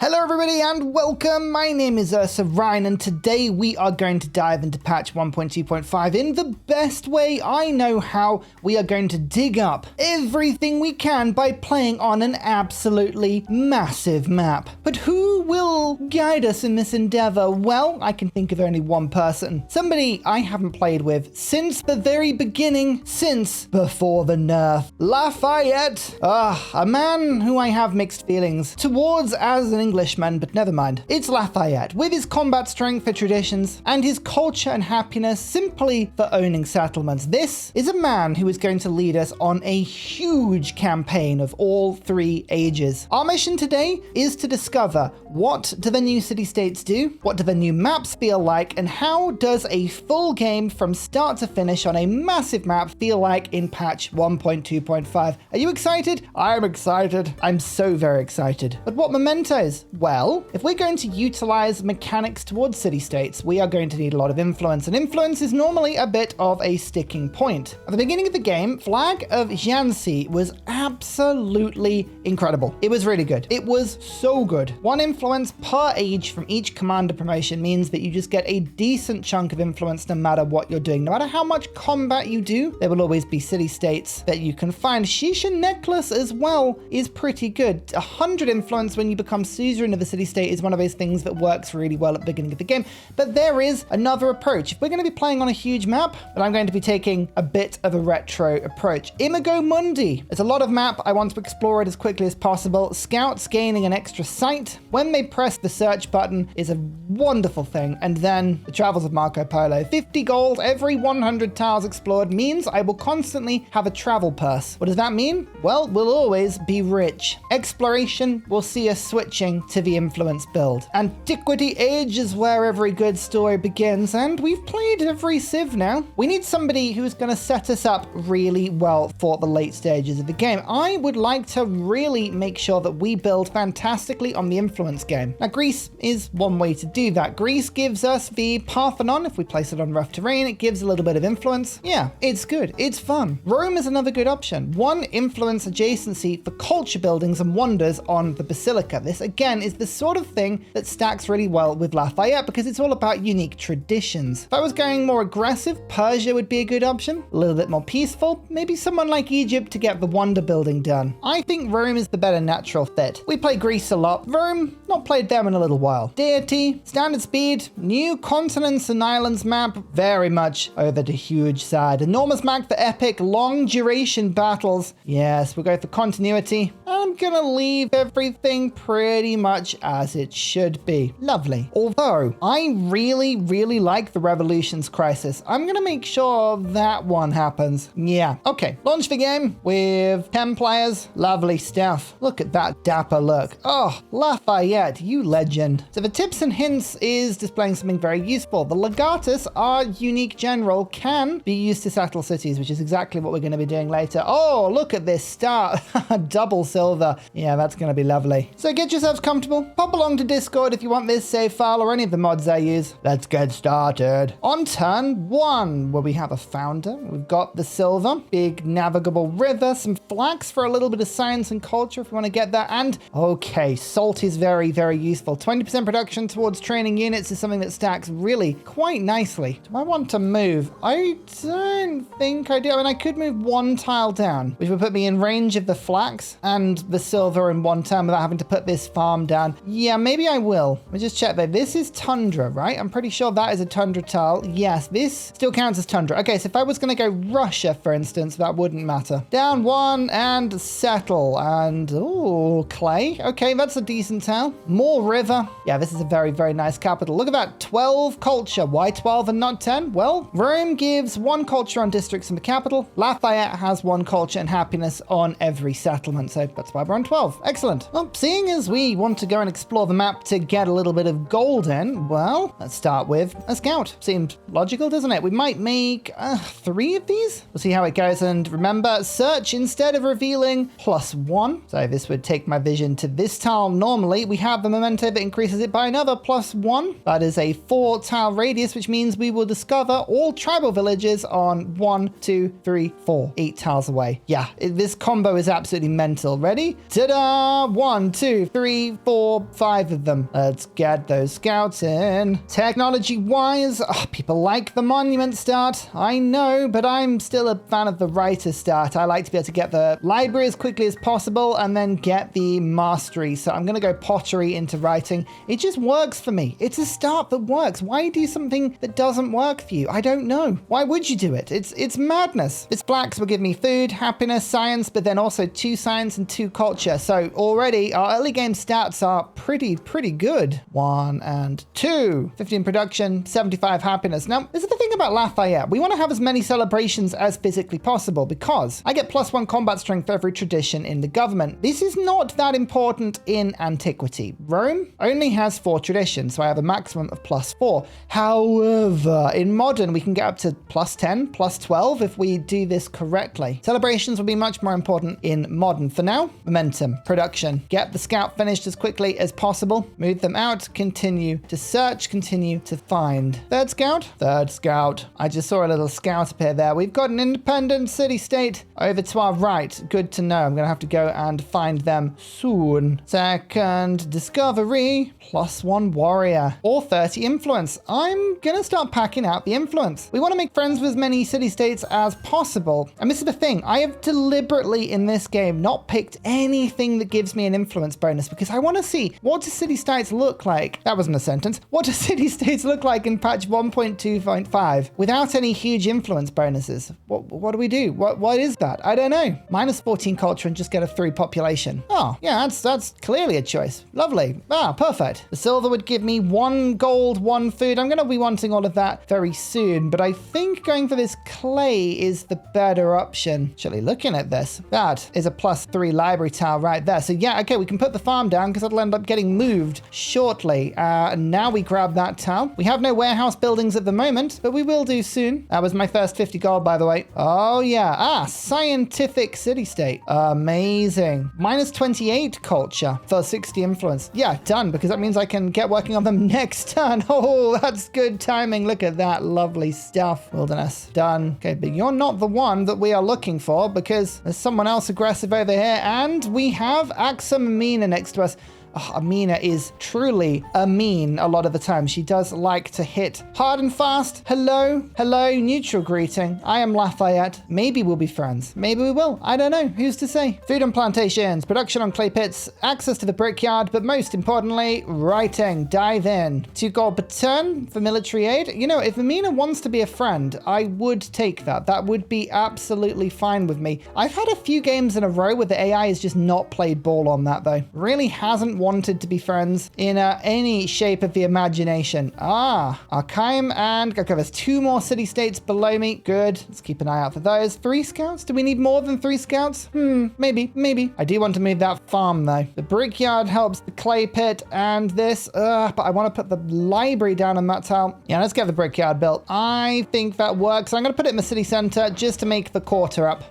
Hello everybody and welcome, my name is HUZZAH, and today we are going to dive into patch 1.2.5 in the best way I know how. We are going to dig up everything we can by playing on an absolutely massive map. But who will guide us in this endeavor? Well, I can think of only one person. Somebody I haven't played with since the very beginning, since before the nerf. Lafayette! A man who I have mixed feelings towards as an Englishman, but never mind. It's Lafayette, with his combat strength for traditions and his culture and happiness simply for owning settlements. This is a man who is going to lead us on a huge campaign of all three ages. Our mission today is to discover what do the new city-states do, what do the new maps feel like, and how does a full game from start to finish on a massive map feel like in patch 1.2.5. Are you excited? I'm excited. I'm so very excited. But what mementos? Well, if we're going to utilize mechanics towards city-states, we are going to need a lot of influence, and influence is normally a bit of a sticking point. At the beginning of the game, Flag of Jiangxi was absolutely incredible. It was really good. It was so good. One influence per age from each commander promotion means that you just get a decent chunk of influence no matter what you're doing. No matter how much combat you do, there will always be city-states that you can find. Shisha Necklace as well is pretty good. 100 influence when you become suzerain of a city-state is one of those things that works really well at the beginning of the game. But there is another approach. If we're going to be playing on a huge map, then I'm going to be taking a bit of a retro approach. Imago Mundi. It's a lot of map. I want to explore it as quickly as possible. Scouts gaining an extra sight when they press the search button is a wonderful thing. And then the travels of Marco Polo. 50 gold every 100 tiles explored means I will constantly have a travel purse. What does that mean? Well, we'll always be rich. Exploration will see us switching to the influence build. Antiquity Age is where every good story begins, and we've played every civ now. We need somebody who's going to set us up really well for the late stages of the game. I would like to really make sure that we build fantastically on the influence game. Now, Greece is one way to do that. Greece gives us the Parthenon. If we place it on rough terrain, it gives a little bit of influence. Yeah, it's good. It's fun. Rome is another good option. One influence adjacency for culture buildings and wonders on the Basilica. This, again, is the sort of thing that stacks really well with Lafayette because it's all about unique traditions. If I was going more aggressive, Persia would be a good option. A little bit more peaceful, maybe someone like Egypt to get the wonder building done. I think Rome is the better natural fit. We play Greece a lot. Rome, not played them in a little while. Deity, standard speed, new continents and islands map, very much over the huge side. Enormous map for epic, long duration battles. Yes, we'll go for continuity. I'm gonna leave everything pretty much as it should be. Lovely. Although, I really like the Revolutions Crisis. I'm gonna make sure that one happens. Yeah. Okay, launch the game with 10 players. Lovely stuff. Look at that dapper look. Oh, Lafayette, you legend. So the tips and hints is displaying something very useful. The Legatus, our unique general, can be used to settle cities, which is exactly what we're gonna be doing later. Oh, look at this start. Double silver. Yeah, that's gonna be lovely. So get yourselves comfortable. Pop along to Discord if you want this save file or any of the mods I use. Let's get started. On turn 1, where we have a founder, we've got the silver, big navigable river, some flax for a little bit of science and culture if you want to get that, and okay, salt is very useful. 20% production towards training units is something that stacks really quite nicely. Do I want to move? I don't think I do. I mean, I could move one tile down, which would put me in range of the flax and the silver in one turn without having to put this farm down. Yeah, maybe I will. Let me just check that. This is tundra, right? I'm pretty sure that is a tundra tile. Yes, this still counts as tundra. Okay, so if I was going to go Russia, for instance, that wouldn't matter. Down one and settle. And, ooh, clay. Okay, that's a decent tile. More river. Yeah, this is a very nice capital. Look at that. 12 culture. Why 12 and not 10? Well, Rome gives 1 culture on districts in the capital. Lafayette has 1 culture and happiness on every settlement. So that's why we're on 12. Excellent. Well, seeing as we want to go and explore the map to get a little bit of gold in, well, let's start with a scout. Seems logical, doesn't it? We might make 3 of these. We'll see how it goes. And remember, search instead of revealing +1. So this would take my vision to this tile. Normally, we have the memento that increases it by another +1. That is a 4 tile radius, which means we will discover all tribal villages on 1, 2, 3, 4, 8 tiles away. Yeah, this combo is absolutely mental. Ready? Ta-da! 1, 2, 3, 3, 4, 5 of them. Let's get those scouts in. Technology-wise, people like the monument start. I know, but I'm still a fan of the writer start. I like to be able to get the library as quickly as possible and then get the mastery. So I'm going to go pottery into writing. It just works for me. It's a start that works. Why do something that doesn't work for you? I don't know. Why would you do it? It's madness. This blacks will give me food, happiness, science, but then also 2 science and 2 culture. So already our early game stats are pretty good. 1 and 2. 15 production, 75 happiness. Now, this is the thing about Lafayette. We want to have as many celebrations as physically possible because I get +1 combat strength for every tradition in the government. This is not that important in antiquity. Rome only has 4 traditions, so I have a maximum of +4. However, in modern, we can get up to +10, +12 if we do this correctly. Celebrations will be much more important in modern. For now, momentum, production. Get the scout finished as quickly as possible. Move them out, continue to search, continue to find. Third scout. I just saw a little scout appear there. We've got an independent city-state over to our right. Good to know. I'm going to have to go and find them soon. Second discovery, +1 warrior or 30 influence. I'm going to start packing out the influence. We want to make friends with as many city-states as possible. And this is the thing. I have deliberately in this game not picked anything that gives me an influence bonus because I want to see what do city-states look like. That wasn't a sentence. What do city-states look like in patch 1.2.5 without any huge influence bonuses? What do we do? What is that? I don't know. -14 culture and just get a 3 population. Oh, yeah, that's clearly a choice. Lovely. Perfect. The silver would give me 1 gold, 1 food. I'm going to be wanting all of that very soon, but I think going for this clay is the better option. Actually, looking at this, that is a +3 library tile right there. So yeah, okay, we can put the farm down because it'll end up getting moved shortly. And now we grab that tile. We have no warehouse buildings at the moment, but we will do soon. That was my first 50 gold, by the way. Oh yeah. Scientific city-state. Amazing. -28 culture for 60 influence. Yeah, done, because that means I can get working on them next turn. Oh, that's good timing. Look at that lovely stuff. Wilderness. Done. Okay, but you're not the one that we are looking for because there's someone else aggressive over here, and we have Miiiine next to us. Miiiine is truly a mean a lot of the time. She does like to hit hard and fast. Hello, neutral greeting. I am Lafayette. Maybe we'll be friends. Maybe we will. I don't know. Who's to say? Food on plantations, production on clay pits, access to the brickyard, but most importantly, writing. Dive in. 2 gold per turn for military aid. You know, if Miiiine wants to be a friend, I would take that. That would be absolutely fine with me. I've had a few games in a row where the AI has just not played ball on that, though. Really hasn't wanted to be friends in any shape of the imagination. Archaim and okay, there's 2 more city-states below me. Good. Let's keep an eye out for those. 3 scouts? Do we need more than 3 scouts? Maybe. I do want to move that farm though. The brickyard helps the clay pit and this, but I want to put the library down on that tile. Yeah, let's get the brickyard built. I think that works. I'm going to put it in the city center just to make the quarter up.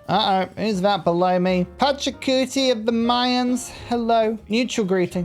Who's that below me? Pachacuti of the Mayans. Hello. Neutral greeting.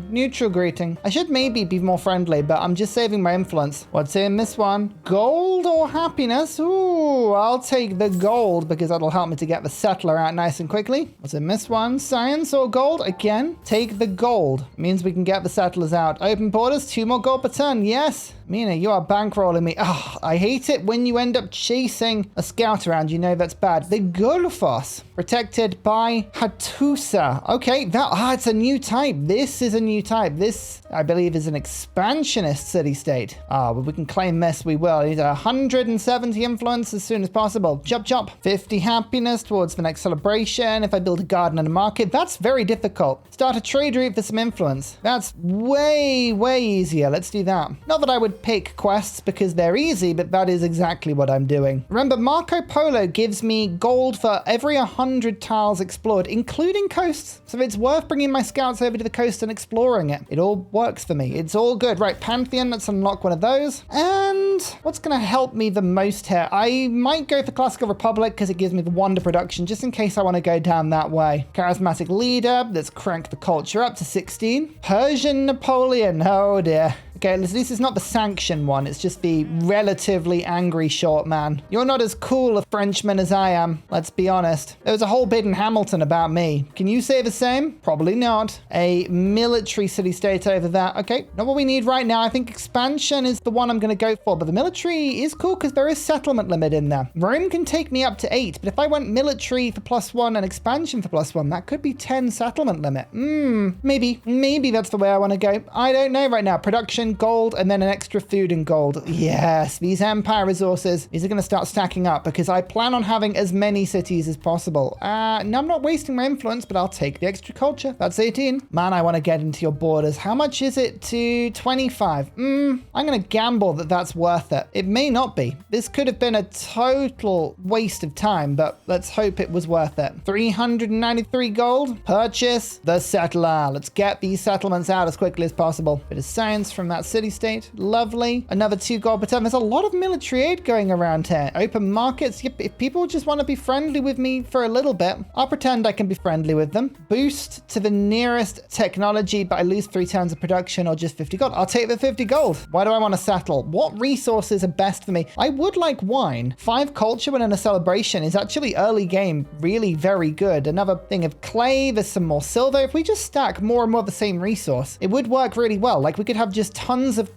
I should maybe be more friendly, but I'm just saving my influence. What's in this one? Gold or happiness? Ooh, I'll take the gold because that'll help me to get the settler out nice and quickly. What's in this one? Science or gold? Again, take the gold. Means we can get the settlers out. Open borders, 2 more gold per turn. Yes. Miiiine, you are bankrolling me. I hate it when you end up chasing a scout around. You know that's bad. The Golfos, protected by HUZZAH. Okay, it's a new type. This is a new type. This, I believe, is an expansionist city-state. But we can claim this. We will. I need 170 influence as soon as possible. Chop. 50 happiness towards the next celebration. If I build a garden and a market, that's very difficult. Start a trade route for some influence. That's way easier. Let's do that. Not that I would pick quests because they're easy, but that is exactly what I'm doing. Remember, Marco Polo gives me gold for every 100 tiles explored, including coasts. So it's worth bringing my scouts over to the coast and exploring it. It all works for me. It's all good. Right, Pantheon, let's unlock one of those. And what's going to help me the most here? I might go for Classical Republic because it gives me the wonder production just in case I want to go down that way. Charismatic leader, let's crank the culture up to 16. Persian Napoleon, oh dear. Okay, at least it's not the sanction one. It's just the relatively angry short man. You're not as cool a Frenchman as I am. Let's be honest. There was a whole bit in Hamilton about me. Can you say the same? Probably not. A military city-state over there. Okay, not what we need right now. I think expansion is the one I'm going to go for, but the military is cool because there is settlement limit in there. Rome can take me up to 8, but if I went military for +1 and expansion for +1, that could be 10 settlement limit. Maybe that's the way I want to go. I don't know right now. Production, gold, and then an extra food and gold. Yes, these empire resources, these are going to start stacking up because I plan on having as many cities as possible. Now I'm not wasting my influence, but I'll take the extra culture. That's 18. Man, I want to get into your borders. How much is it to 25? I'm going to gamble that that's worth it. It may not be. This could have been a total waste of time, but let's hope it was worth it. 393 gold. Purchase the settler. Let's get these settlements out as quickly as possible. Bit of science from that city-state. Lovely. Another 2 gold per turn. There's a lot of military aid going around here. Open markets. Yep, if people just want to be friendly with me for a little bit, I'll pretend I can be friendly with them. Boost to the nearest technology, but I lose 3 turns of production or just 50 gold. I'll take the 50 gold. Why do I want to settle? What resources are best for me? I would like wine. 5 culture when in a celebration is actually early game really very good. Another thing of clay. There's some more silver. If we just stack more and more of the same resource, it would work really well. Like we could have just tons of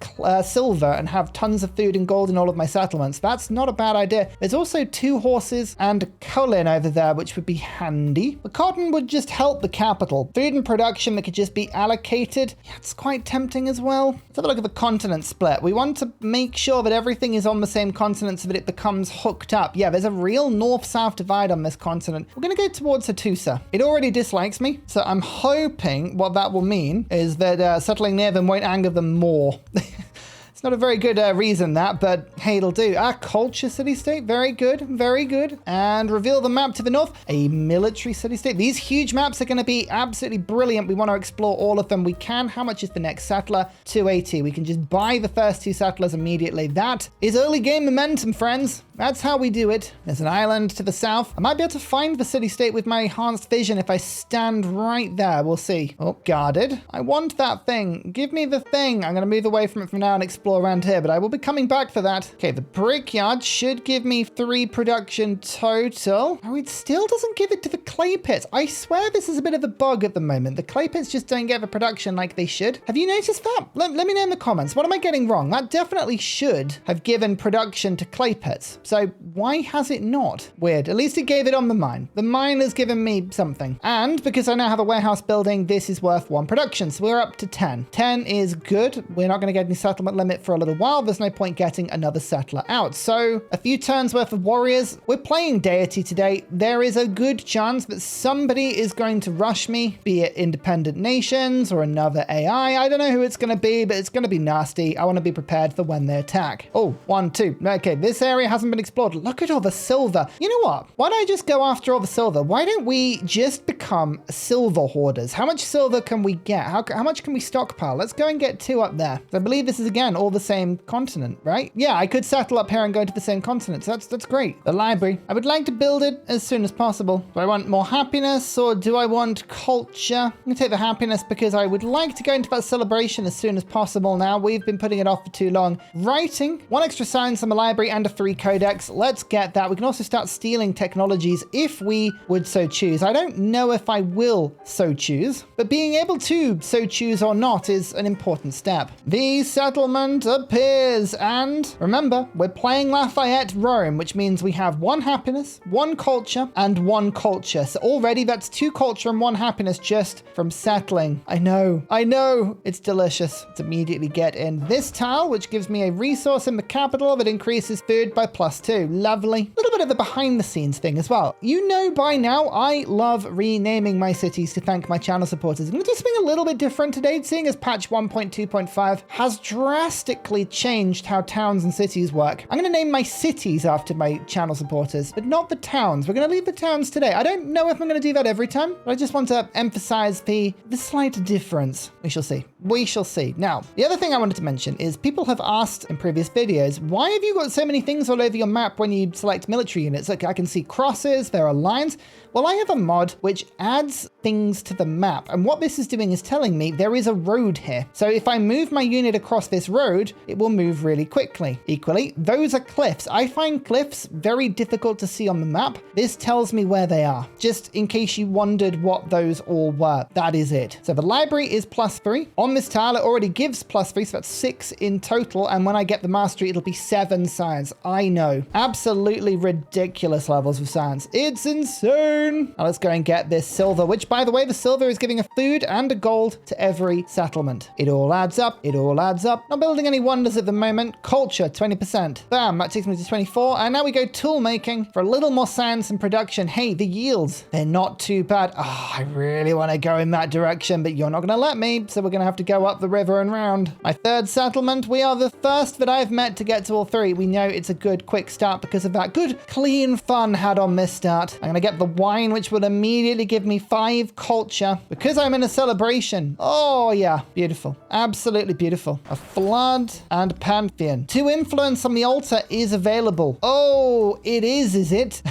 silver and have tons of food and gold in all of my settlements. That's not a bad idea. There's also 2 horses and colon over there, which would be handy. The cotton would just help the capital. Food and production that could just be allocated. Yeah, it's quite tempting as well. Let's have a look at the continent split. We want to make sure that everything is on the same continent so that it becomes hooked up. Yeah, there's a real north-south divide on this continent. We're going to go towards HUZZAH. It already dislikes me, so I'm hoping what that will mean is that settling near them won't anger them more. It's not a very good reason that, but hey, it'll do. Culture city-state, very good, very good. And reveal the map to the north, a military city-state. These huge maps are going to be absolutely brilliant. We want to explore all of them. We can. How much is the next settler? 280. We can just buy the first 2 settlers immediately. That is early game momentum, friends. That's how we do it. There's an island to the south. I might be able to find the city-state with my enhanced vision if I stand right there. We'll see. Oh, guarded. I want that thing. Give me the thing. I'm going to move away from it from now and explore around here, but I will be coming back for that. Okay, the brickyard should give me 3 production total. Oh, it still doesn't give it to the clay pits. I swear this is a bit of a bug at the moment. The clay pits just don't get the production like they should. Have you noticed that? Let me know in the comments. What am I getting wrong? That definitely should have given production to clay pits. So why has it not? Weird. At least it gave it on the mine. The mine has given me something. And because I now have a warehouse building, this is worth 1 production. So we're up to 10. 10 is good. We're not going to get any settlement limit for a little while. There's no point getting another settler out. So a few turns worth of warriors. We're playing Deity today. There is a good chance that somebody is going to rush me, be it independent nations or another AI. I don't know who it's going to be, but it's going to be nasty. I want to be prepared for when they attack. Oh, 1, 2. Okay, this area hasn't been explored. Look at all the silver. You know what? Why don't I just go after all the silver? Why don't we just become silver hoarders? How much silver can we get? How much can we stockpile? Let's go and get 2 up there. I believe this is, again, all the same continent, right? Yeah, I could settle up here and go to the same continent. So that's great. The library. I would like to build it as soon as possible. Do I want more happiness or do I want culture? I'm going to take the happiness because I would like to go into that celebration as soon as possible now. We've been putting it off for too long. Writing. 1 extra science on the library and a 3 codex. Let's get that. We can also start stealing technologies if we would so choose. I don't know if I will so choose, but being able to so choose or not is an important step. The settlement appears, and remember, we're playing Lafayette Rome, which means we have 1 happiness, 1 culture, and 1 culture. So already that's 2 culture and 1 happiness just from settling. I know, it's delicious. Let's immediately get in this tile, which gives me a resource in the capital that increases food by +2. Lovely. A little bit of the behind the scenes thing as well. You know by now, I love renaming my cities to thank my channel supporters. I'm going to do something a little bit different today, seeing as patch 1.2.5 has drastically drastically changed how towns and cities work. I'm going to name my cities after my channel supporters, but not the towns. We're going to leave the towns today. I don't know if I'm going to do that every time, but I just want to emphasize the slight difference. We shall see. We shall see. Now, the other thing I wanted to mention is people have asked in previous videos, why have you got so many things all over your map when you select military units? Look, I can see crosses, there are lines. Well, I have a mod which adds things to the map. And what this is doing is telling me there is a road here. So if I move my unit across this road, it will move really quickly. Equally, those are cliffs. I find cliffs very difficult to see on the map. This tells me where they are. Just in case you wondered what those all were, that is it. So the library is +3. On this tile, it already gives +3, so that's 6 in total. And when I get the mastery, it'll be 7 science. I know. Absolutely ridiculous levels of science. It's insane. Now let's go and get this silver, which by the way, the silver is giving a food and a gold to every settlement. It all adds up. It all adds up. Not building any wonders at the moment. Culture, 20%. Bam, that takes me to 24. And now we go tool making for a little more science and production. Hey, the yields, they're not too bad. Oh, I really want to go in that direction, but you're not going to let me. So we're going to have to go up the river and round. My third settlement, we are the first that I've met to get to all 3. We know it's a good quick start because of that good, clean fun had on this start. I'm going to get the wine, which will immediately give me 5 culture because I'm in a celebration. Oh yeah, beautiful. Absolutely beautiful. A flood and Pantheon. 2 influence on the altar is available. Oh, it is it?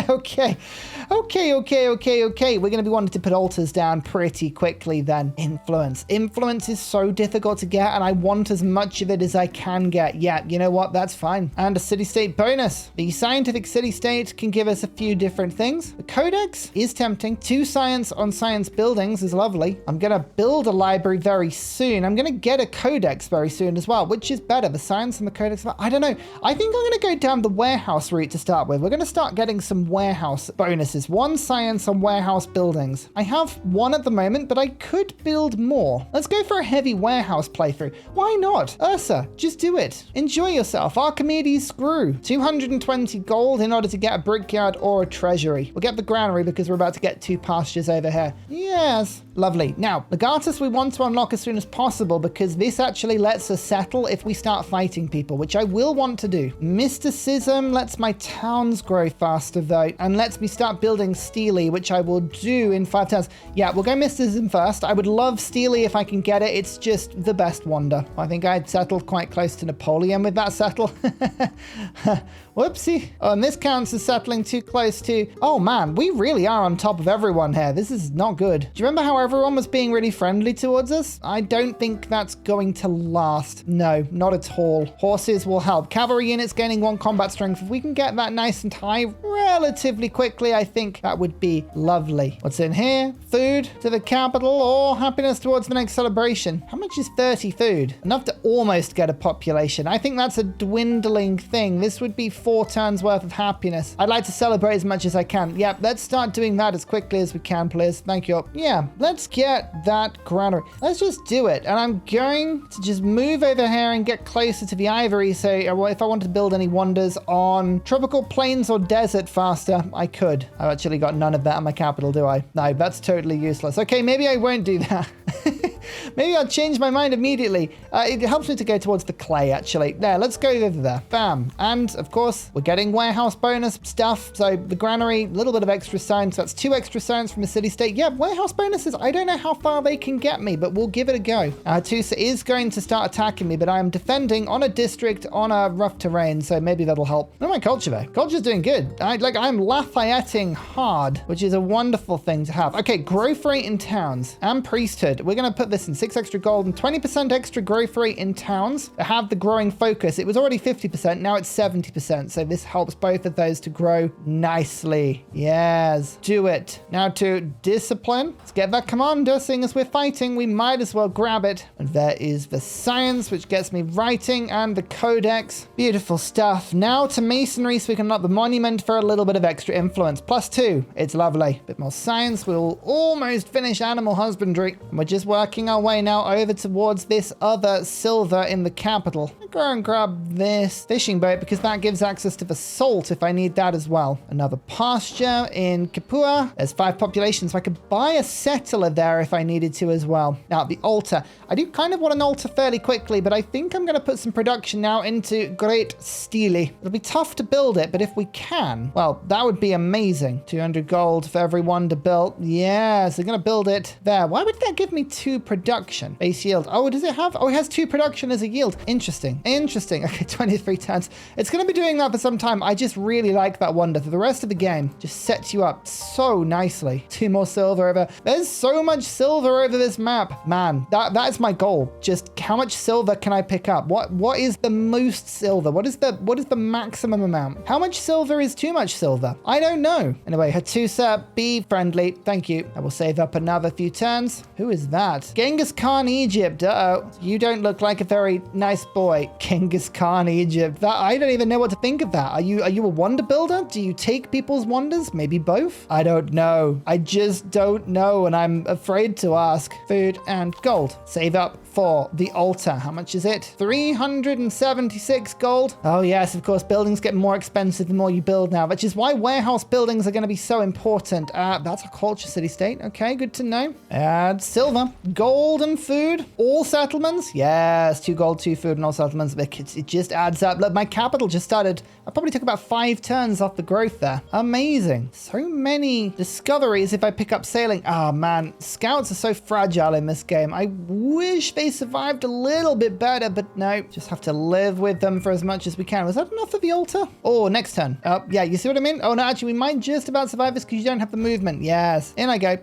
Okay. Okay. We're going to be wanting to put altars down pretty quickly then. Influence. Influence is so difficult to get, and I want as much of it as I can get. Yeah, you know what? That's fine. And a city-state bonus. The scientific city-state can give us a few different things. The codex is tempting. 2 science on science buildings is lovely. I'm going to build a library very soon. I'm going to get a codex very soon as well, which is better, the science and the codex. I don't know. I think I'm going to go down the warehouse route to start with. We're going to start getting some warehouse bonuses. 1 science on warehouse buildings. I have 1 at the moment, but I could build more. Let's go for a heavy warehouse playthrough. Why not? Ursa, just do it. Enjoy yourself. Archimedes screw. 220 gold in order to get a brickyard or a treasury. We'll get the granary because we're about to get 2 pastures over here. Yes. Lovely. Now, Legatus we want to unlock as soon as possible because this actually lets us settle if we start fighting people, which I will want to do. Mysticism lets my towns grow faster though, and lets me start building Steely, which I will do in 5 turns. Yeah, we'll go Mysticism first. I would love Steely if I can get it. It's just the best wonder. I think I'd settled quite close to Napoleon with that settle. Whoopsie. Oh, and this counts as settling too close to... Oh man, we really are on top of everyone here. This is not good. Do you remember how everyone was being really friendly towards us? I don't think that's going to last. No, not at all. Horses will help. Cavalry units gaining 1 combat strength. If we can get that nice and high relatively quickly, I think that would be lovely. What's in here? Food to the capital or happiness towards the next celebration. How much is 30 food? Enough to almost get a population. I think that's a dwindling thing. This would be 4 turns worth of happiness. I'd like to celebrate as much as I can. Yep, let's start doing that as quickly as we can, please. Thank you. Yeah, let's get that granary. Let's just do it. And I'm going to just move over here and get closer to the ivory. So if I wanted to build any wonders on tropical plains or desert faster, I could. I've actually got none of that in my capital, do I? No, that's totally useless. Okay, maybe I won't do that. Maybe I'll change my mind immediately. It helps me to go towards the clay, actually. There, let's go over there. Bam. And, of course, we're getting warehouse bonus stuff. So the granary, a little bit of extra science. That's 2 extra science from a city-state. Yeah, warehouse bonuses. I don't know how far they can get me, but we'll give it a go. Tusa is going to start attacking me, but I am defending on a district on a rough terrain, so maybe that'll help. Look at my culture, though. Culture's doing good. I'm Lafayetting hard, which is a wonderful thing to have. Okay, growth rate in towns and priesthood. We're going to put this in 6 extra gold and 20% extra growth rate in towns that have the growing focus. It was already 50%, now it's 70%. So this helps both of those to grow nicely. Yes, do it. Now to discipline. Let's get that commander. Seeing as we're fighting, we might as well grab it. And there is the science, which gets me writing, and the codex. Beautiful stuff. Now to masonry, so we can unlock the monument for a little bit of extra influence. +2. It's lovely. Bit more science. We'll almost finish animal husbandry. And we're just working our way now over towards this other silver in the capital. I'll go and grab this fishing boat because that gives access to the salt if I need that as well. Another pasture in Kapua. There's 5 populations, so I could buy a settler there if I needed to as well. Now, the altar. I do kind of want an altar fairly quickly, but I think I'm going to put some production now into Great Stele. It'll be tough to build it, but if we can, well, that would be amazing. 200 gold for every one to build. Yes, they're going to build it there. Why would that give me 2 production? Base yield. Oh, does it have? Oh, it has 2 production as a yield. Interesting. Interesting. Okay, 23 turns. It's going to be doing that for some time. I just really like that wonder. For the rest of the game, just sets you up so nicely. 2 more silver over. There's so much silver over this map. Man, that is my goal. Just how much silver can I pick up? What is the most silver? What is the maximum amount? How much silver is too much silver? I don't know. Anyway, HUZZAH, be friendly. Thank you. I will save up another few turns. Who is that? Genghis Khan Egypt. Uh-oh. You don't look like a very nice boy. Genghis Khan Egypt. I don't even know what to think of that. Are you a wonder builder? Do you take people's wonders? Maybe both? I don't know. I just don't know, and I'm afraid to ask. Food and gold. Save up for the altar. How much is it? 376 gold. Oh yes, of course, buildings get more expensive the more you build now, which is why warehouse buildings are going to be so important. That's a culture city-state. Okay, good to know. Add silver, gold, and food. All settlements? Yes, 2 gold, 2 food, and all settlements. It just adds up. Look, my capital just started. I probably took about 5 turns off the growth there. Amazing. So many discoveries if I pick up sailing. Oh man, scouts are so fragile in this game. I wish they survived a little bit better, but no, just have to live with them for as much as we can. Was that enough for the altar? Oh, next turn. Oh, yeah, you see what I mean? Oh, no, actually, we might just about survive this because you don't have the movement. Yes. In I go.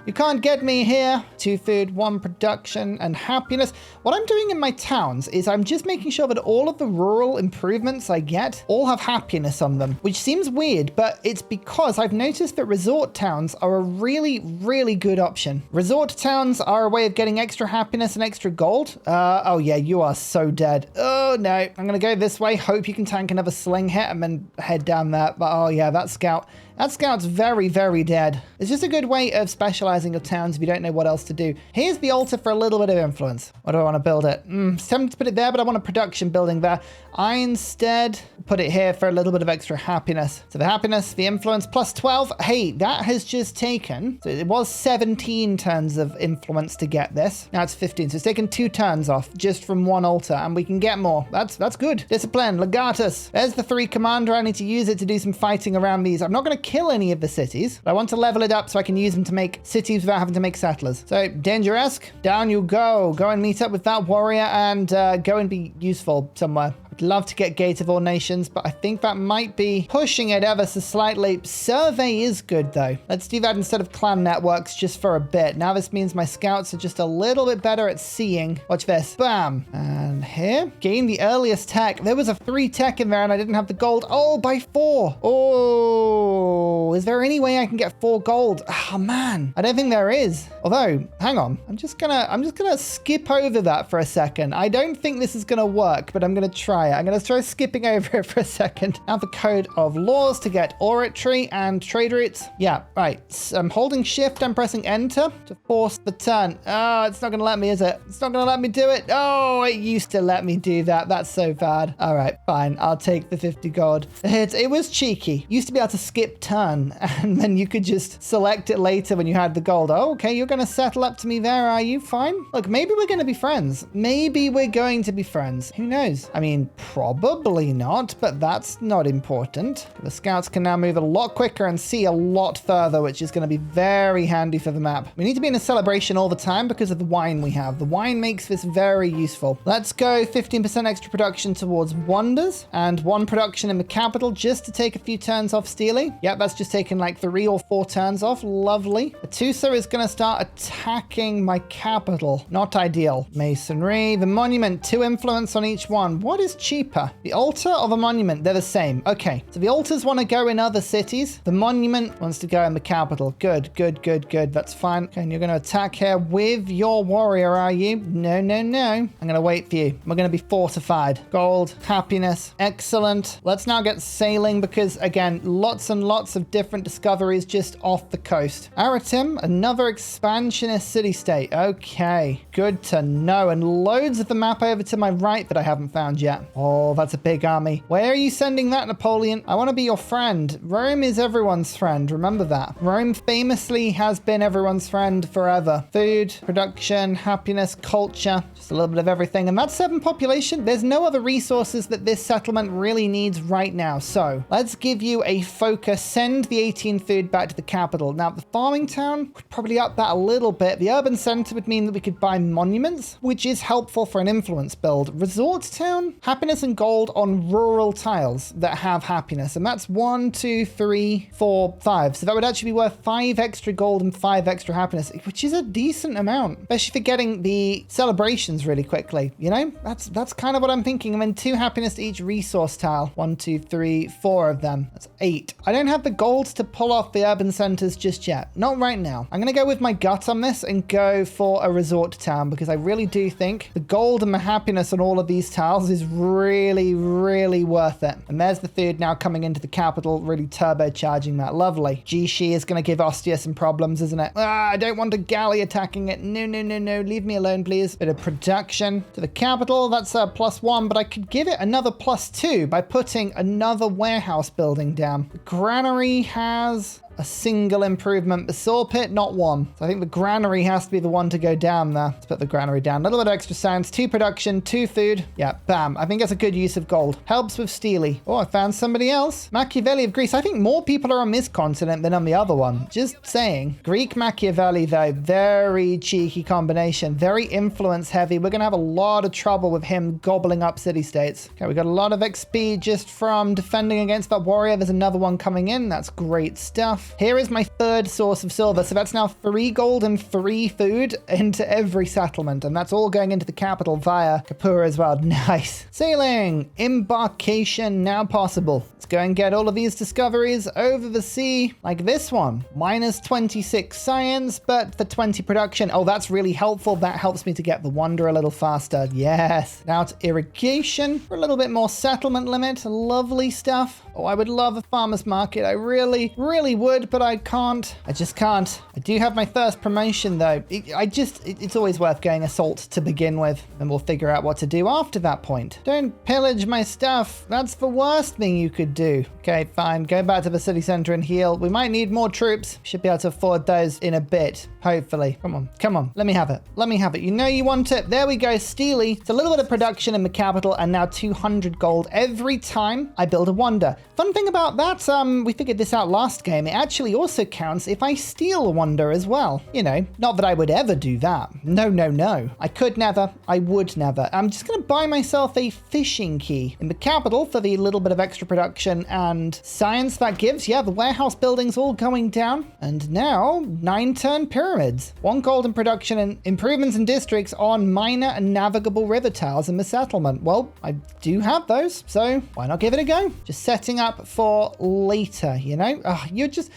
You can't get me here. 2 food, 1 production, and happiness. What I'm doing in my towns is I'm just making sure that all of the rural improvements I get all have happiness on them, which seems weird, but it's because I've noticed that resort towns are a really, really good option. Resort towns are a way of getting extra happiness and extra gold. Oh yeah, you are so dead. Oh no, I'm gonna go this way. Hope you can tank another sling hit and then head down there. But oh yeah, that scout's very, very dead. It's just a good way of specializing your towns if you don't know what else to do. Here's the altar for a little bit of influence. What do I want to build it? It's tempted to put it there, but I want a production building there. I instead put it here for a little bit of extra happiness. So the happiness, the influence, plus 12. Hey, that has just taken, so it was 17 turns of influence to get this. Now it's 15, so it's taken 2 turns off just from 1 altar, and we can get more. That's good. Discipline, legatus. There's the 3 commander. I need to use it to do some fighting around these. I'm not going to kill any of the cities, but I want to level it up so I can use them to make cities without having to make settlers. So Danger-esque, down you go. Go and meet up with that warrior and go and be useful somewhere. Love to get Gate of All Nations, but I think that might be pushing it ever so slightly. Survey is good though. Let's do that instead of clan networks just for a bit. Now this means my scouts are just a little bit better at seeing. Watch this. Bam. And here, gain the earliest tech. There was a 3 tech in there and I didn't have the gold. Oh, by 4. Oh, is there any way I can get 4 gold? Oh man, I don't think there is. Although, hang on. I'm just gonna skip over that for a second. I don't think this is gonna work, but I'm gonna try. I'm going to try skipping over it for a second. Now the code of laws to get oratory and trade routes. Yeah, right. So I'm holding shift and pressing enter to force the turn. Oh, it's not going to let me, is it? It's not going to let me do it. Oh, it used to let me do that. That's so bad. All right, fine. I'll take the 50 gold. It was cheeky. Used to be able to skip turn and then you could just select it later when you had the gold. Oh, okay. You're going to settle up to me there, are you? Fine. Look, maybe we're going to be friends. Maybe we're going to be friends. Who knows? I mean, probably not, but that's not important. The scouts can now move a lot quicker and see a lot further, which is going to be very handy for the map. We need to be in a celebration all the time because of the wine we have. The wine makes this very useful. Let's go 15% extra production towards wonders and 1 production in the capital just to take a few turns off Stele. Yep, that's just taken like 3 or 4 turns off. Lovely. HUZZAH is going to start attacking my capital. Not ideal. Masonry, the monument, 2 influence on each one. What is cheaper? The altar or the monument? They're the same. Okay, so the altars want to go in other cities. The monument wants to go in the capital. Good, good, good, good. That's fine. Okay, and you're going to attack here with your warrior, are you? No, no, no. I'm going to wait for you. We're going to be fortified. Gold, happiness. Excellent. Let's now get sailing because, again, lots and lots of different discoveries just off the coast. Aratim, another expansionist city-state. Okay, good to know. And loads of the map over to my right that I haven't found yet. Oh, that's a big army. Where are you sending that, Napoleon? I want to be your friend. Rome is everyone's friend. Remember that. Rome famously has been everyone's friend forever. Food, production, happiness, culture, just a little bit of everything. And that's 7 population. There's no other resources that this settlement really needs right now. So let's give you a focus. Send the 18 food back to the capital. Now, the farming town could probably up that a little bit. The urban center would mean that we could buy monuments, which is helpful for an influence build. Resort town, happiness and gold on rural tiles that have happiness. And that's 1, 2, 3, 4, 5. So that would actually be worth 5 extra gold and 5 extra happiness, which is a decent amount, especially for getting the celebrations really quickly. You know, that's kind of what I'm thinking. And then 2 happiness to each resource tile. 1, 2, 3, 4 of them. That's 8. I don't have the gold to pull off the urban centers just yet. Not right now. I'm going to go with my gut on this and go for a resort town because I really do think the gold and the happiness on all of these tiles is really, really worth it. And there's the food now coming into the capital, really turbocharging that. Lovely. Jishi is going to give Ostia some problems, isn't it? I don't want a galley attacking it. No, no, no, no. Leave me alone, please. Bit of production to the capital. That's a +1, but I could give it another +2 by putting another warehouse building down. The granary has a single improvement. The saw pit, not 1. So I think the granary has to be the one to go down there. Let's put the granary down. A little bit of extra science, 2 production, 2 food. Yeah, bam. I think that's a good use of gold. Helps with Steely. Oh, I found somebody else. Machiavelli of Greece. I think more people are on this continent than on the other one. Just saying. Greek Machiavelli, though, very cheeky combination. Very influence heavy. We're going to have a lot of trouble with him gobbling up city-states. Okay, we got a lot of XP just from defending against that warrior. There's another one coming in. That's great stuff. Here is my 3rd source of silver. So that's now 3 gold and 3 food into every settlement. And that's all going into the capital via Kapura as well. Nice. Sailing. Embarkation now possible. Let's go and get all of these discoveries over the sea like this one. -26 science, but for 20 production. Oh, that's really helpful. That helps me to get the wonder a little faster. Yes. Now to irrigation for a little bit more settlement limit. Lovely stuff. Oh, I would love a farmer's market. I really, really would, but I can't. I just can't. I do have my first promotion, though. It's always worth going assault to begin with, and we'll figure out what to do after that point. Don't pillage my stuff. That's the worst thing you could do. Okay, fine. Go back to the city center and heal. We might need more troops. Should be able to afford those in a bit, hopefully. Come on, come on. Let me have it. Let me have it. You know you want it. There we go, Steely. It's a little bit of production in the capital, and now 200 gold every time I build a wonder. Fun thing about that, we figured this out last game. It actually also counts if I steal a wonder as well. You know, not that I would ever do that. No, no, no. I could never. I would never. I'm just going to buy myself a fishing key in the capital for the little bit of extra production and science that gives. Yeah, the warehouse building's all going down. And now 9-turn pyramids. 1 gold in production and improvements in districts on minor and navigable river tiles in the settlement. Well, I do have those, so why not give it a go? Just setting up for later, you know? You're just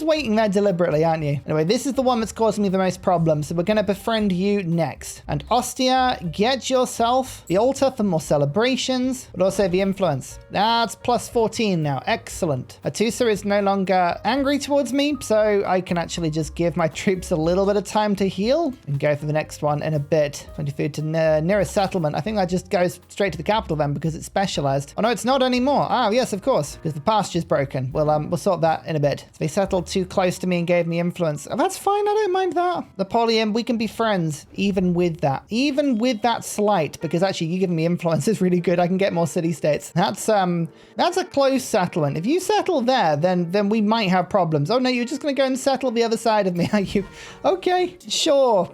waiting there deliberately, aren't you? Anyway, this is the one that's causing me the most problems, so we're going to befriend you next. And Ostia, get yourself the altar for more celebrations, but also the influence. That's +14 now. Excellent. Atusa is no longer angry towards me, so I can actually just give my troops a little bit of time to heal and go for the next one in a bit. 20 food to nearest settlement. I think that just goes straight to the capital then because it's specialized. Oh no, it's not anymore. Oh yes, of course, because the pasture's broken. We'll sort that in a bit. So they settled too close to me and gave me influence. Oh, that's fine. I don't mind that. Napoleon, we can be friends even with that. Even with that slight, because actually you giving me influence is really good. I can get more city-states. That's a close settlement. If you settle there, then we might have problems. Oh no, you're just going to go and settle the other side of me, are you? Okay, sure.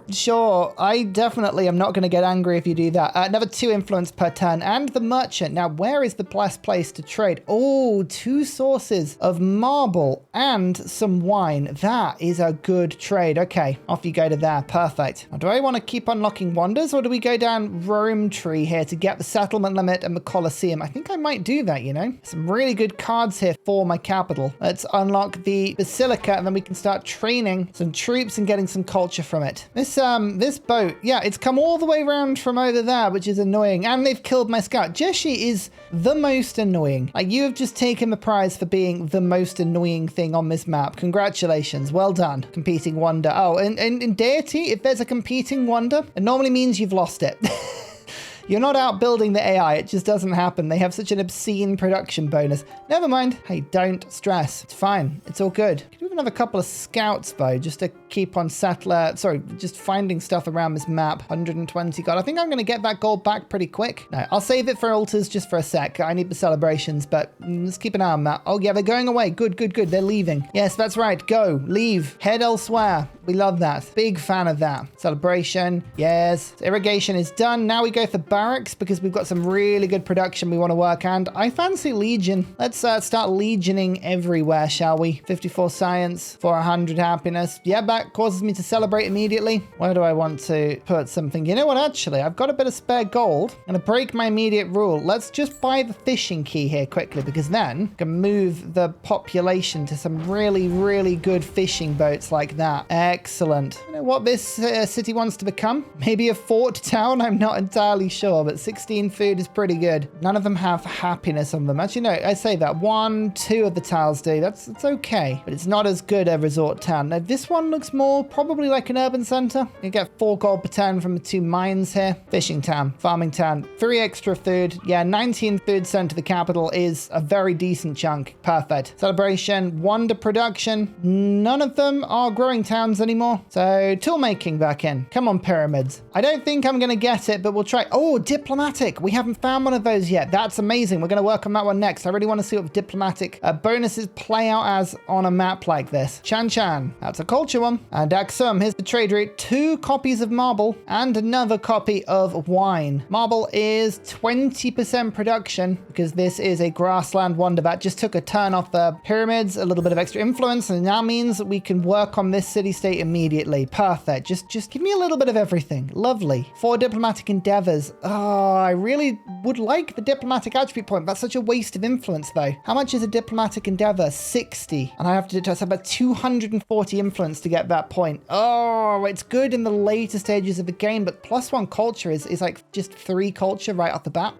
I definitely am not going to get angry if you do that. Another 2 influence per turn. And the merchant. Now, where is the best place to trade? Oh, 2 sources of marble and and some wine. That is a good trade. Okay, off you go to there. Perfect. Now, do I want to keep unlocking wonders, or do we go down Rome tree here to get the settlement limit and the Colosseum? I think I might do that, you know? Some really good cards here for my capital. Let's unlock the Basilica, and then we can start training some troops and getting some culture from it. This boat, yeah, it's come all the way around from over there, which is annoying. And they've killed my scout. Jeshi is the most annoying. Like, you have just taken the prize for being the most annoying thing on this map. Congratulations. Well done. Competing wonder. Oh, and in Deity, if there's a competing wonder, it normally means you've lost it. You're not outbuilding the AI. It just doesn't happen. They have such an obscene production bonus. Never mind. Hey, don't stress. It's fine. It's all good. Could even have a couple of scouts, though, just to keep on just finding stuff around this map. 120 gold. I think I'm going to get that gold back pretty quick. No, I'll save it for altars just for a sec. I need the celebrations, but let's keep an eye on that. Oh, yeah, they're going away. Good, good, good. They're leaving. Yes, that's right. Go. Leave. Head elsewhere. We love that. Big fan of that. Celebration. Yes. So irrigation is done. Now we go for barracks because we've got some really good production we want to work, and I fancy Legion. Let's start legioning everywhere, shall we? 54 science for 100 happiness. Yeah, that causes me to celebrate immediately. Where do I want to put something? You know what? Actually, I've got a bit of spare gold. I'm going to break my immediate rule. Let's just buy the fishing key here quickly, because then I can move the population to some really, really good fishing boats like that. Excellent. You know what this city wants to become? Maybe a fort town? I'm not entirely sure, but 16 food is pretty good. None of them have happiness on them. Actually, no, I say that. 1, 2 of the tiles do. It's okay, but it's not as good a resort town. Now, this one looks more probably like an urban center. You get 4 gold per turn from the 2 mines here. Fishing town, farming town, 3 extra food. Yeah, 19 food sent to the capital is a very decent chunk. Perfect. Celebration, wonder production. None of them are growing towns anymore. So tool making back in. Come on, pyramids. I don't think I'm going to get it, but we'll try. Oh, diplomatic. We haven't found one of those yet. That's amazing. We're going to work on that one next. I really want to see what diplomatic bonuses play out as on a map like this. Chan Chan. That's a culture one. And Axum. Here's the trade route. 2 copies of marble and another copy of wine. Marble is 20% production because this is a grassland wonder. That just took a turn off the pyramids, a little bit of extra influence, and now means that we can work on this city-state immediately. Perfect. Just give me a little bit of everything. Lovely. 4 diplomatic endeavors. Oh, I really would like the diplomatic attribute point. That's such a waste of influence, though. How much is a diplomatic endeavor? 60. And I have to do about 240 influence to get that point. Oh, it's good in the later stages of the game, but +1 culture is like just 3 culture right off the bat.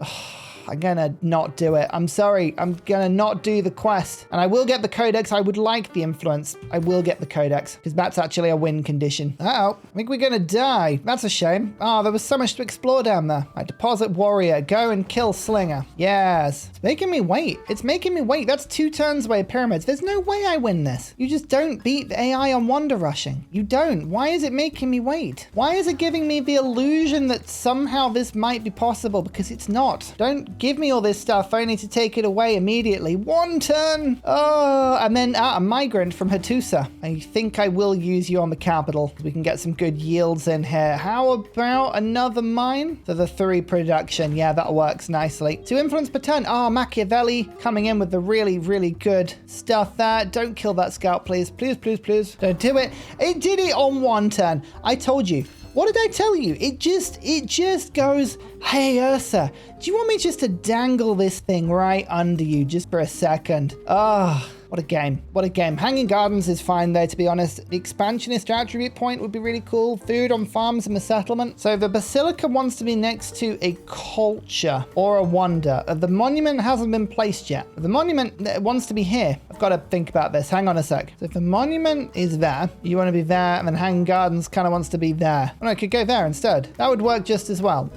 I'm gonna not do it. I'm sorry. I'm gonna not do the quest. And I will get the codex. I would like the influence. I will get the codex because that's actually a win condition. Uh-oh. I think we're gonna die. That's a shame. Oh, there was so much to explore down there. Right, deposit warrior. Go and kill slinger. Yes. It's making me wait. It's making me wait. That's 2 turns away of pyramids. There's no way I win this. You just don't beat the AI on wonder rushing. You don't. Why is it making me wait? Why is it giving me the illusion that somehow this might be possible? Because it's not. Don't give me all this stuff only to take it away immediately. 1 turn. Oh, and then a migrant from HUZZAH. I think I will use you on the capital. We can get some good yields in here. How about another mine? So the 3 production. Yeah, that works nicely. 2 influence per turn. Oh, Machiavelli coming in with the really, really good stuff there. Don't kill that scout, please. Please, please, please. Don't do it. It did it on 1 turn. I told you. What did I tell you? It just goes, hey, Ursa, do you want me just to dangle this thing right under you just for a second? Oh, what a game. What a game. Hanging Gardens is fine though, to be honest. The expansionist attribute point would be really cool. Food on farms in the settlement. So the Basilica wants to be next to a culture or a wonder. The monument hasn't been placed yet. The monument wants to be here. I've got to think about this. Hang on a sec. So if the monument is there, you want to be there, and then Hanging Gardens kind of wants to be there. Oh, no, I could go there instead. That would work just as well.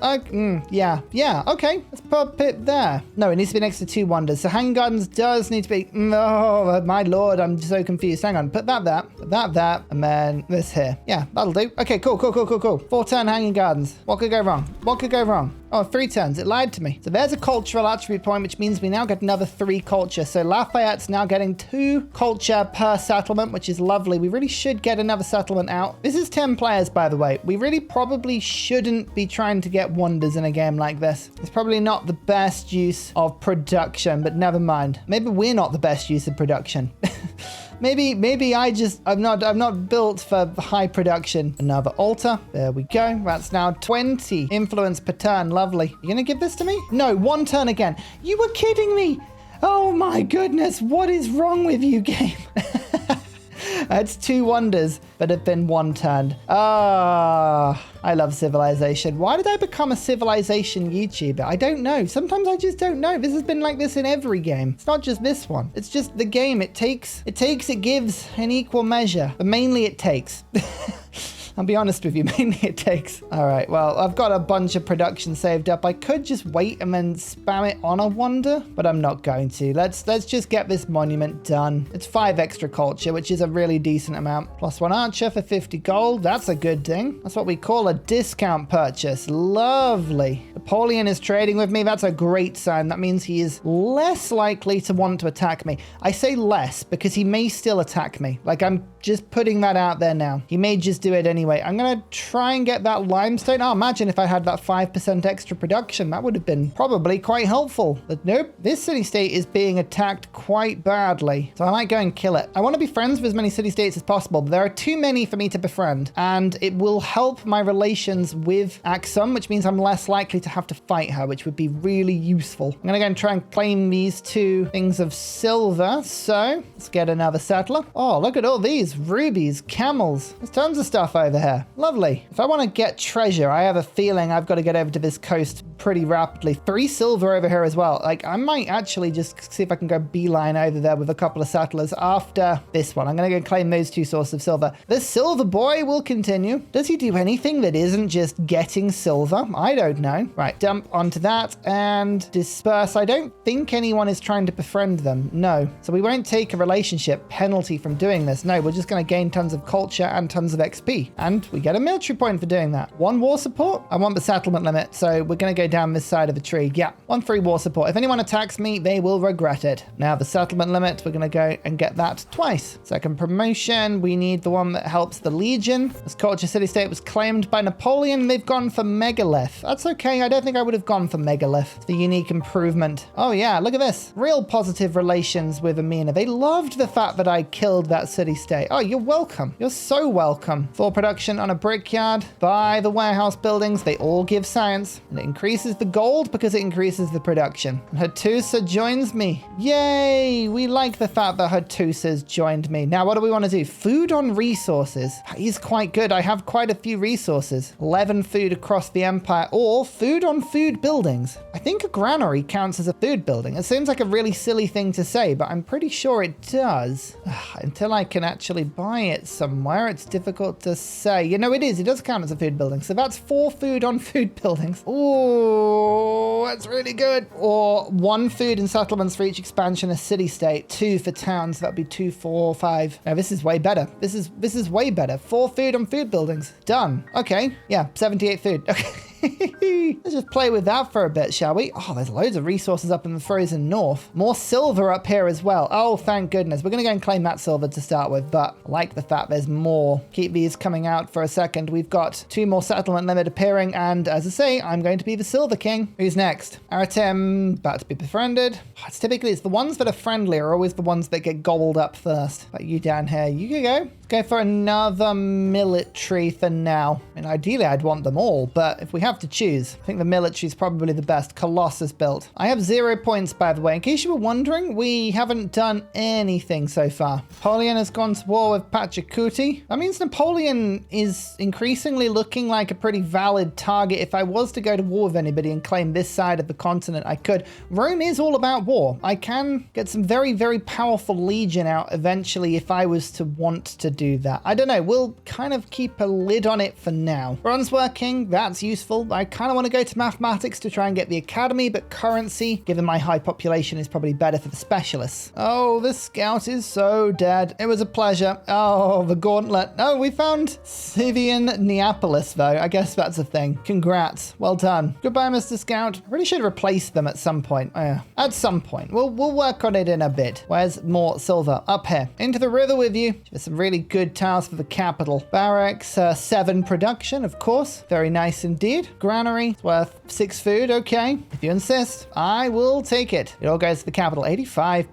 Yeah, okay. Let's put it there. No, it needs to be next to 2 wonders. So Hanging Gardens does need to be... Oh, my lord, I'm so confused. Hang on, put that there, put that there, and then this here. Yeah, that'll do. Okay, cool. 4-turn Hanging Gardens. What could go wrong? What could go wrong? Oh, 3 turns. It lied to me. So there's a cultural attribute point, which means we now get another 3 culture. So Lafayette's now getting 2 culture per settlement, which is lovely. We really should get another settlement out. This is 10 players, by the way. We really probably shouldn't be trying to get wonders in a game like this. It's probably not the best use of production, but never mind. Maybe we're not the best use of production. Maybe I'm not built for high production. Another altar. There we go. That's now 20 influence per turn. Lovely. You gonna give this to me? No, 1 turn again. You were kidding me. Oh my goodness. What is wrong with you, game? That's 2 wonders that have been 1 turn. Ah, I love Civilization. Why did I become a Civilization YouTuber? I don't know. Sometimes I just don't know. This has been like this in every game. It's not just this one. It's just the game. It takes, it gives in equal measure. But mainly it takes. I'll be honest with you, mainly it takes. All right, well, I've got a bunch of production saved up. I could just wait and then spam it on a wonder, but I'm not going to. Let's just get this monument done. It's 5 extra culture, which is a really decent amount. +1 archer for 50 gold. That's a good thing. That's what we call a discount purchase. Lovely. Napoleon is trading with me. That's a great sign. That means he is less likely to want to attack me. I say less because he may still attack me. Like, I'm just putting that out there now. He may just do it anyway. I'm going to try and get that limestone. Oh, imagine if I had that 5% extra production. That would have been probably quite helpful. But nope, this city-state is being attacked quite badly. So I might go and kill it. I want to be friends with as many city-states as possible, but there are too many for me to befriend. And it will help my relations with Axum, which means I'm less likely to have to fight her, which would be really useful. I'm going to go and try and claim these 2 things of silver. So let's get another settler. Oh, look at all these rubies, camels. There's tons of stuff over here. Lovely. If I want to get treasure, I have a feeling I've got to get over to this coast pretty rapidly. 3 silver over here as well. Like, I might actually just see if I can go beeline over there with a couple of settlers after this one. I'm going to go claim those 2 sources of silver. The silver boy will continue. Does he do anything that isn't just getting silver? I don't know. Right, dump onto that and disperse. I don't think anyone is trying to befriend them. No. So we won't take a relationship penalty from doing this. No, we're just going to gain tons of culture and tons of XP. And we get a military point for doing that. 1 war support. I want the settlement limit, so we're going to go down this side of the tree. Yeah, 1 free war support. If anyone attacks me, they will regret it. Now the settlement limit, we're going to go and get that twice. Second promotion, we need the one that helps the Legion. This culture city-state was claimed by Napoleon. They've gone for megalith. That's okay. I don't think I would have gone for megalith. It's the unique improvement. Oh yeah, look at this. Real positive relations with Miiiine. They loved the fact that I killed that city-state. Oh, you're welcome. You're so welcome. For production on a brickyard by the warehouse buildings. They all give science, and it increases the gold because it increases the production. And HUZZAH joins me. Yay! We like the fact that HUZZAH's joined me. Now, what do we want to do? Food on resources. He's quite good. I have quite a few resources. 11 food across the empire, or food on food buildings. I think a granary counts as a food building. It seems like a really silly thing to say, but I'm pretty sure it does. Until I can actually buy it somewhere, it's difficult to say. You know, it is. It does count as a food building. So that's 4 food on food buildings. Ooh, that's really good. Or 1 food in settlements for each expansion of city-state. 2 for towns. That'd be 2, 4, 5. Now this is way better. This is way better. 4 food on food buildings. Done. Okay. Yeah, 78 food. Okay. Let's just play with that for a bit, shall we? Oh, there's loads of resources up in the frozen north. More silver up here as well. Oh, thank goodness. We're going to go and claim that silver to start with, but I like the fact there's more. Keep these coming out for a second. We've got 2 more settlement limit appearing, and as I say, I'm going to be the Silver King. Who's next? Aratem, about to be befriended. It's the ones that are friendly are always the ones that get gobbled up first. But you down here, you can go. Let's go for another military for now. I mean, ideally, I'd want them all, but if we have to choose, I think the military is probably the best. Colossus built. I have 0 points, by the way. In case you were wondering, we haven't done anything so far. Napoleon has gone to war with Pachacuti. That means Napoleon is increasingly looking like a pretty valid target. If I was to go to war with anybody and claim this side of the continent, I could. Rome is all about war. I can get some very, very powerful legion out eventually if I was to want to do that. I don't know. We'll kind of keep a lid on it for now. Bronze working, that's useful. I kind of want to go to mathematics to try and get the academy, but currency, given my high population, is probably better for the specialists. Oh, this scout is so dead. It was a pleasure. Oh, the gauntlet. Oh, we found Scythian Neapolis, though. I guess that's a thing. Congrats. Well done. Goodbye, Mr. Scout. I really should replace them at some point. Oh, yeah. At some point. We'll work on it in a bit. Where's more silver? Up here. Into the river with you. There's some really good tiles for the capital. Barracks, 7 production, of course. Very nice indeed. Granary, it's worth 6 food. Okay, if you insist, I will take it. It all goes to the capital. 85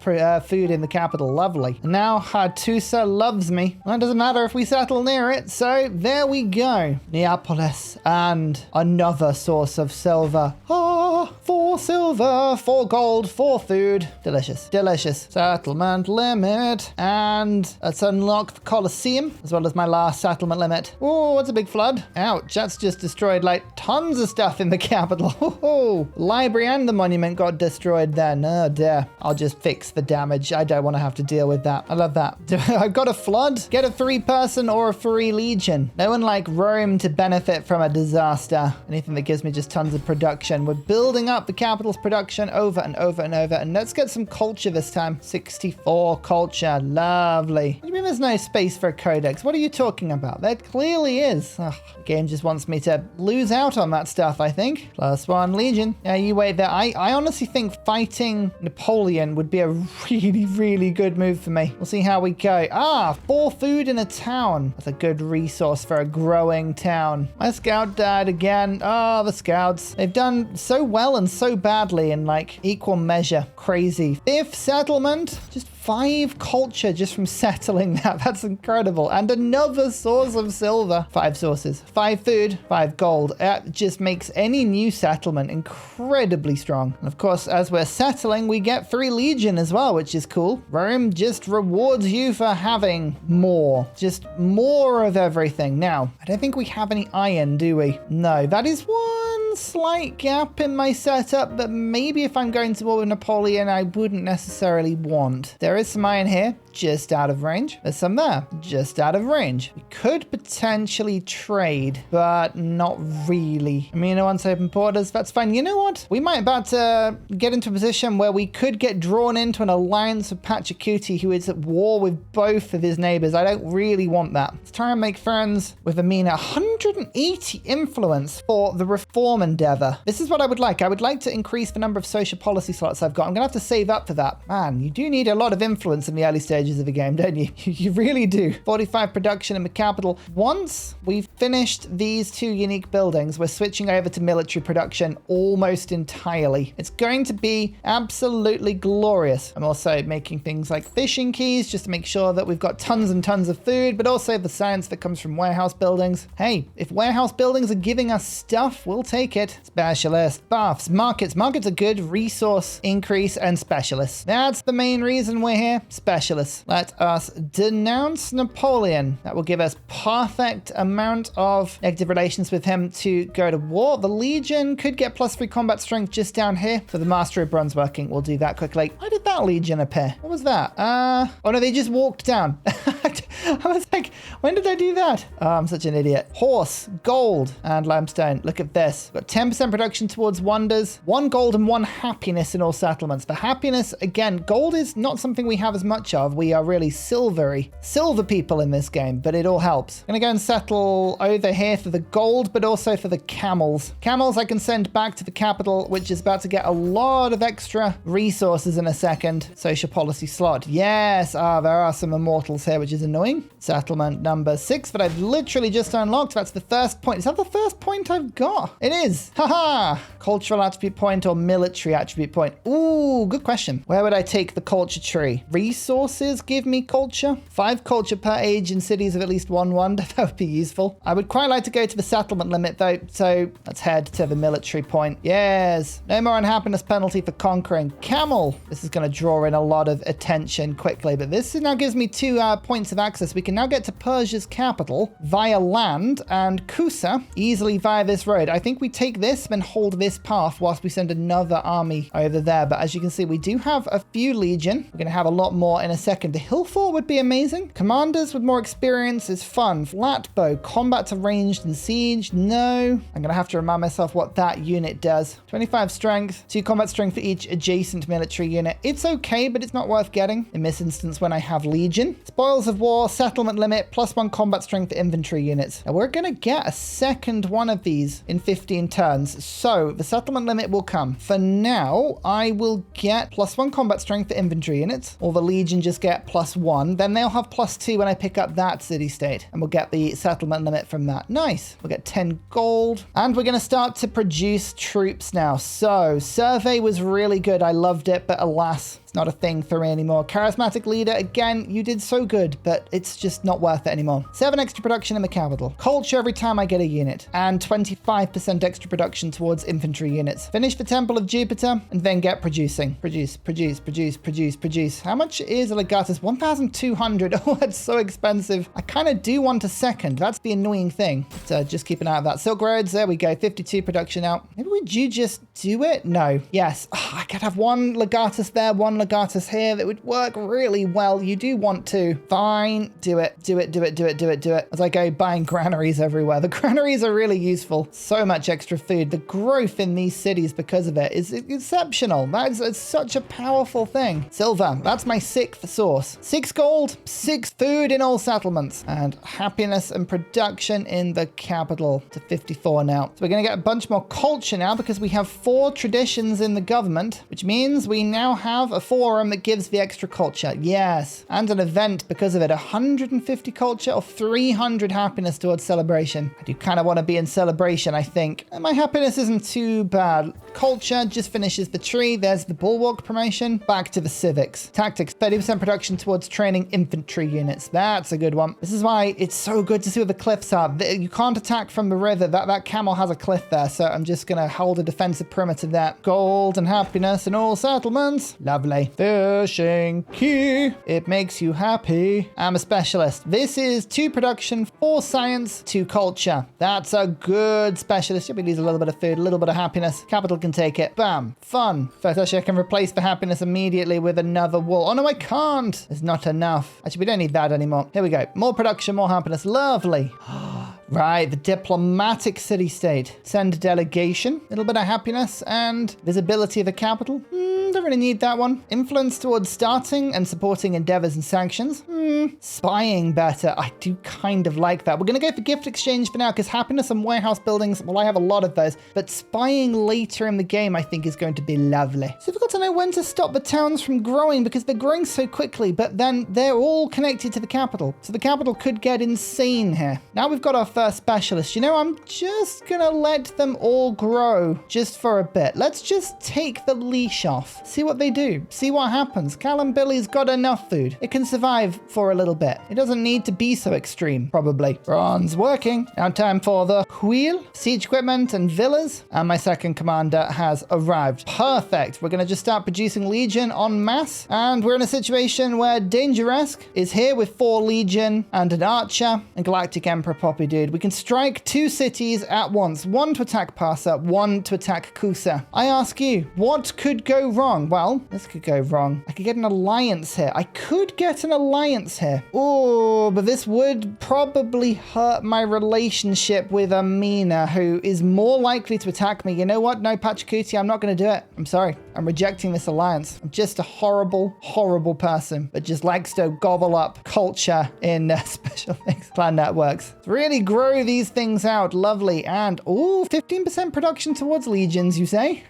food in the capital. Lovely. And now HUZZAH loves me. Well, it doesn't matter if we settle near it. So there we go. Neapolis and another source of silver. Ah, 4 silver, 4 gold, 4 food. Delicious. Delicious. Settlement limit. And let's unlock the Colosseum as well as my last settlement limit. Oh, what's a big flood? Ouch, that's just destroyed like tons of stuff in the capital. Oh, library and the monument got destroyed then. Oh dear. I'll just fix the damage. I don't want to have to deal with that. I love that. I've got a flood. Get a 3-person or a 3 legion. No one like Rome to benefit from a disaster. Anything that gives me just tons of production. We're building up the capital's production over and over and over. And let's get some culture this time. 64 culture. Lovely. What do you mean there's no space for a codex? What are you talking about? There clearly is. Ugh, the game just wants me to lose out on that stuff, I think. +1 legion. Yeah, you wait there. I honestly think fighting Napoleon would be a really, really good move for me. We'll see how we go. 4 food in a town. That's a good resource for a growing town. My scout died again. Oh, the scouts. They've done so well and so badly in like equal measure. Crazy. 5th settlement. Just 5 culture just from settling that. That's incredible. And another source of silver. 5 sources. 5 food. 5 gold. That just makes any new settlement incredibly strong. And of course, as we're settling, we get 3 legion as well, which is cool. Rome just rewards you for having more. Just more of everything. Now, I don't think we have any iron, do we? No, that is one slight gap in my setup, but maybe if I'm going to war with Napoleon, I wouldn't necessarily want. There is some iron here, just out of range. There's some there, just out of range. We could potentially trade, but not really. I mean, once open borders, that's fine. You know what? We might about to get into a position where we could get drawn into an alliance with Pachacuti, who is at war with both of his neighbors. I don't really want that. Let's try and make friends with Miiiine. 180 influence for the reform endeavor. This is what I would like. I would like to increase the number of social policy slots I've got. I'm gonna have to save up for that. Man, you do need a lot of influence in the early stages of the game, don't you? You really do. 45 production in the capital. Once we've finished these 2 unique buildings, we're switching over to military production almost entirely. It's going to be absolutely glorious. I'm also making things like fishing keys just to make sure that we've got tons and tons of food, but also the science that comes from warehouse buildings. Hey, if warehouse buildings are giving us stuff, we'll take it. Specialist. Baths. Markets. Markets are good. Resource increase and specialists. That's the main reason we're here. Specialists. Let us denounce Napoleon. That will give us perfect amount of negative relations with him to go to war. The Legion could get +3 combat strength just down here. So the Master of Bronze working. We'll do that quickly. Why did that Legion appear? What was that? Oh no, they just walked down. I was like, when did I do that? Oh, I'm such an idiot. Horse, gold, and limestone. Look at this. Got 10% production towards wonders, 1 gold and 1 happiness in all settlements. For happiness, again, gold is not something we have as much of. We are really silver people in this game, but it all helps. I'm gonna go and settle over here for the gold, but also for the camels. Camels I can send back to the capital, which is about to get a lot of extra resources in a second. Social policy slot. Yes, there are some immortals here, which is annoying. Settlement number 6 that I've literally just unlocked. That's the first point. Is that the first point I've got? It is. Haha. Cultural attribute point or military attribute point? Ooh, good question. Where would I take the culture tree? Resources give me culture. 5 culture per age in cities of at least 1 wonder. That would be useful. I would quite like to go to the settlement limit though. So let's head to the military point. Yes. No more unhappiness penalty for conquering. Camel. This is going to draw in a lot of attention quickly, but this now gives me 2 points of access. We can now get to Persia's capital via land and Kusa easily via this road. I think we take this and hold this path whilst we send another army over there. But as you can see, we do have a few legion. We're going to have a lot more in a second. The hill fort would be amazing. Commanders with more experience is fun. Flat bow, combat to ranged and siege. No, I'm going to have to remind myself what that unit does. 25 strength, 2 combat strength for each adjacent military unit. It's okay, but it's not worth getting in this instance when I have legion. Spoils of war, settlement limit, +1 combat strength for infantry units. Now we're going to get a second one of these in 15 turns. So the settlement limit will come. For now, I will get +1 combat strength for infantry units, or the Legion just get +1. Then they'll have +2 when I pick up that city-state, and we'll get the settlement limit from that. Nice. We'll get 10 gold, and we're going to start to produce troops now. So survey was really good. I loved it, but alas, not a thing for me anymore. Charismatic leader, again, you did so good, but it's just not worth it anymore. 7 extra production in the capital. Culture every time I get a unit, and 25% extra production towards infantry units. Finish the Temple of Jupiter, and then get producing. Produce. How much is a legatus? 1,200. Oh, that's so expensive. I kind of do want a second. That's the annoying thing. So just keep an eye on that. Silk Roads, there we go. 52 production out. Maybe would you just do it? No. Yes. Oh, I could have one legatus there, one legatus here. That would work really well. You do want to. Fine. Do it. As I go buying granaries everywhere. The granaries are really useful. So much extra food. The growth in these cities because of it is exceptional. It's such a powerful thing. Silver. That's my 6th source. 6 gold, 6 food in all settlements, and happiness and production in the capital to 54 now. So we're going to get a bunch more culture now because we have 4 traditions in the government, which means we now have a forum that gives the extra culture. Yes. And an event because of it. 150 culture or 300 happiness towards celebration. I do kind of want to be in celebration, I think. And my happiness isn't too bad. Culture just finishes the tree. There's the bulwark promotion. Back to the civics. Tactics, 30% production towards training infantry units. That's a good one. This is why it's so good to see where the cliffs are. You can't attack from the river. That camel has a cliff there, so I'm just going to hold a defensive perimeter there. Gold and happiness in all settlements. Lovely. Fishing key. It makes you happy. I'm a specialist. This is 2 production, 4 science, 2 culture. That's a good specialist. We need a little bit of food, a little bit of happiness. Capital can take it. Bam. Fun. First, actually, I can replace the happiness immediately with another wool. Oh, no, I can't. There's not enough. Actually, we don't need that anymore. Here we go. More production, more happiness. Lovely. Right, the diplomatic city-state. Send a delegation. A little bit of happiness and visibility of the capital. Don't really need that one. Influence towards starting and supporting endeavors and sanctions. Spying better. I do kind of like that. We're going to go for gift exchange for now because happiness and warehouse buildings, well, I have a lot of those. But spying later in the game, I think, is going to be lovely. So we've got to know when to stop the towns from growing because they're growing so quickly, but then they're all connected to the capital. So the capital could get insane here. Now we've got our first specialist. You know, I'm just going to let them all grow just for a bit. Let's just take the leash off. See what they do. See what happens. Callum Billy's got enough food. It can survive for a little bit. It doesn't need to be so extreme, probably. Bronze working. Now time for the wheel, siege equipment and villas. And my second commander has arrived. Perfect. We're going to just start producing Legion en masse. And we're in a situation where Dangeresque is here with 4 Legion and an Archer and Galactic Emperor Poppy Dude. We can strike 2 cities at once. 1 to attack Parsa, 1 to attack Kusa. I ask you, what could go wrong? Well, this could go wrong. I could get an alliance here. I could get an alliance here. Oh, but this would probably hurt my relationship with Miiiine, who is more likely to attack me. You know what? No, Pachacuti, I'm not going to do it. I'm sorry. I'm rejecting this alliance. I'm just a horrible, horrible person that just likes to gobble up culture in special things. Clan networks. Let's really grow these things out. Lovely. And, oh, 15% production towards legions, you say?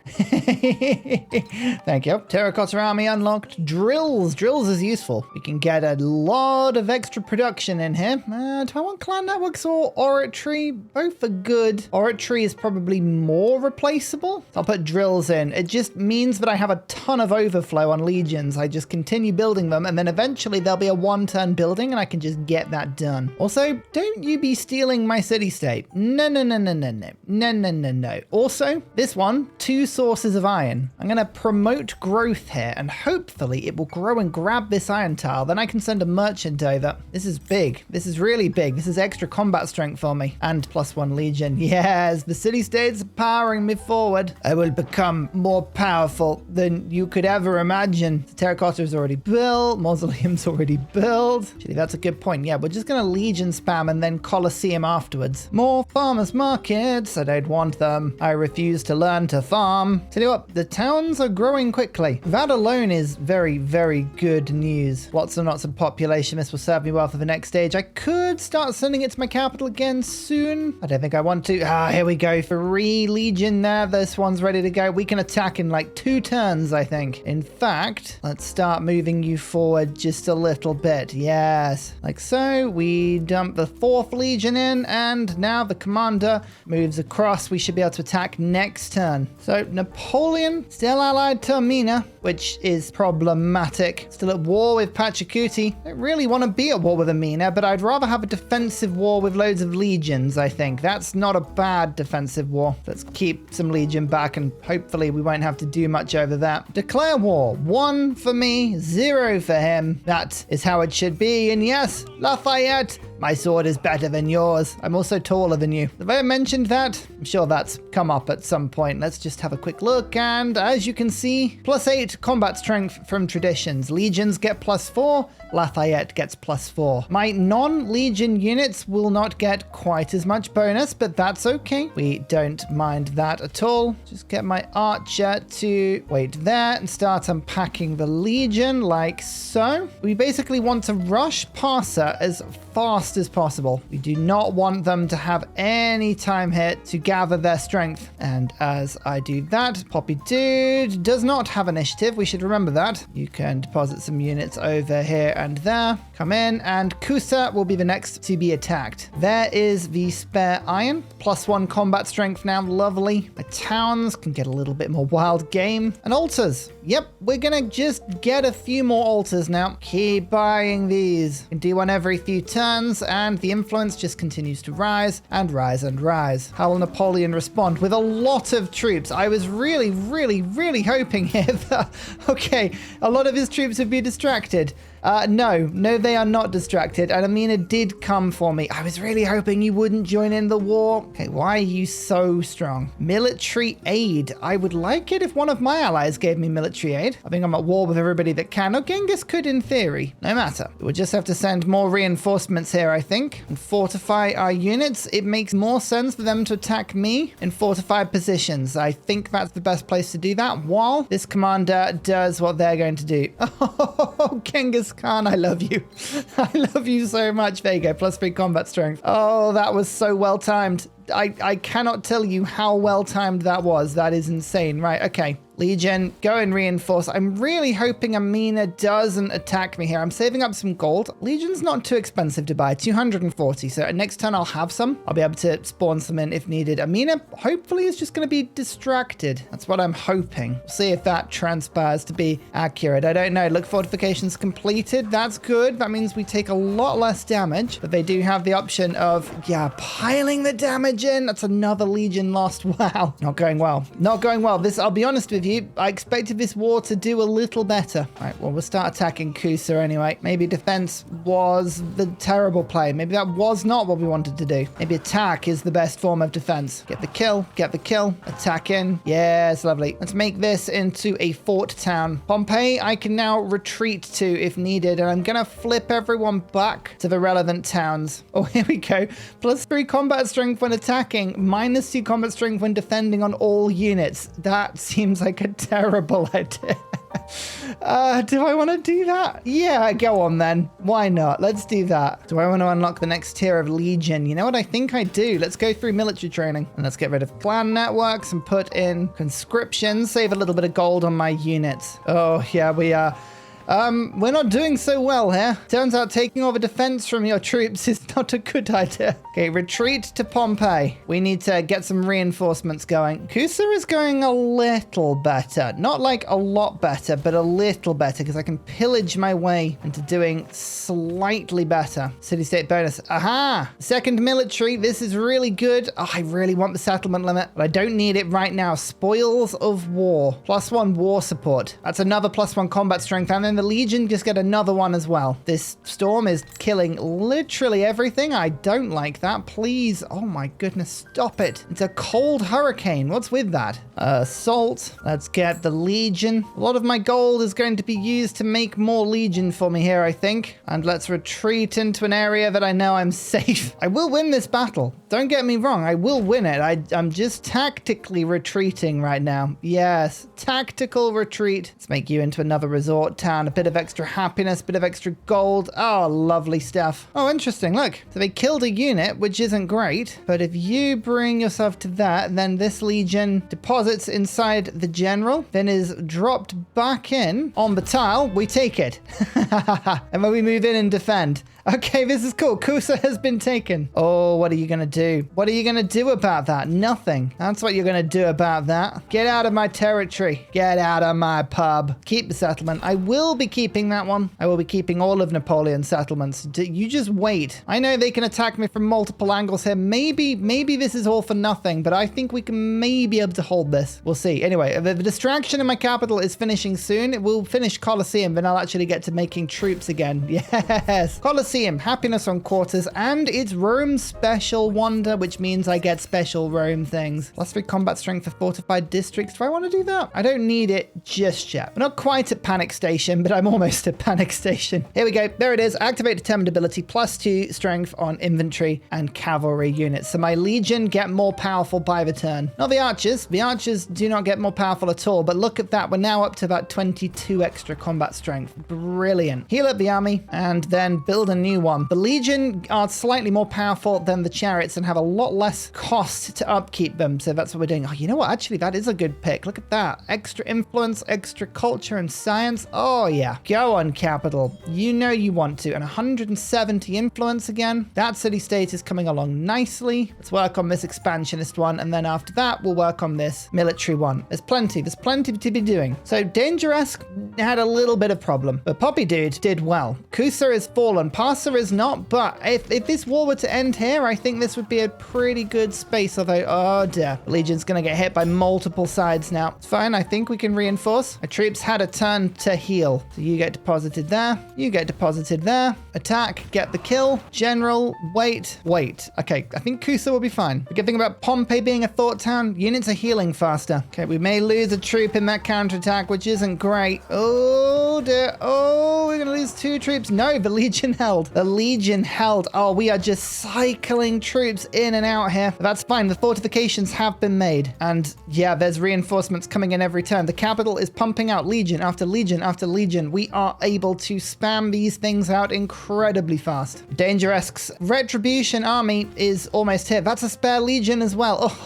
Thank you. Terracotta army unlocked. Drills. Drills is useful. We can get a lot of extra production in here. Do I want clan networks or oratory? Both are good. Oratory is probably more replaceable. I'll put drills in. It just means that I have a ton of overflow on legions. I just continue building them and then eventually there'll be a 1-turn building and I can just get that done. Also, don't you be stealing my city-state. No. Also, this one, 2 sources of iron. I'm going to promote growth here and hopefully it will grow and grab this iron tile. Then I can send a merchant over. This is big. This is really big. This is extra combat strength for me. And +1 legion. Yes, the city-states are powering me forward. I will become more powerful than you could ever imagine. The terracotta is already built. Mausoleum's already built. Actually, that's a good point. Yeah, we're just going to legion spam and then Colosseum afterwards. More farmers markets. I don't want them. I refuse to learn to farm. Tell you what, the towns are growing quickly. That alone is very, very good news. Lots and lots of population. This will serve me well for the next stage. I could start sending it to my capital again soon. I don't think I want to. Here we go. 3 legion there. This one's ready to go. We can attack in like 2 turns, I think. In fact, let's start moving you forward just a little bit. Yes. Like so. We dump the 4th legion in, and now the commander moves across. We should be able to attack next turn. So Napoleon still allied to Miiiine, which is problematic. Still at war with Pachacuti. Don't really want to be at war with Miiiine, but I'd rather have a defensive war with loads of legions, I think. That's not a bad defensive war. Let's keep some legion back, and hopefully we won't have to do much over that. Declare war. 1 for me, 0 for him. That is how it should be. And yes, Lafayette, my sword is better than yours. I'm also taller than you. Have I mentioned that? I'm sure that's come up at some point. Let's just have a quick look. And as you can see, +8 combat strength from traditions. Legions get +4. Lafayette gets +4. My non-legion units will not get quite as much bonus, but that's okay. We don't mind that at all. Just get my archer to wait there and start unpacking the legion like so. We basically want to rush Parsa as fast as possible. We do not want them to have any time here to gather their strength. And as I do that, Poppy Dude does not have initiative. We should remember that. You can deposit some units over here and there. Come in, and HUZZAH will be the next to be attacked. There is the spare iron. +1 combat strength now. Lovely. My towns can get a little bit more wild game. And altars. Yep, we're gonna just get a few more altars now. Keep buying these. Can do one every few turns, and the influence just continues to rise and rise and rise. How will Napoleon respond? With a lot of troops. I was really, really, really hoping here that, okay, a lot of his troops would be distracted. No, they are not distracted. And Miiiine did come for me. I was really hoping you wouldn't join in the war. Okay, why are you so strong? Military aid. I would like it if one of my allies gave me military aid. I think I'm at war with everybody that can. Oh, Genghis could in theory. No matter. We'll just have to send more reinforcements here, I think, and fortify our units. It makes more sense for them to attack me in fortified positions. I think that's the best place to do that while this commander does what they're going to do. Oh, Genghis Khan, I love you. I love you so much. There you go, +3 combat strength. Oh, that was so well timed. I cannot tell you how well timed that was. That is insane. Right, okay. Legion, go and reinforce. I'm really hoping Miiiine doesn't attack me here. I'm saving up some gold. Legion's not too expensive to buy, 240. So next turn I'll have some. I'll be able to spawn some in if needed. Miiiine hopefully is just going to be distracted. That's what I'm hoping. We'll see if that transpires to be accurate. I don't know. Look, fortifications completed. That's good. That means we take a lot less damage, but they do have the option of, yeah, piling the damage in. That's another legion lost. Wow. Not going well. Not going well. This, I'll be honest with you, I expected this war to do a little better. All right, well, we'll start attacking HUZZAH anyway. Maybe defense was the terrible play. Maybe that was not what we wanted to do. Maybe attack is the best form of defense. Get the kill, attack in. Yes, lovely. Let's make this into a fort town. Pompeii, I can now retreat to if needed, and I'm gonna flip everyone back to the relevant towns. Oh, here we go. +3 combat strength when attacking, -2 combat strength when defending on all units. That seems like a terrible idea. Do I want to do that? Yeah, go on then. Why not? Let's do that. Do I want to unlock the next tier of Legion? You know what? I think I do. Let's go through military training. And let's get rid of clan networks and put in conscription. Save a little bit of gold on my units. Oh, yeah, we are. We're not doing so well here. Turns out taking over defense from your troops is not a good idea. Okay, retreat to Pompeii. We need to get some reinforcements going. HUZZAH is going a little better. Not like a lot better, but a little better because I can pillage my way into doing slightly better. City-state bonus. Aha! Second military. This is really good. Oh, I really want the settlement limit, but I don't need it right now. Spoils of war. +1 war support. That's another +1 combat strength, and then then the Legion just get another one as well. This storm is killing literally everything. I don't like that. Please. Oh my goodness. Stop it. It's a cold hurricane. What's with that? Assault. Let's get the Legion. A lot of my gold is going to be used to make more Legion for me here, I think. And let's retreat into an area that I know I'm safe. I will win this battle. Don't get me wrong. I will win it. I'm just tactically retreating right now. Yes. Tactical retreat. Let's make you into another resort town. A bit of extra happiness, bit of extra gold. Oh, lovely stuff. Oh, interesting. Look. So they killed a unit, which isn't great. But if you bring yourself to that, then this Legion deposits inside the general, then is dropped back in on the tile. We take it. And then we move in and defend. Okay, this is cool. Kusa has been taken. Oh, what are you going to do? What are you going to do about that? Nothing. That's what you're going to do about that. Get out of my territory. Get out of my pub. Keep the settlement. I will be keeping that one. I will be keeping all of Napoleon's settlements. You just wait. I know they can attack me from multiple angles here. Maybe this is all for nothing, but I think we can maybe be able to hold this. We'll see. Anyway, the distraction in my capital is finishing soon. It will finish Colosseum, then I'll actually get to making troops again. Yes. Colosseum. Happiness on quarters, and it's Rome's special wonder, which means I get special Rome things. +3 combat strength for fortified districts. Do I want to do that? I don't need it just yet. We're not quite at Panic Station, but I'm almost at Panic Station. Here we go. There it is. Activate determined ability, +2 strength on infantry and cavalry units. So my Legion get more powerful by the turn. Not the archers. The archers do not get more powerful at all, but look at that. We're now up to about 22 extra combat strength. Brilliant. Heal up the army and then build a new one. The Legion are slightly more powerful than the chariots and have a lot less cost to upkeep them. So that's what we're doing. Oh, you know what? Actually, that is a good pick. Look at that. Extra influence, extra culture and science. Oh, yeah. Go on, capital. You know you want to. And 170 influence again. That city-state is coming along nicely. Let's work on this expansionist one. And then after that, we'll work on this military one. There's plenty to be doing. So Dangerous had a little bit of problem, but Poppy Dude did well. Kusa is fallen. Parsa is not, but if this war were to end here, I think this would be a pretty good space, although, oh dear. The Legion's gonna get hit by multiple sides now. It's fine, I think we can reinforce. Our troops had a turn to heal. So you get deposited there, you get deposited there. Attack, get the kill. General, wait. Okay, I think Kusa will be fine. The good thing about Pompey being a thought town, units are healing faster. Okay, we may lose a troop in that counterattack, which isn't great. Oh dear, oh, we're gonna lose 2 troops. No, the Legion held. The Legion held. Oh, we are just cycling troops in and out here. But that's fine. The fortifications have been made. And yeah, there's reinforcements coming in every turn. The capital is pumping out Legion after Legion after Legion. We are able to spam these things out incredibly fast. Dangerous's Retribution army is almost here. That's a spare Legion as well.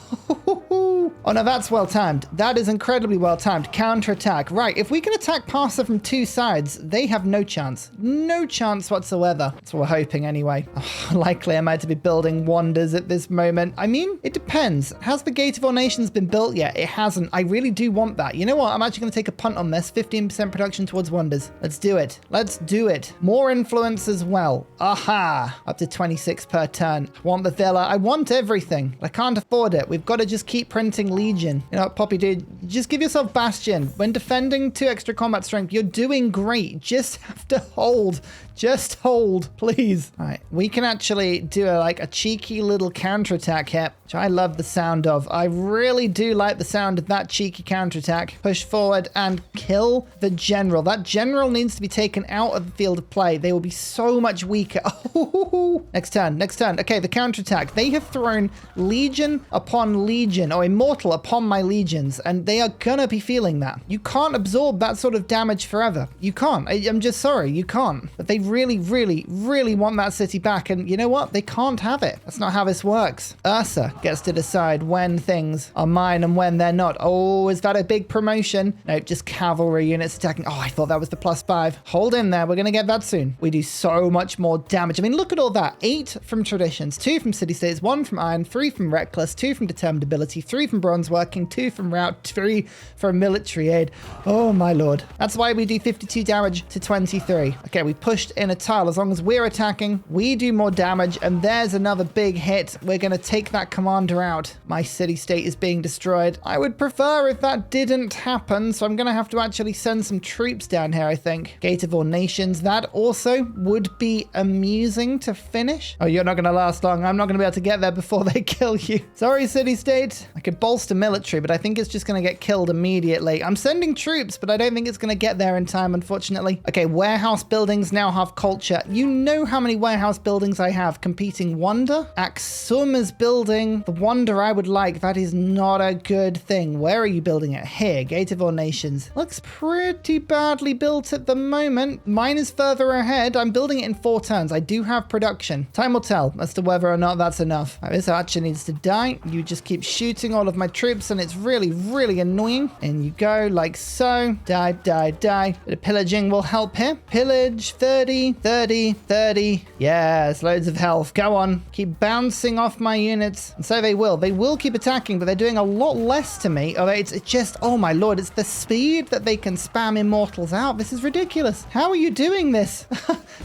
Oh no, that's well timed. That is incredibly well timed. Counterattack. Right, if we can attack Parsa from 2 sides, they have no chance. No chance whatsoever. That's what we're hoping anyway. Oh, likely I might be building wonders at this moment. I mean, it depends. Has the Gate of All Nations been built yet? It hasn't. I really do want that. You know what? I'm actually going to take a punt on this. 15% production towards wonders. Let's do it. Let's do it. More influence as well. Aha! Up to 26 per turn. I want the villa. I want everything. I can't afford it. We've got to just keep printing Legion. You know what, Poppy dude? Just give yourself Bastion. When defending 2 extra combat strength, you're doing great. Just have to hold. Just hold, please. All right, we can actually do a cheeky little counterattack here, which I love the sound of. I really do like the sound of that cheeky counterattack. Push forward and kill the general. That general needs to be taken out of the field of play. They will be so much weaker. Oh, next turn. Okay, the counterattack. They have thrown Legion upon Legion, or Immortal upon my Legions, and they are gonna be feeling that. You can't absorb that sort of damage forever. You can't. I'm just sorry, you can't. But they really want that city back, and you know what? They can't have it. That's not how this works. Ursa gets to decide when things are mine and when they're not. Oh, is that a big promotion? No, just cavalry units attacking. Oh, I thought that was the +5. Hold in there. We're going to get that soon. We do so much more damage. I mean, look at all that. 8 from traditions, 2 from city states, 1 from iron, 3 from reckless, 2 from determined ability, 3 from from bronze working, 2 from route, 3 from military aid. Oh my lord. That's why we do 52 damage to 23. Okay, we pushed in a tile. As long as we're attacking, we do more damage, and there's another big hit. We're going to take that commander out. My city-state is being destroyed. I would prefer if that didn't happen, so I'm going to have to actually send some troops down here, I think. Gate of all nations. That also would be amusing to finish. Oh, you're not going to last long. I'm not going to be able to get there before they kill you. Sorry, city-state. I could bolster military, but I think it's just going to get killed immediately. I'm sending troops, but I don't think it's going to get there in time, unfortunately. Okay, warehouse buildings now have culture. You know how many warehouse buildings I have. Competing wonder. Axum is building the wonder I would like. That is not a good thing. Where are you building it? Here, Gate of all nations. Looks pretty badly built at the moment. Mine is further ahead. I'm building it in 4 turns. I do have production. Time will tell as to whether or not that's enough. This archer needs to die. You just keep shooting all of my troops, and it's really, really annoying. And you go like so. Die, die, die. Bit of pillaging will help here. Pillage, 30, 30, 30. Yes, loads of health. Go on. Keep bouncing off my units. And so they will. They will keep attacking, but they're doing a lot less to me. Oh, it's just, oh my lord, it's the speed that they can spam immortals out. This is ridiculous. How are you doing this?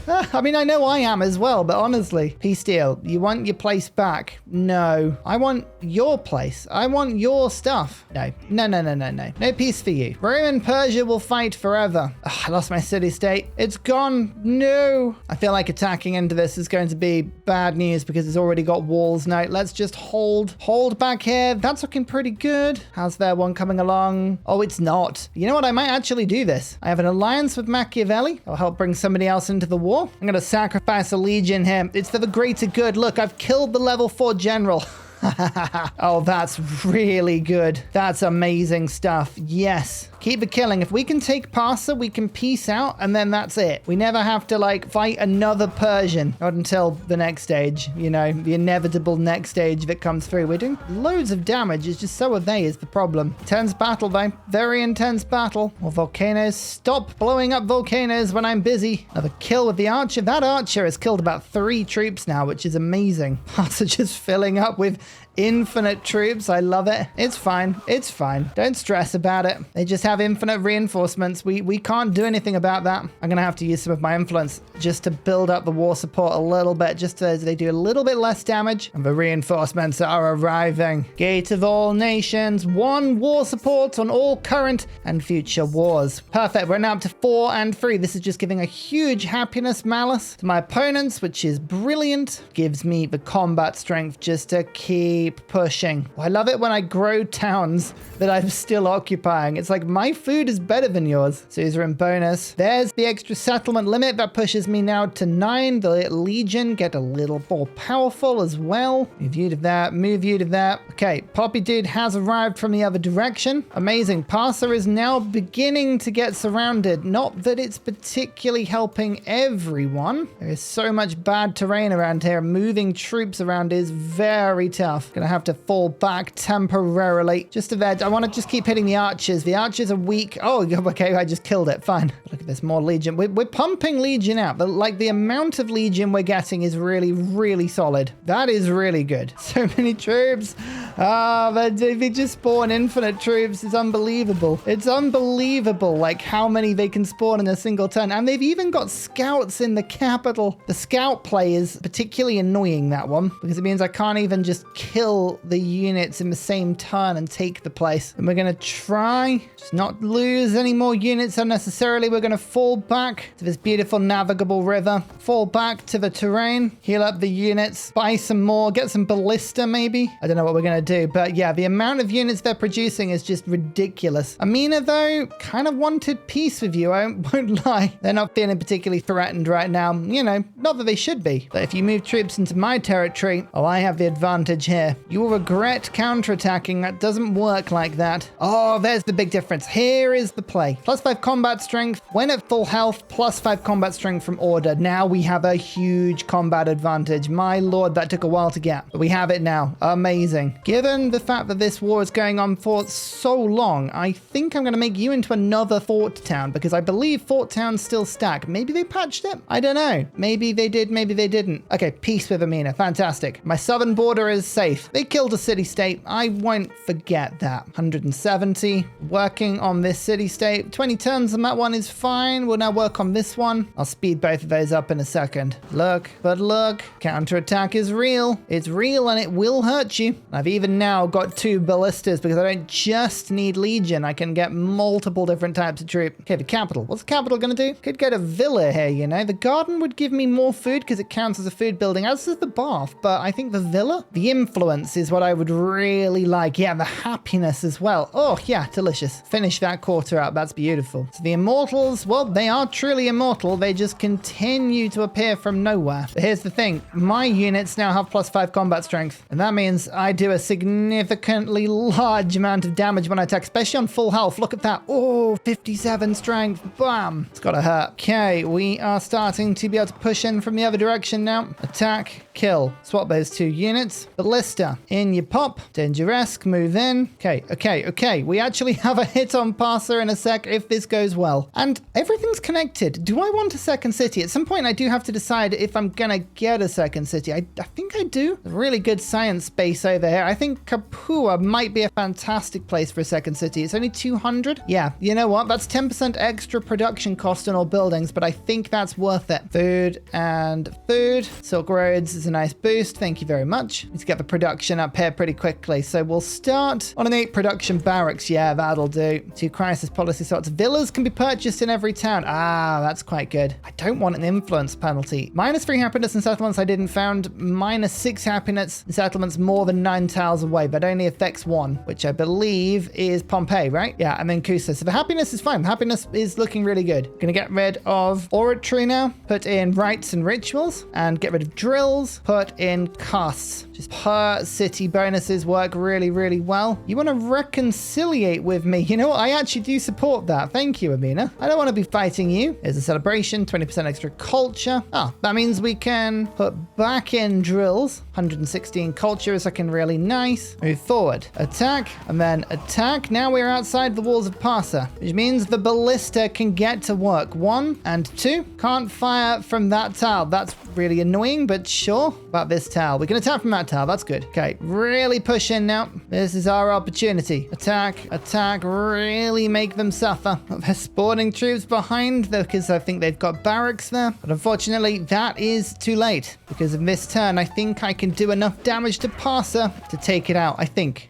I mean, I know I am as well, but honestly. Peace deal. You want your place back? No. I want your place. I want your stuff. No. No, no, no, no, no. No peace for you. Roman Persia will fight forever. Ugh, I lost my city-state. It's gone. No. I feel like attacking into this is going to be bad news because it's already got walls now. Let's just hold back here. That's looking pretty good. How's there one coming along? Oh, it's not. You know what? I might actually do this. I have an alliance with Machiavelli. I'll help bring somebody else into the war. I'm going to sacrifice a legion here. It's for the greater good. Look, I've killed the level 4 general. Oh, that's really good. That's amazing stuff. Yes. Keep the killing. If we can take Parsa, we can peace out, and then that's it. We never have to, like, fight another Persian. Not until the next stage, you know, the inevitable next stage that comes through. We're doing loads of damage. It's just so are they is the problem. Intense battle, though. Very intense battle. More volcanoes. Stop blowing up volcanoes when I'm busy. Another kill with the archer. That archer has killed about 3 troops now, which is amazing. Parsa just filling up with infinite troops. I love it. It's fine. It's fine. Don't stress about it. They just have infinite reinforcements. We can't do anything about that. I'm going to have to use some of my influence just to build up the war support a little bit, just so they do a little bit less damage. And the reinforcements are arriving. Gate of all nations. 1 war support on all current and future wars. Perfect. We're now up to 4 and 3. This is just giving a huge happiness malice to my opponents, which is brilliant. Gives me the combat strength just to keep pushing. I love it when I grow towns that I'm still occupying. It's like my food is better than yours. Suzerain bonus. There's the extra settlement limit. That pushes me now to 9. The Legion get a little more powerful as well. Move you to that. Move you to that. Okay, Poppy Dude has arrived from the other direction. Amazing. Parsa is now beginning to get surrounded. Not that it's particularly helping everyone. There is so much bad terrain around here. Moving troops around is very tough. Gonna have to fall back temporarily. Just a veg. I want to just keep hitting the archers. The archers are weak. Oh, okay, I just killed it. Fine. Look at this, more Legion. We're pumping Legion out. But like the amount of Legion we're getting is really, really solid. That is really good. So many troops. They just spawn infinite troops. It's unbelievable. It's unbelievable, like how many they can spawn in a single turn. And they've even got scouts in the capital. The scout play is particularly annoying, that one, because it means I can't even just kill the units in the same turn and take the place. And we're going to try just not lose any more units unnecessarily. We're going to fall back to this beautiful navigable river, fall back to the terrain, heal up the units, buy some more, get some ballista maybe. I don't know what we're going to do, but yeah, the amount of units they're producing is just ridiculous. Amina, though, kind of wanted peace with you. I won't lie. They're not feeling particularly threatened right now. You know, not that they should be. But if you move troops into my territory, oh, I have the advantage here. You will regret counterattacking. That doesn't work like that. Oh, there's the big difference. Here is the play. +5 combat strength when at full health, +5 combat strength from order. Now we have a huge combat advantage. My lord, that took a while to get, but we have it now. Amazing. Give given the fact that this war is going on for so long, I think I'm going to make you into another fort town because I believe fort towns still stack. Maybe they patched it? I don't know. Maybe they did, maybe they didn't. Okay, peace with Miiiine. Fantastic. My southern border is safe. They killed a city-state. I won't forget that. 170. Working on this city-state. 20 turns on that one is fine. We'll now work on this one. I'll speed both of those up in a second. Look, but look. Counterattack is real. It's real and it will hurt you. I've even now got 2 ballistas because I don't just need Legion. I can get multiple different types of troop. Okay, the capital. What's the capital going to do? Could get a villa here, you know. The garden would give me more food because it counts as a food building, as does the bath. But I think the villa, the influence is what I would really like. Yeah, the happiness as well. Oh, yeah, delicious. Finish that quarter out. That's beautiful. So the immortals, well, they are truly immortal. They just continue to appear from nowhere. But here's the thing. My units now have +5 combat strength. And that means I do a significantly large amount of damage when I attack, especially on full health. Look at that. Oh, 57 strength. Bam. It's gotta hurt. Okay, we are starting to be able to push in from the other direction now. Attack, kill. Swap those 2 units. Ballista. In you pop. Dangeresque. Move in. Okay. We actually have a hit on Parsa in a sec if this goes well. And everything's connected. Do I want a second city? At some point, I do have to decide if I'm gonna get a second city. I think I do. A really good science base over here. I think Kapua might be a fantastic place for a second city. It's only 200. Yeah, you know what? That's 10% extra production cost on all buildings, but I think that's worth it. Food and food. Silk Roads is a nice boost. Thank you very much. Need to get the production up here pretty quickly. So we'll start on an 8 production barracks. Yeah, that'll do. 2 crisis policy slots. Villas can be purchased in every town. Ah, that's quite good. I don't want an influence penalty. -3 happiness in settlements I didn't found. -6 happiness in settlements more than 9 tiles away, but only affects 1, which I believe is Pompeii, right? Yeah, and then Kusa. So the happiness is fine. Happiness is looking really good. Gonna get rid of oratory now. Put in rites and rituals and get rid of drills. Put in casts. Just per city bonuses work really, really well. You want to reconciliate with me. You know what? I actually do support that. Thank you, Miiiine. I don't want to be fighting you. Here's a celebration. 20% extra culture. Ah, that means we can put back in drills. 116 culture is looking really nice. Move forward. Attack and then attack. Now we're outside the walls of Parsa, which means the ballista can get to work. 1 and 2. Can't fire from that tile. That's really annoying, but sure. About this tile. We can attack from that tile. That's good. Okay, really push in now. This is our opportunity. Attack, really make them suffer. They're spawning troops behind because I think they've got barracks there. But unfortunately, that is too late. Because in this turn, I think I can do enough damage to Parsa to take it out. I think.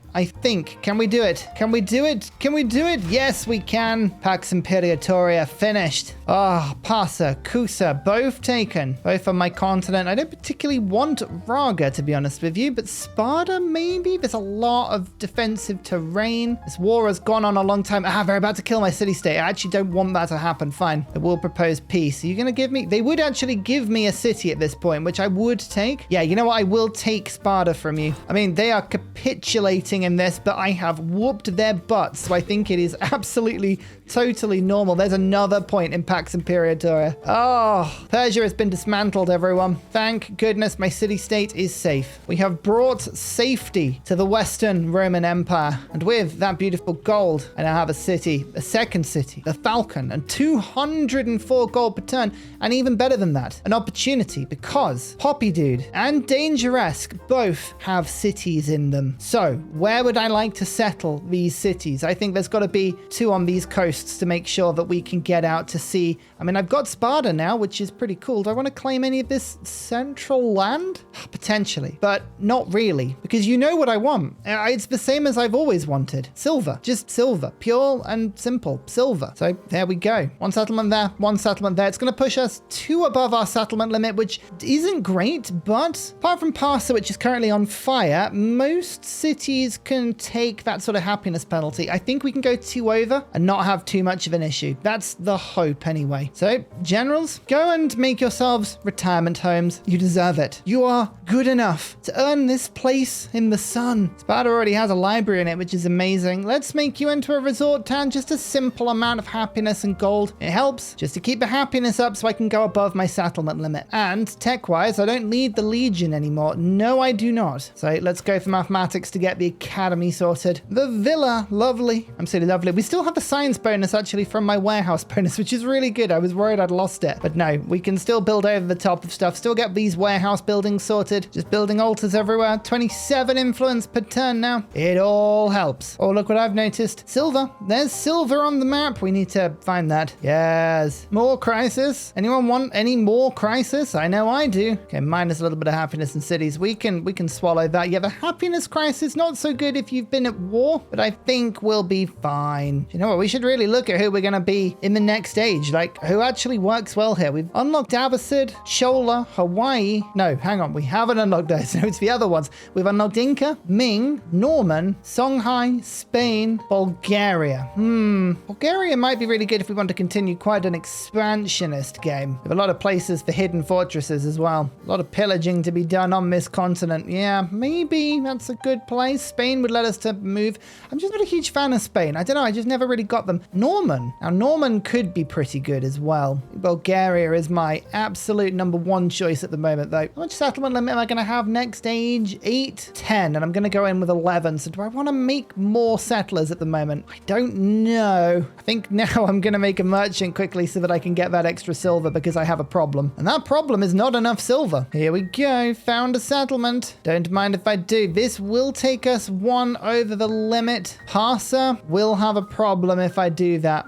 Can we do it? Can we do it? Can we do it? Yes, we can. Pax Imperiatoria finished. Ah, oh, Parsa, Kusa, both taken. Both on my continent. I don't particularly want Raga, to be honest with you, but Sparta, maybe? There's a lot of defensive terrain. This war has gone on a long time. Ah, they're about to kill my city-state. I actually don't want that to happen. Fine. They will propose peace. Are you going to give me... They would actually give me a city at this point, which I would take. Yeah, you know what? I will take Sparta from you. I mean, they are capitulating in this, but I have whooped their butts, so I think it is absolutely, totally normal. There's another point in Pax Imperiatoria. Oh, Persia has been dismantled, everyone. Thank goodness my city-state is safe. We have brought safety to the Western Roman Empire, and with that beautiful gold, I now have a city, a second city, the Falcon, and 204 gold per turn, and even better than that, an opportunity, because Poppy Dude and Dangeresque both have cities in them. So, where would I like to settle these cities? I think there's got to be 2 on these coasts to make sure that we can get out to sea. I mean, I've got Sparta now, which is pretty cool. Do I want to claim any of this central land? Potentially, but not really, because you know what I want. It's the same as I've always wanted. Silver, just silver, pure and simple silver. So there we go. 1 settlement there, 1 settlement there. It's going to push us 2 above our settlement limit, which isn't great, but apart from Parsa, which is currently on fire, most cities can take that sort of happiness penalty. I think we can go 2 over and not have too much of an issue. That's the hope anyway. So, generals, go and make yourselves retirement homes. You deserve it. You are good enough to earn this place in the sun. Sparta already has a library in it, which is amazing. Let's make you into a resort town. Just a simple amount of happiness and gold. It helps just to keep the happiness up so I can go above my settlement limit. And tech-wise, I don't need the Legion anymore. No, I do not. So let's go for mathematics to get the academy sorted. The villa, lovely. I'm saying lovely. We still have the science bonus actually from my warehouse bonus, which is really good. I was worried I'd lost it, but no, we can still build over the top of stuff. Still get these warehouse buildings sorted. Just building altars everywhere. 27 influence per turn now. It all helps. Oh, look what I've noticed. Silver. There's silver on the map. We need to find that. Yes. More crisis. Anyone want any more crisis? I know I do. Okay, minus a little bit of happiness in cities. We can swallow that. Yeah, the happiness crisis, not so good if you've been at war, but I think we'll be fine. You know what? We should really look at who we're going to be in the next age. Like, who actually works well here. We've unlocked Abbasid, Chola, Hawaii. No, hang on. We haven't unlocked those. No, it's the other ones. We've unlocked Inca, Ming, Norman, Songhai, Spain, Bulgaria. Bulgaria might be really good if we want to continue quite an expansionist game. We have a lot of places for hidden fortresses as well. A lot of pillaging to be done on this continent. Yeah, maybe that's a good place. Spain would let us to move. I'm just not a huge fan of Spain. I don't know. I just never really got them. Norman. Now, Norman could be pretty good as well. Bulgaria is my absolute number 1 choice at the moment, though. How much settlement limit am I going to have next age? 8, 10, and I'm going to go in with 11. So do I want to make more settlers at the moment? I don't know. I think now I'm going to make a merchant quickly so that I can get that extra silver because I have a problem. And that problem is not enough silver. Here we go. Found a settlement. Don't mind if I do. This will take us 1 over the limit. Parsa will have a problem if I do that.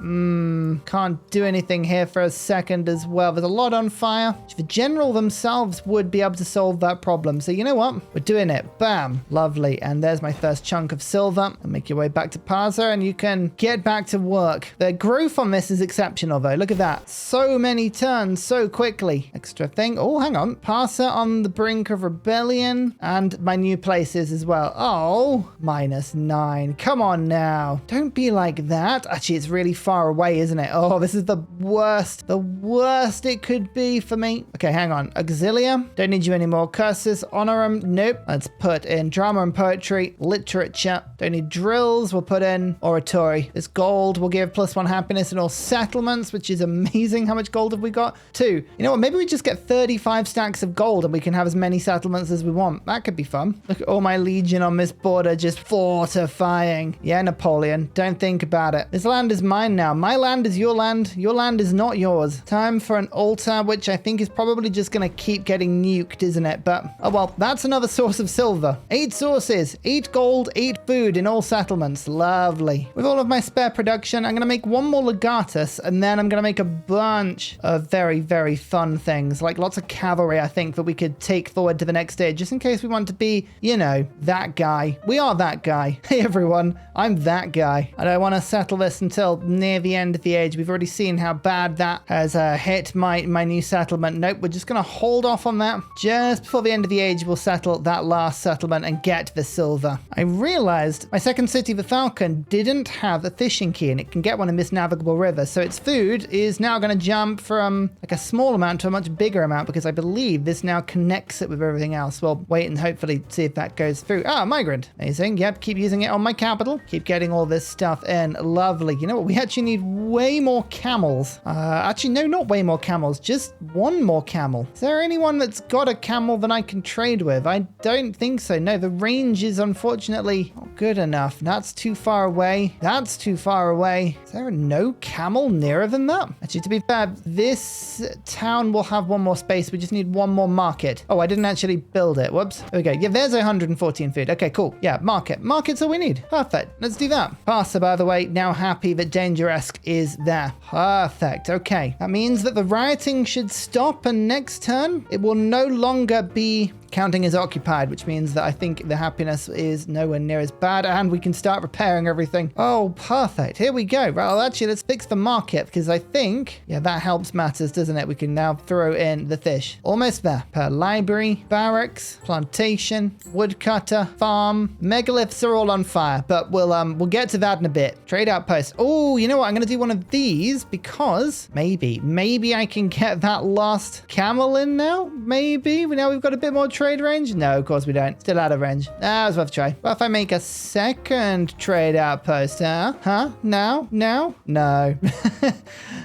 Can't do anything here for a second as well. There's a lot on fire. The general themselves would be able to solve that problem. So you know what? We're doing it. Bam. Lovely. And there's my first chunk of silver. And make your way back to Parsa and you can get back to work. The growth on this is exceptional though. Look at that. So many turns so quickly. Extra thing. Oh, hang on. Parsa on the brink of rebellion and my new places as well. Oh, -9. Come on now. Don't be like that. Actually, it's really far away, isn't it? Oh, this is the worst. The worst it could be for me. Okay, hang on. Auxilia. Don't need you anymore. Curses. Honorum. Nope. Let's put in drama and poetry. Literature. Don't need drills. We'll put in oratory. This gold will give +1 happiness in all settlements, which is amazing. How much gold have we got? 2. You know what? Maybe we just get 35 stacks of gold and we can have as many settlements as we want. That could be fun. Look at all my legion on this border just fortifying. Yeah, Napoleon. Don't think about it. This land is mine now. My land is your land. Your land is not yours. Time for an altar, which I think is probably just going to keep getting nuked, isn't it? But, oh well, that's another source of silver. 8 sources, 8 gold, 8 food in all settlements. Lovely. With all of my spare production, I'm going to make 1 more legatus, and then I'm going to make a bunch of very, very fun things, like lots of cavalry, I think, that we could take forward to the next stage, just in case we want to be, you know, that guy. We are that guy. Hey, everyone, I'm that guy. I don't want to settle this until near the end of the age. We've already seen how bad that has hit my new settlement. Nope, we're just going to hold off on that. Just before the end of the age, we'll settle that last settlement and get the silver. I realized my second city, the Falcon, didn't have a fishing key, and it can get one in this navigable river. So its food is now going to jump from like a small amount to a much bigger amount because I believe this now connects it with everything else. We'll wait and hopefully see if that goes through. Ah, migrant. Amazing. Yep, keep using it on my capital. Keep getting all this stuff in. Lovely. You know what? We actually need way more camels. Actually, no, not way more camels. Just 1 more camel. Is there anyone that's got a camel that I can trade with? I don't think so. No, the range is unfortunately not good enough. That's too far away. That's too far away. Is there no camel nearer than that? Actually, to be fair, this town will have 1 more space. We just need 1 more market. Oh, I didn't actually build it. Whoops. There we go. Yeah, there's 114 food. Okay, cool. Yeah, market. Market's all we need. Perfect. Let's do that. Parsa, by the way, now happy that Dangeresque is there. Perfect. Okay. That means that the rioting should stop, and next turn, it will no longer be Counting is occupied, which means that I think the happiness is nowhere near as bad, and we can start repairing everything. Oh, perfect. Here we go. Right, well, actually, let's fix the market, because I think, yeah, that helps matters, doesn't it? We can now throw in the fish. Almost there. Per library, barracks, plantation, woodcutter, farm. Megaliths are all on fire, but we'll get to that in a bit. Trade outpost. Oh, you know what? I'm going to do one of these because maybe I can get that last camel in now. Maybe. Now we've got a bit more trade range. No, of course we don't. Still out of range. That was worth a try. What if I make a second trade outpost? Huh? Now? No.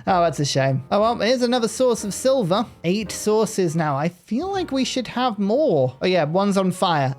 Oh, that's a shame. Oh, well, here's another source of silver. 8 sources now. I feel like we should have more. Oh, yeah, one's on fire.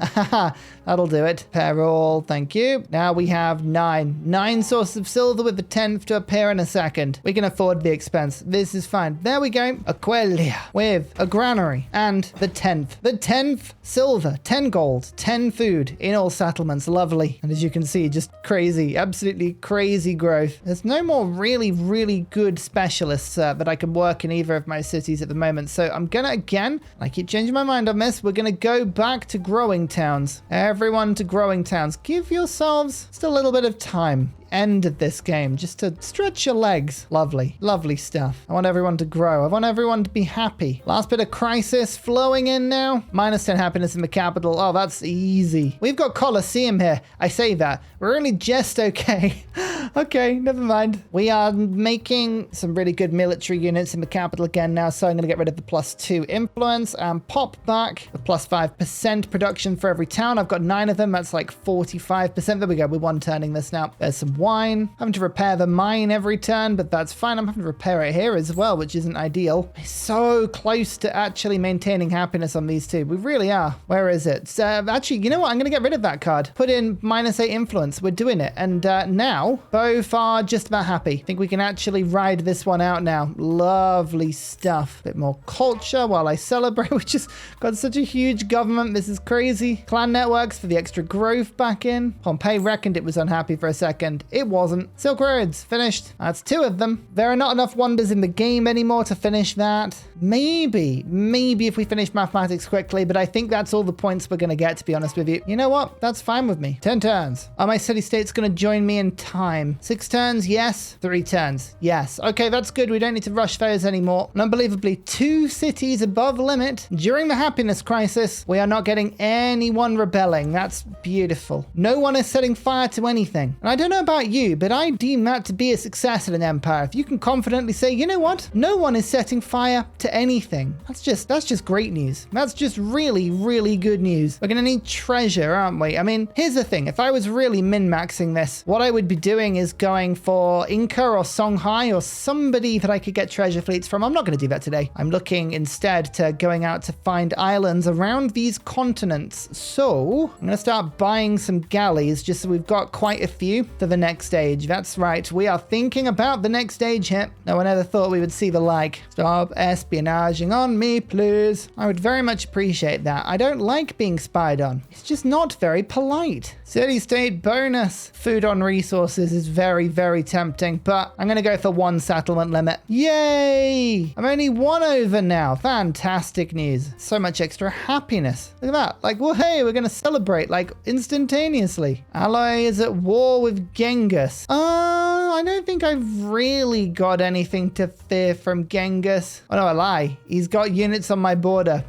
That'll do it. Pair all. Thank you. Now we have 9. 9 sources of silver with the 10th to appear in a second. We can afford the expense. This is fine. There we go. A Quellia with a granary and the 10th. The 10th silver, 10 gold, 10 food in all settlements. Lovely. And as you can see, just crazy, absolutely crazy growth. There's no more really good specialists that I can work in either of my cities at the moment. So I'm gonna, again, I keep changing my mind on this. We're gonna go back to growing towns. Everyone to growing towns. Give yourselves just a little bit of time. End of this game just to stretch your legs. Lovely stuff. I want everyone to grow. I want everyone to be happy. Last bit of crisis flowing in now. -10 happiness in the capital. Oh, that's easy. We've got Colosseum here. I say that. We're only just okay. Okay, never mind. We are making some really good military units in the capital again now, so I'm going to get rid of the +2 influence and pop back the +5% production for every town. I've got 9 of them. That's like 45%. There we go. We're one turning this now. There's some wine. Having to repair the mine every turn, but that's fine. I'm having to repair it here as well, which isn't ideal. We're so close to actually maintaining happiness on these two. We really are. Where is it? Actually, you know what? I'm going to get rid of that card. Put in -8 influence. We're doing it. And now, both are just about happy. I think we can actually ride this one out now. Lovely stuff. Bit more culture while I celebrate. We just got such a huge government. This is crazy. Clan networks for the extra growth back in. Pompeii reckoned it was unhappy for a second. It wasn't. Silk Roads, finished. That's 2 of them. There are not enough wonders in the game anymore to finish that. Maybe if we finish mathematics quickly, but I think that's all the points we're going to get, to be honest with you. You know what? That's fine with me. 10 turns. Are my city-states going to join me in time? 6 turns, yes. 3 turns, yes. Okay, that's good. We don't need to rush those anymore. And unbelievably, 2 cities above limit. During the happiness crisis, we are not getting anyone rebelling. That's beautiful. No one is setting fire to anything. And I don't know about you, but I deem that to be a success in an empire. If you can confidently say, you know what? No one is setting fire to anything. That's just great news. That's just really good news. We're going to need treasure, aren't we? I mean, here's the thing. If I was really min-maxing this, what I would be doing is going for Inca or Songhai or somebody that I could get treasure fleets from. I'm not going to do that today. I'm looking instead to going out to find islands around these continents. So I'm going to start buying some galleys just so we've got quite a few for the next stage. That's right. We are thinking about the next stage here. No one ever thought we would see the like. Stop espionaging on me, please. I would very much appreciate that. I don't like being spied on. It's just not very polite. City-state bonus. Food on resources is very tempting, but I'm going to go for 1 settlement limit. Yay! I'm only 1 over now. Fantastic news. So much extra happiness. Look at that. Like, well, hey, we're going to celebrate like instantaneously. Ally is at war with Genghis. I don't think I've really got anything to fear from Genghis. Oh no, I lie. He's got units on my border.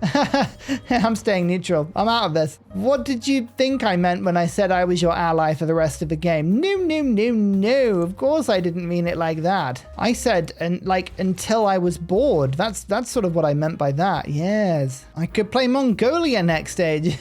I'm staying neutral. I'm out of this. What did you think I meant when I said I was your ally for the rest of the game? No. Of course I didn't mean it like that. I said, until I was bored. That's sort of what I meant by that. Yes. I could play Mongolia next stage.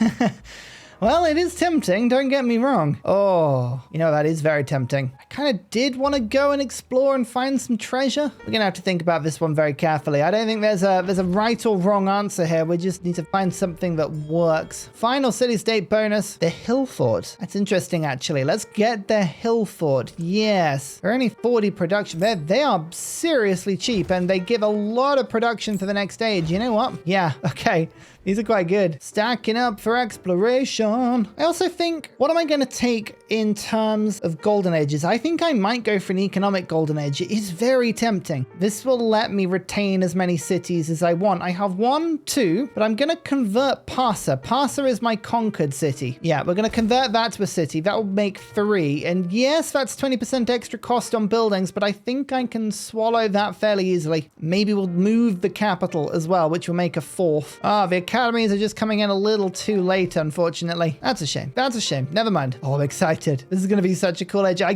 Well, it is tempting, don't get me wrong. Oh, you know, that is very tempting. I kind of did want to go and explore and find some treasure. We're going to have to think about this one very carefully. I don't think there's a right or wrong answer here. We just need to find something that works. Final city-state bonus, the Hill Fort. That's interesting, actually. Let's get the Hill Fort. Yes. They're only 40 production. They are seriously cheap, and they give a lot of production for the next stage. You know what? Yeah, okay. These are quite good. Stacking up for exploration. I also think, what am I going to take in terms of golden ages? I think I might go for an economic golden age. It is very tempting. This will let me retain as many cities as I want. I have 1, 2, but I'm going to convert Parsa. Parsa is my conquered city. Yeah, we're going to convert that to a city. That will make 3. And yes, that's 20% extra cost on buildings, but I think I can swallow that fairly easily. Maybe we'll move the capital as well, which will make a 4th. The academies are just coming in a little too late, unfortunately. That's a shame. That's a shame. Never mind. Oh, I'm excited. This is going to be such a cool age. I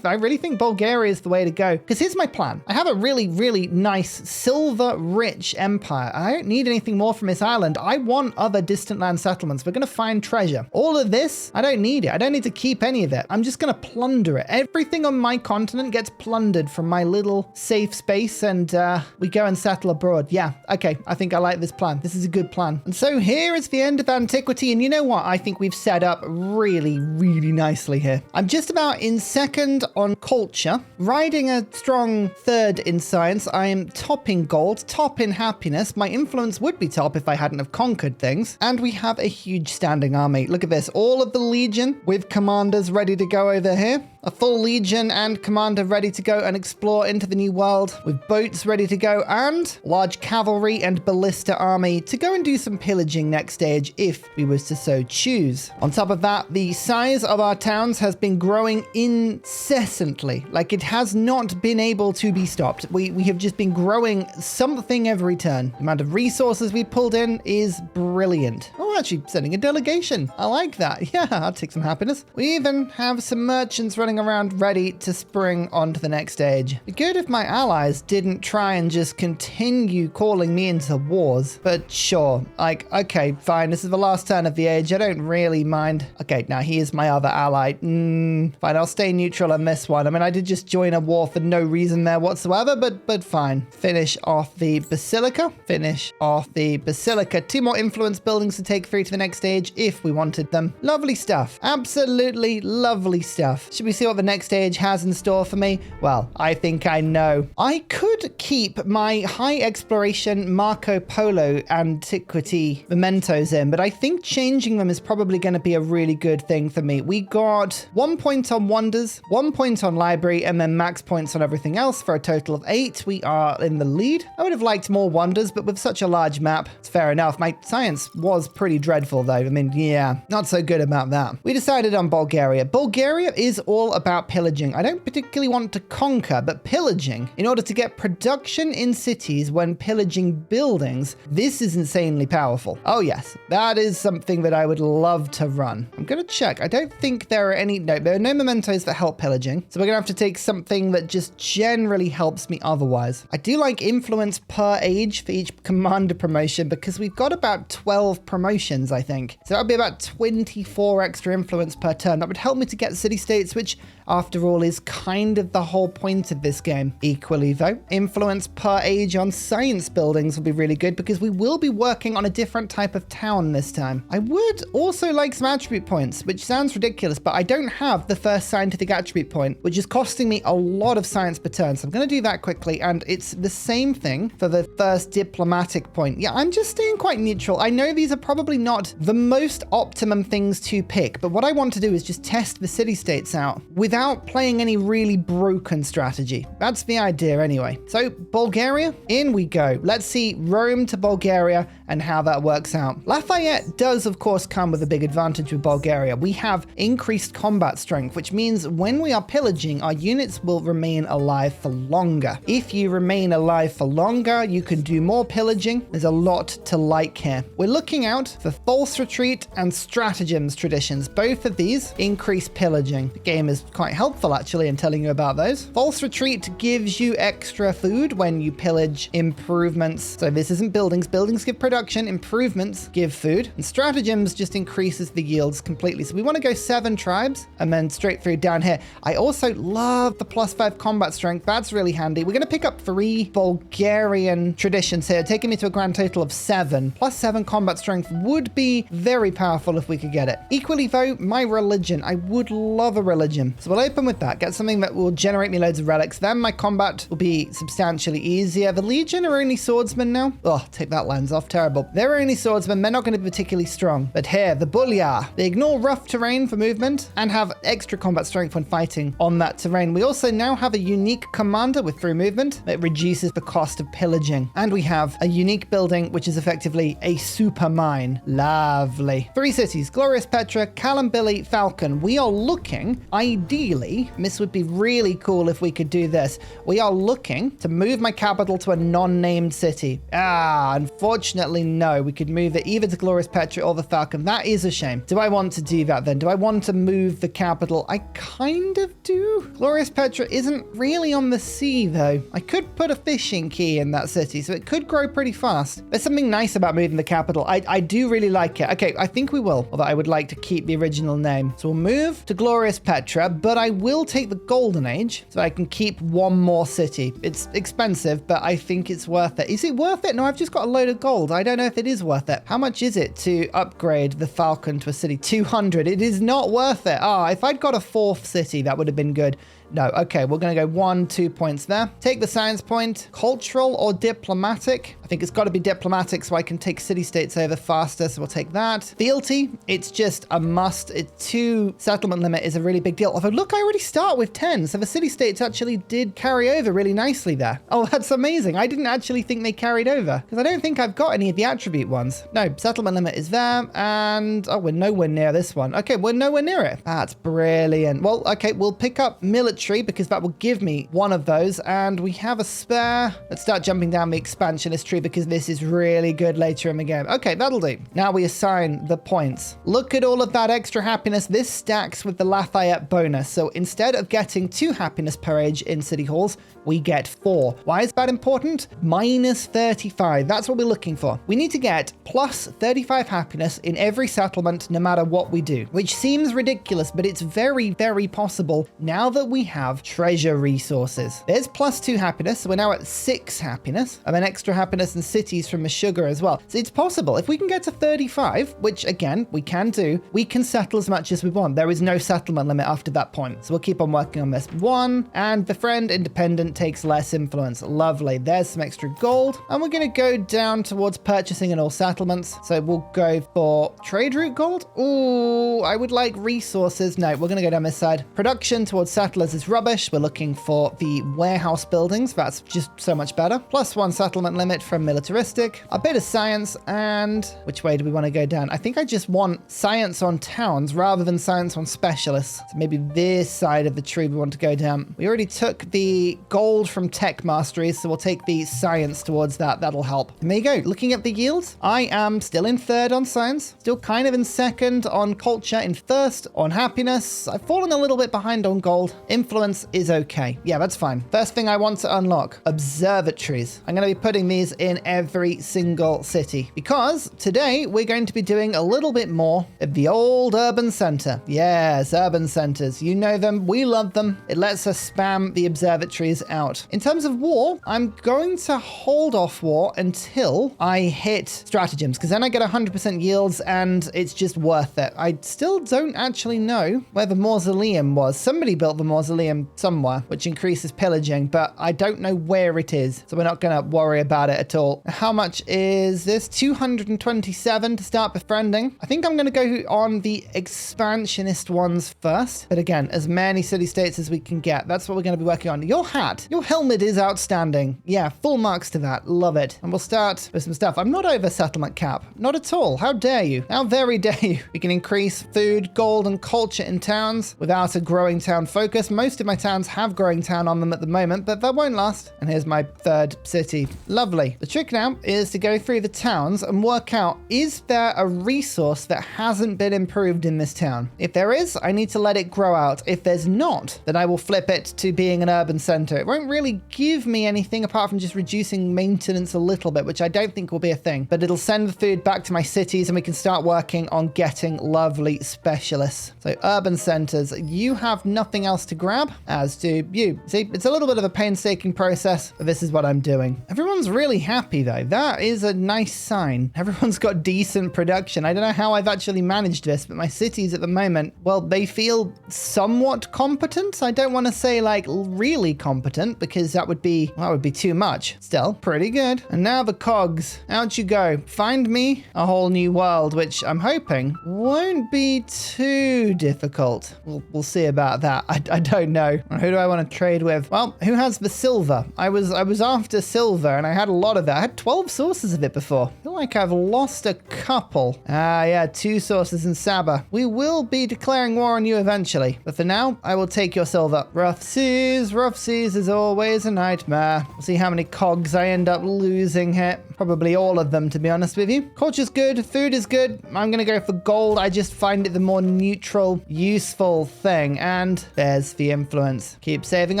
really think Bulgaria is the way to go. Because here's my plan. I have a really, really nice silver-rich empire. I don't need anything more from this island. I want other distant land settlements. We're going to find treasure. All of this, I don't need it. I don't need to keep any of it. I'm just going to plunder it. Everything on my continent gets plundered from my little safe space, and we go and settle abroad. Yeah, okay. I think I like this plan. This is a good plan. And so here is the end of antiquity. And you know what? I think we've set up really, really nicely here. I'm just about in second on culture, riding a strong third in science. I am top in gold, top in happiness. My influence would be top if I hadn't have conquered things. And we have a huge standing army. Look at this. All of the legion with commanders ready to go over here. A full legion and commander ready to go and explore into the new world, with boats ready to go and large cavalry and ballista army to go and do some pillaging next stage if we was to so choose. On top of that, the size of our towns has been growing incessantly. Like, it has not been able to be stopped. We have just been growing something every turn. The amount of resources we pulled in is brilliant. Oh, actually sending a delegation. I like that. Yeah, I'll take some happiness. We even have some merchants running around ready to spring onto the next stage. It'd be good if my allies didn't try and just continue calling me into wars, but sure, like, okay, fine, this is the last turn of the age, I don't really mind. Okay, now he is my other ally. Fine, I'll stay neutral on this one. I mean, I did just join a war for no reason there whatsoever, but fine. Finish off the Basilica. Finish off the Basilica. 2 more influence buildings to take through to the next stage if we wanted them. Lovely stuff. Absolutely lovely stuff. Should we see what the next stage has in store for me? Well, I think I know. I could keep my high exploration Marco Polo antiquity mementos in, but I think changing them is probably going to be a really good thing for me. We got 1 point on wonders, 1 point on library, and then max points on everything else for a total of 8. We are in the lead. I would have liked more wonders, but with such a large map, it's fair enough. My science was pretty dreadful though. I mean, yeah, not so good about that. We decided on Bulgaria. Bulgaria is all about pillaging. I don't particularly want to conquer, but pillaging in order to get production in cities when pillaging buildings. This is insanely powerful. Oh yes, that is something that I would love to run. I'm going to check. I don't think there are there are no mementos that help pillaging. So we're going to have to take something that just generally helps me otherwise. I do like influence per age for each commander promotion because we've got about 12 promotions, I think. So that would be about 24 extra influence per turn. That would help me to get city-states, which after all is kind of the whole point of this game. Equally though, influence per age on science buildings will be really good because we will be working on a different type of town this time. I would also like some attribute points, which sounds ridiculous, but I don't have the first scientific attribute point, which is costing me a lot of science per turn. So I'm going to do that quickly, and it's the same thing for the first diplomatic point. Yeah, I'm just staying quite neutral. I know these are probably not the most optimum things to pick, but what I want to do is just test the city-states out without playing any really broken strategy. That's the idea anyway. So Bulgaria, in we go. Let's see Rome to Bulgaria and how that works out. Lafayette does of course come with a big advantage with Bulgaria. We have increased combat strength, which means when we are pillaging, our units will remain alive for longer. If you remain alive for longer, you can do more pillaging. There's a lot to like here. We're looking out for false retreat and stratagems traditions. Both of these increase pillaging. The game is quite helpful actually in telling you about those. False retreat gives you extra food when you pillage improvements. So this isn't buildings. Buildings give production, improvements give food, and stratagems just increases the yields completely. So we want to go 7 tribes and then straight through down here. I also love the +5 combat strength. That's really handy. We're going to pick up 3 Bulgarian traditions here, taking me to a grand total of 7. +7 combat strength would be very powerful if we could get it. Equally though, my religion. I would love a religion. So we'll we'll open with that. Get something that will generate me loads of relics. Then my combat will be substantially easier. The Legion are only swordsmen now. Oh, take that lens off. Terrible. They're only swordsmen. They're not going to be particularly strong. But here, the Bulya. They ignore rough terrain for movement and have extra combat strength when fighting on that terrain. We also now have a unique commander with through movement. It reduces the cost of pillaging. And we have a unique building, which is effectively a super mine. Lovely. 3 cities, Glorious Petra, Kalambili, Falcon. We are looking, ideally, this would be really cool if we could do this. We are looking to move my capital to a non-named city. Unfortunately, no. We could move it either to Glorious Petra or the Falcon. That is a shame. Do I want to do that then? Do I want to move the capital? I kind of do. Glorious Petra isn't really on the sea though. I could put a fishing key in that city, so it could grow pretty fast. There's something nice about moving the capital. I do really like it. Okay, I think we will, although I would like to keep the original name. So we'll move to Glorious Petra, but I will take the Golden Age so I can keep one more city. It's expensive, but I think it's worth it. Is it worth it? No, I've just got a load of gold. I don't know if it is worth it. How much is it to upgrade the Falcon to a city? 200. It is not worth it. If I'd got a 4th city, that would have been good. No, okay, we're going to go 1-2 points there. Take the science point. Cultural or diplomatic? I think it's got to be diplomatic so I can take city-states over faster, so we'll take that. Fealty, it's just a must. 2 settlement limit is a really big deal. Although, look, I already start with 10, so the city-states actually did carry over really nicely there. Oh, that's amazing. I didn't actually think they carried over, because I don't think I've got any of the attribute ones. No, settlement limit is there, and, oh, we're nowhere near this one. Okay, we're nowhere near it. That's brilliant. Well, okay, we'll pick up military, because that will give me one of those, and we have a spare. Let's start jumping down the expansionist tree because this is really good later in the game. Okay, that'll do. Now we assign the points. Look at all of that extra happiness. This stacks with the Lafayette bonus. So instead of getting 2 happiness per age in city halls, we get 4. Why is that important? Minus 35. That's what we're looking for. We need to get plus 35 happiness in every settlement, no matter what we do, which seems ridiculous, but it's very, very possible now that we have treasure resources. There's plus 2 happiness, so we're now at 6 happiness, and then extra happiness and cities from the sugar as well. So it's possible. If we can get to 35, which again, we can do, we can settle as much as we want. There is no settlement limit after that point. So we'll keep on working on this. 1, and befriend independent takes less influence. Lovely. There's some extra gold, and we're going to go down towards purchasing in all settlements. So we'll go for trade route gold. Ooh, I would like resources. No, we're going to go down this side. Production towards settlers is rubbish. We're looking for the warehouse buildings. That's just so much better. Plus 1 settlement limit from militaristic. A bit of science, and which way do we want to go down? I think I just want science on towns rather than science on specialists. So maybe this side of the tree we want to go down. We already took the gold from tech masteries, so we'll take the science towards that. That'll help. And there you go. Looking at the yields, I am still in 3rd on science, still kind of in 2nd on culture, in 1st on happiness. I've fallen a little bit behind on gold. Influence is okay. Yeah, that's fine. First thing I want to unlock, observatories. I'm going to be putting these in every single city because today we're going to be doing a little bit more of the old urban center. Yes, urban centers. You know them. We love them. It lets us spam the observatories out. In terms of war, I'm going to hold off war until I hit stratagems, because then I get 100% yields and it's just worth it. I still don't actually know where the mausoleum was. Somebody built the mausoleum somewhere, which increases pillaging, but I don't know where it is. So we're not going to worry about it at all. How much is this? 227 to start befriending. I think I'm going to go on the expansionist ones first. But again, as many city-states as we can get. That's what we're going to be working on. Your hat, your helmet is outstanding. Yeah, full marks to that. Love it. And we'll start with some stuff. I'm not over settlement cap. Not at all. How dare you? How very dare you? We can increase food, gold, and culture in towns without a growing town focus. Most of my towns have growing town on them at the moment, but that won't last. And here's my 3rd city. Lovely. The trick now is to go through the towns and work out, is there a resource that hasn't been improved in this town? If there is, I need to let it grow out. If there's not, then I will flip it to being an urban center. It won't really give me anything apart from just reducing maintenance a little bit, which I don't think will be a thing, but it'll send the food back to my cities and we can start working on getting lovely specialists. So urban centers, you have nothing else to grant. grab, as do you. See, it's a little bit of a painstaking process, but this is what I'm doing. Everyone's really happy though. That is a nice sign. Everyone's got decent production. I don't know how I've actually managed this, but my cities at the moment, well, they feel somewhat competent. I don't want to say like really competent because that would be too much. Still, pretty good. And now the cogs. Out you go. Find me a whole new world, which I'm hoping won't be too difficult. We'll see about that. I don't know. Who do I want to trade with? Well, who has the silver? I was after silver and I had a lot of that. I had 12 sources of it before. I feel like I've lost a couple. Yeah, 2 sources in Saba. We will be declaring war on you eventually, but for now, I will take your silver. Rough seas is always a nightmare. We'll see how many cogs I end up losing here. Probably all of them, to be honest with you. Culture's good, food is good. I'm gonna go for gold. I just find it the more neutral, useful thing. And there's the influence. Keep saving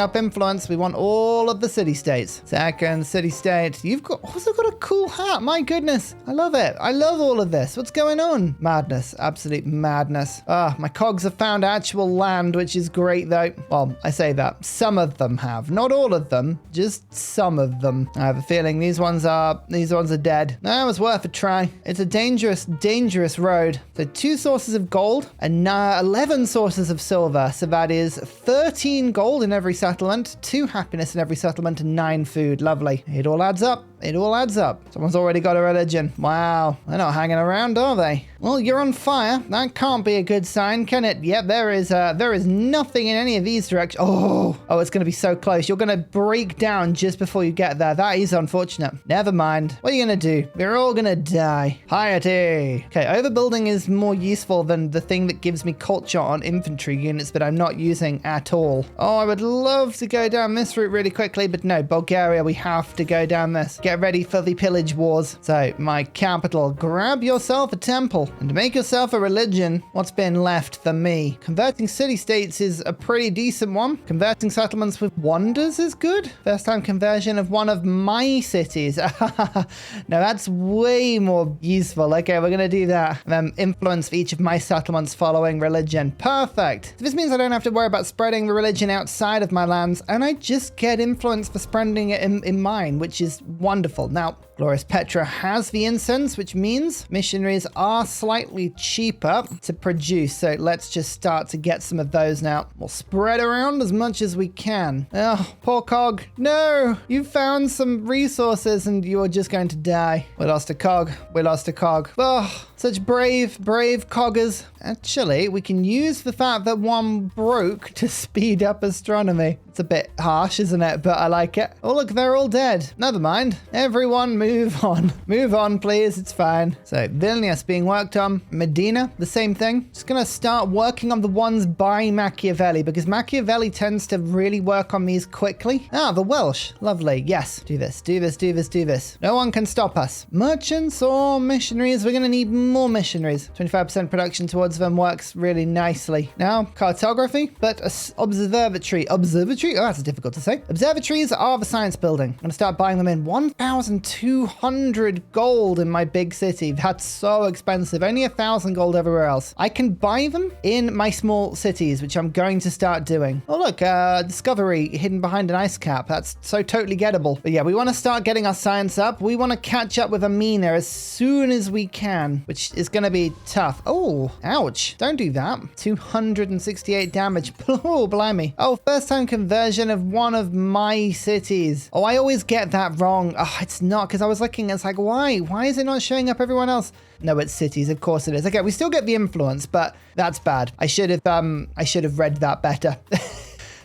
up influence. We want all of the city-states. Second city-state. You've also got a cool hat. My goodness. I love it. I love all of this. What's going on? Madness. Absolute madness. My cogs have found actual land, which is great though. Well, I say that. Some of them have. Not all of them. Just some of them. I have a feeling these ones are dead. No, it was worth a try. It's a dangerous road. So 2 sources of gold and 11 sources of silver. So that is 13 gold in every settlement, 2 happiness in every settlement, and 9 food. Lovely. It all adds up. It all adds up. Someone's already got a religion. Wow. They're not hanging around, are they? Well, you're on fire. That can't be a good sign, can it? Yep, there is nothing in any of these directions. Oh, it's going to be so close. You're going to break down just before you get there. That is unfortunate. Never mind. What are you going to do? We're all going to die. Piety. Okay, overbuilding is more useful than the thing that gives me culture on infantry units that I'm not using at all. Oh, I would love to go down this route really quickly, but no, Bulgaria, we have to go down this. Get ready for the pillage wars. So, my capital, grab yourself a temple and make yourself a religion. What's been left for me? Converting city-states is a pretty decent one. Converting settlements with wonders is good. First time conversion of one of my cities. No, that's way more useful. Okay, we're going to do that. Influence for each of my settlements following religion. Perfect. So this means I don't have to worry about spreading the religion outside of my lands, and I just get influence for spreading it in mine, which is wonderful. Now, Glorious Petra has the incense, which means missionaries are slightly cheaper to produce. So let's just start to get some of those now. We'll spread around as much as we can. Oh, poor Cog. No, you found some resources and you are just going to die. We lost a Cog. We lost a Cog. Oh, such brave coggers. Actually, we can use the fact that one broke to speed up astronomy. It's a bit harsh, isn't it? But I like it. Oh, look, they're all dead. Never mind. Everyone move on. Move on, please. It's fine. So, Vilnius being worked on. Miiiine, the same thing. Just going to start working on the ones by Machiavelli because Machiavelli tends to really work on these quickly. Ah, the Welsh. Lovely. Yes. Do this, do this, do this, do this. No one can stop us. Merchants or missionaries? We're going to need more missionaries. 25% production towards them works really nicely. Now, cartography, but observatory. Observatory? Oh, that's difficult to say. Observatories are the science building. I'm going to start buying them in 1,200 gold in my big city. That's so expensive. Only 1,000 gold everywhere else. I can buy them in my small cities, which I'm going to start doing. Oh, look, discovery hidden behind an ice cap. That's so totally gettable. But yeah, we want to start getting our science up. We want to catch up with Miiiine as soon as we can, which is going to be tough. Oh, ouch. Don't do that. 268 damage. Oh, blimey. Oh, first time conversion of one of my cities. Oh, I always get that wrong. Oh, it's not, because I was looking, it's like, why? Why is it not showing up everyone else? No, it's cities. Of course it is. Okay, we still get the influence, but that's bad. I should have read that better.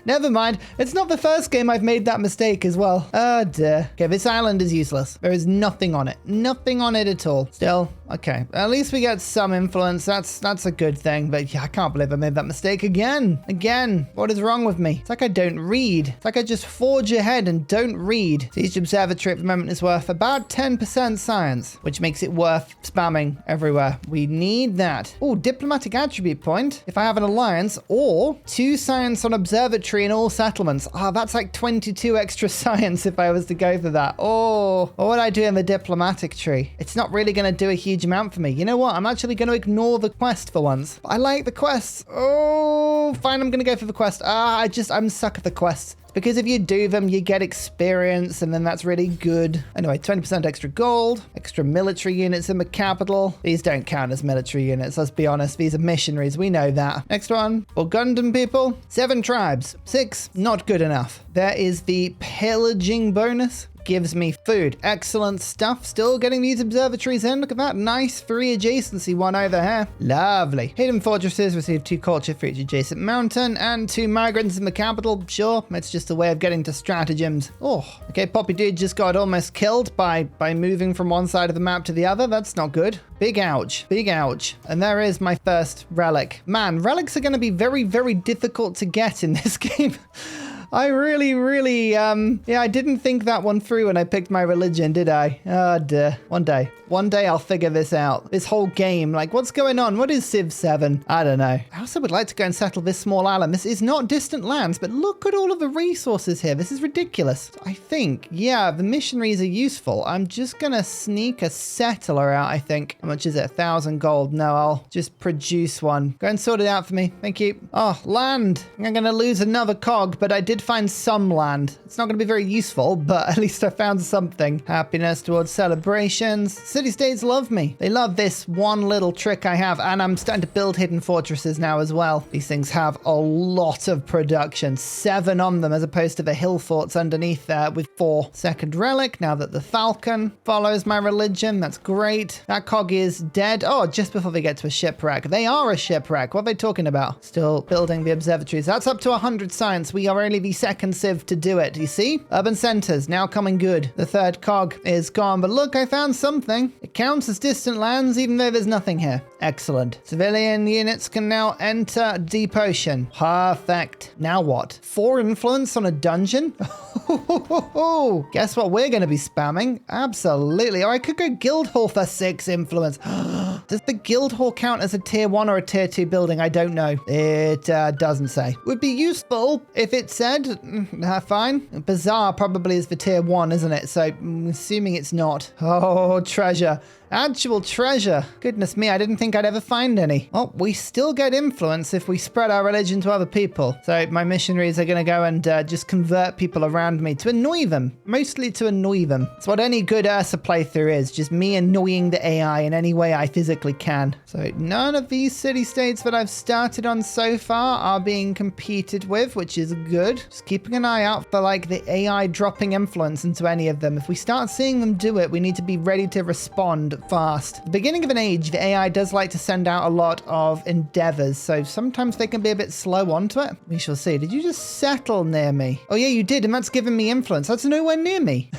Never mind. It's not the first game I've made that mistake as well. Oh dear. Okay, this island is useless. There is nothing on it. Nothing on it at all. Still, okay. At least we get some influence. That's a good thing. But yeah, I can't believe I made that mistake again. Again. What is wrong with me? It's like I don't read. It's like I just forge ahead and don't read. So each observatory at the moment is worth about 10% science, which makes it worth spamming everywhere. We need that. Oh, diplomatic attribute point. If I have an alliance, or 2 science on observatory in all settlements. Ah, that's like 22 extra science if I was to go for that. Oh, what would I do in the diplomatic tree? It's not really going to do a huge huge amount for me. You know what? I'm actually going to ignore the quest for once. I like the quests. Oh, fine. I'm going to go for the quest. I'm stuck at the quests. Because if you do them, you get experience, and then that's really good. Anyway, 20% extra gold, extra military units in the capital. These don't count as military units, let's be honest. These are missionaries, we know that. Next one, Burgundian people, 7 tribes. 6, not good enough. There is the pillaging bonus. Gives me food. Excellent stuff. Still getting these observatories in. Look at that. Nice 3 adjacency one over here. Lovely. Hidden fortresses receive 2 culture for each adjacent mountain and 2 migrants in the capital. Sure, it's just a way of getting to stratagems. Oh, okay. Poppy Dude just got almost killed by moving from one side of the map to the other. That's not good. Big ouch. Big ouch. And there is my first relic. Man, relics are going to be very, very difficult to get in this game. I really, yeah, I didn't think that one through when I picked my religion, did I? Oh, dear. One day I'll figure this out. This whole game, like, what's going on? What is Civ 7? I don't know. I also would like to go and settle this small island. This is not distant lands, but look at all of the resources here. This is ridiculous. I think, yeah, the missionaries are useful. I'm just gonna sneak a settler out, I think. How much is it? 1,000 gold. No, I'll just produce one. Go and sort it out for me. Thank you. Oh, land. I'm gonna lose another cog, but I did find some land. It's not going to be very useful, but at least I found something. Happiness towards celebrations. City-states love me. They love this one little trick I have, and I'm starting to build hidden fortresses now as well. These things have a lot of production. 7 on them as opposed to the hill forts underneath there with 4. Second relic, now that the falcon follows my religion. That's great. That cog is dead. Oh, just before they get to a shipwreck. They are a shipwreck. What are they talking about? Still building the observatories. That's up to 100 science. We are only the second civ to do it. You see? Urban centers now coming good. The third cog is gone, but look, I found something. It counts as distant lands even though there's nothing here. Excellent. Civilian units can now enter Deep Ocean. Perfect. Now what? 4 influence on a dungeon? Guess what we're going to be spamming? Absolutely. Oh, I could go Guildhall for 6 influence. Does the Guildhall count as a tier 1 or a tier 2 building? I don't know. It doesn't say. Would be useful if it said. Fine. Bazaar probably is for tier 1, isn't it? So I'm assuming it's not. Oh, treasure. Actual treasure. Goodness me, I didn't think I'd ever find any. Well, we still get influence if we spread our religion to other people. So my missionaries are going to go and just convert people around me to annoy them. Mostly to annoy them. It's what any good Ursa playthrough is. Just me annoying the AI in any way I physically can. So none of these city-states that I've started on so far are being competed with, which is good. Just keeping an eye out for like the AI dropping influence into any of them. If we start seeing them do it, we need to be ready to respond fast. At the beginning of an age, the AI does like to send out a lot of endeavors, so sometimes they can be a bit slow onto it. We shall see. Did you just settle near me? Oh yeah, you did, and that's given me influence. That's nowhere near me.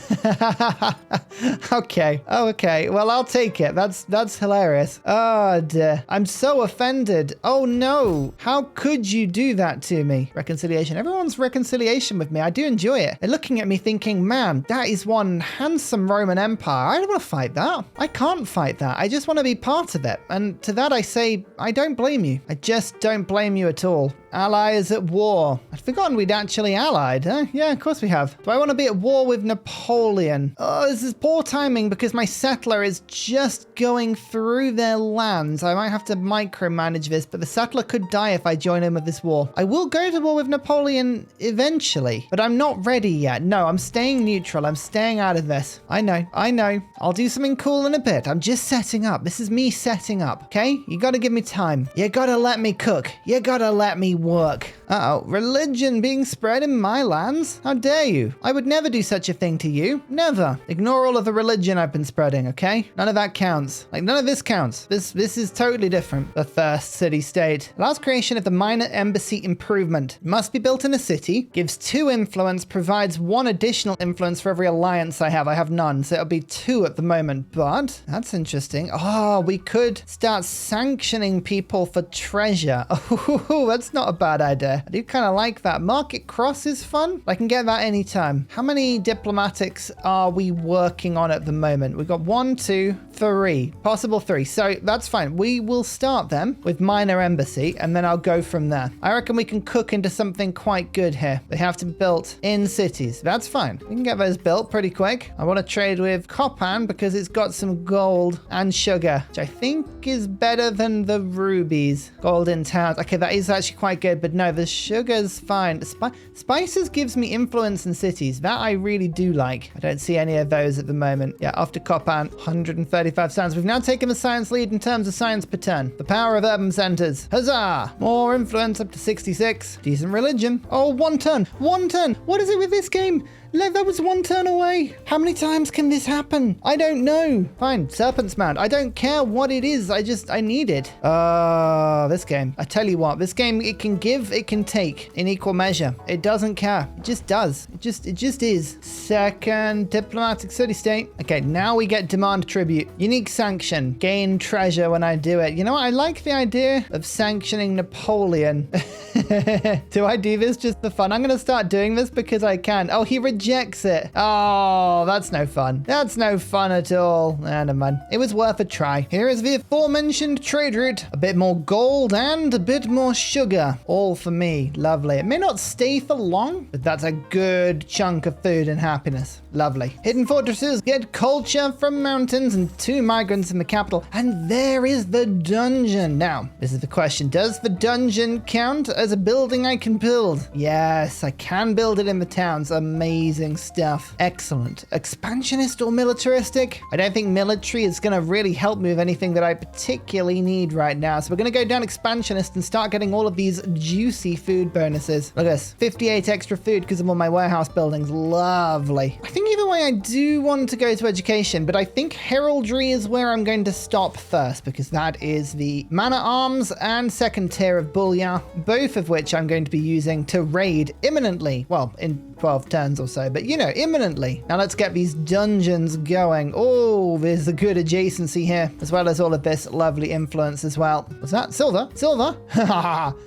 Okay. Oh, okay. Well, I'll take it. That's hilarious. Oh dear. I'm so offended. Oh no. How could you do that to me? Reconciliation. Everyone's reconciliation with me. I do enjoy it. They're looking at me thinking, man, that is one handsome Roman Empire. I don't want to fight that. I can't fight that. I just want to be part of it. And to that I say, I don't blame you. I just don't blame you at all. Allies at war. I'd forgotten we'd actually allied, huh? Yeah, of course we have. Do I want to be at war with Napoleon? Oh, this is poor timing because my settler is just going through their lands. I might have to micromanage this, but the settler could die if I join in with this war. I will go to war with Napoleon eventually, but I'm not ready yet. No, I'm staying neutral. I'm staying out of this. I know. I'll do something cool in a bit. I'm just setting up. This is me setting up, okay? You gotta give me time. You gotta let me cook. You gotta let me work. Uh-oh, religion being spread in my lands? How dare you? I would never do such a thing to you. Never. Ignore all of the religion I've been spreading, okay? None of that counts. Like, none of this counts. This is totally different. The first city-state. Allows creation of the minor embassy improvement. Must be built in a city. Gives 2 influence. Provides 1 additional influence for every alliance I have. I have none, so it'll be 2 at the moment. But that's interesting. Oh, we could start sanctioning people for treasure. Oh, that's not a bad idea. there. I do kind of like that. Market Cross is fun. I can get that anytime. How many diplomatics are we working on at the moment? We've got 1, 2, 3, possible 3. So that's fine. We will start them with minor embassy and then I'll go from there. I reckon we can cook into something quite good here. They have to be built in cities. That's fine. We can get those built pretty quick. I want to trade with Copan because it's got some gold and sugar, which I think is better than the rubies. Gold in towns. Okay, that is actually quite good, but no, the sugar's fine. Spices gives me influence in cities. That I really do like. I don't see any of those at the moment. Yeah, after Copan, 135 science. We've now taken the science lead in terms of science per turn. The power of urban centers. Huzzah! More influence up to 66. Decent religion. Oh, 1 turn. 1 turn. What is it with this game? That was 1 turn away. How many times can this happen? I don't know. Fine, Serpent's Mound. I don't care what it is. I need it. This game. I tell you what, this game, it can give, it can take in equal measure. It doesn't care. It just does. It just is. Second diplomatic city-state. Okay, now we get demand tribute. Unique sanction. Gain treasure when I do it. You know what? I like the idea of sanctioning Napoleon. Do I do this just for fun? I'm going to start doing this because I can. Oh, he rejects it. Oh, that's no fun. That's no fun at all. Never mind. It was worth a try. Here is the aforementioned trade route. A bit more gold and a bit more sugar. All for me. Lovely. It may not stay for long, but that's a good chunk of food and happiness. Lovely. Hidden fortresses get culture from mountains and 2 migrants in the capital. And there is the dungeon. Now, this is the question. Does the dungeon count as a building I can build? Yes, I can build it in the towns. Amazing stuff. Excellent. Expansionist or militaristic? I don't think military is going to really help me with anything that I particularly need right now. So we're going to go down expansionist and start getting all of these juicy food bonuses. Look at this. 58 extra food because of all my warehouse buildings. Lovely. I think either way I do want to go to education, but I think heraldry is where I'm going to stop first because that is the man-at-arms and second tier of Booooooooooooom, both of which I'm going to be using to raid imminently. Well, in 12 turns or so, but you know, imminently. Now let's get these dungeons going. Oh, there's a good adjacency here, as well as all of this lovely influence as well. What's that? Silver? Silver?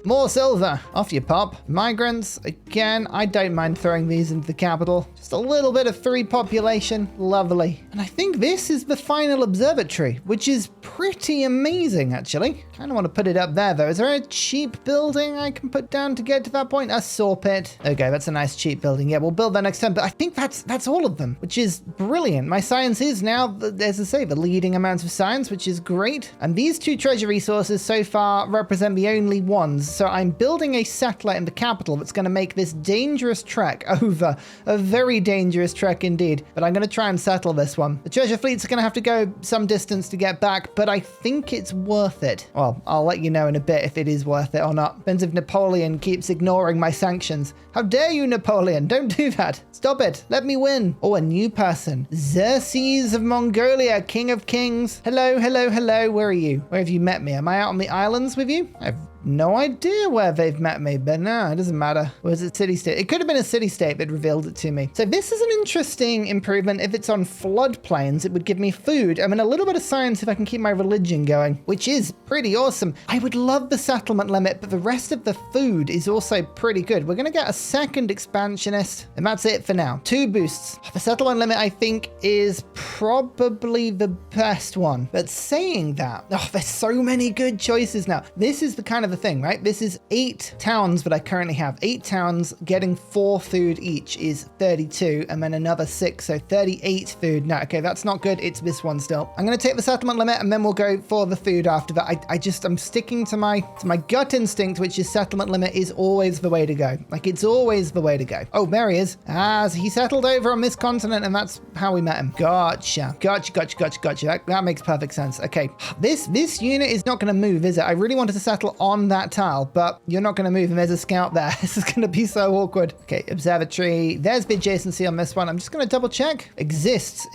More silver. Off you pop. Migrants, again, I don't mind throwing these into the capital. Just a little bit of 3 population. Lovely. And I think this is the final observatory, which is pretty amazing, actually. Kind of want to put it up there, though. Is there a cheap building I can put down to get to that point? A saw pit. Okay, that's a nice cheap building. Yeah, we'll build that next time. But I think that's all of them, which is brilliant. My science is now, as I say, the leading amount of science, which is great. And these 2 treasure resources so far represent the only ones. So I'm building a settler in the capital that's going to make this dangerous trek over. A very dangerous trek indeed. But I'm going to try and settle this one. The treasure fleets are going to have to go some distance to get back, but I think it's worth it. Well, I'll let you know in a bit if it is worth it or not. Depends if Napoleon keeps ignoring my sanctions. How dare you, Napoleon? Don't do that. Stop it. Let me win. Oh, a new person. Xerxes of Mongolia, King of Kings. Hello, hello, hello. Where are you? Where have you met me? Am I out on the islands with you? I've no idea where they've met me, but no, it doesn't matter. Was it city-state? It could have been a city-state that revealed it to me. So this is an interesting improvement. If it's on floodplains, it would give me food. I mean, a little bit of science if I can keep my religion going, which is pretty awesome. I would love the settlement limit, but the rest of the food is also pretty good. We're going to get a second expansionist, and that's it for now. 2 boosts. The settlement limit, I think, is probably the best one. But saying that, oh, there's so many good choices now. This is the kind of the thing, right? This is 8 towns that I currently have. 8 towns getting 4 food each is 32, and then another 6, so 38 food. No, okay, that's not good. It's this one still. I'm going to take the settlement limit, and then we'll go for the food after that. I'm sticking to my gut instinct, which is settlement limit is always the way to go. Like, it's always the way to go. Oh, there he is. So he settled over on this continent, and that's how we met him. Gotcha. That makes perfect sense. Okay, this unit is not going to move, is it? I really wanted to settle on that tile, but you're not going to move, and there's a scout there. This is going to be so awkward. Okay, observatory. There's the adjacency on this one. I'm just going to double check. Exists.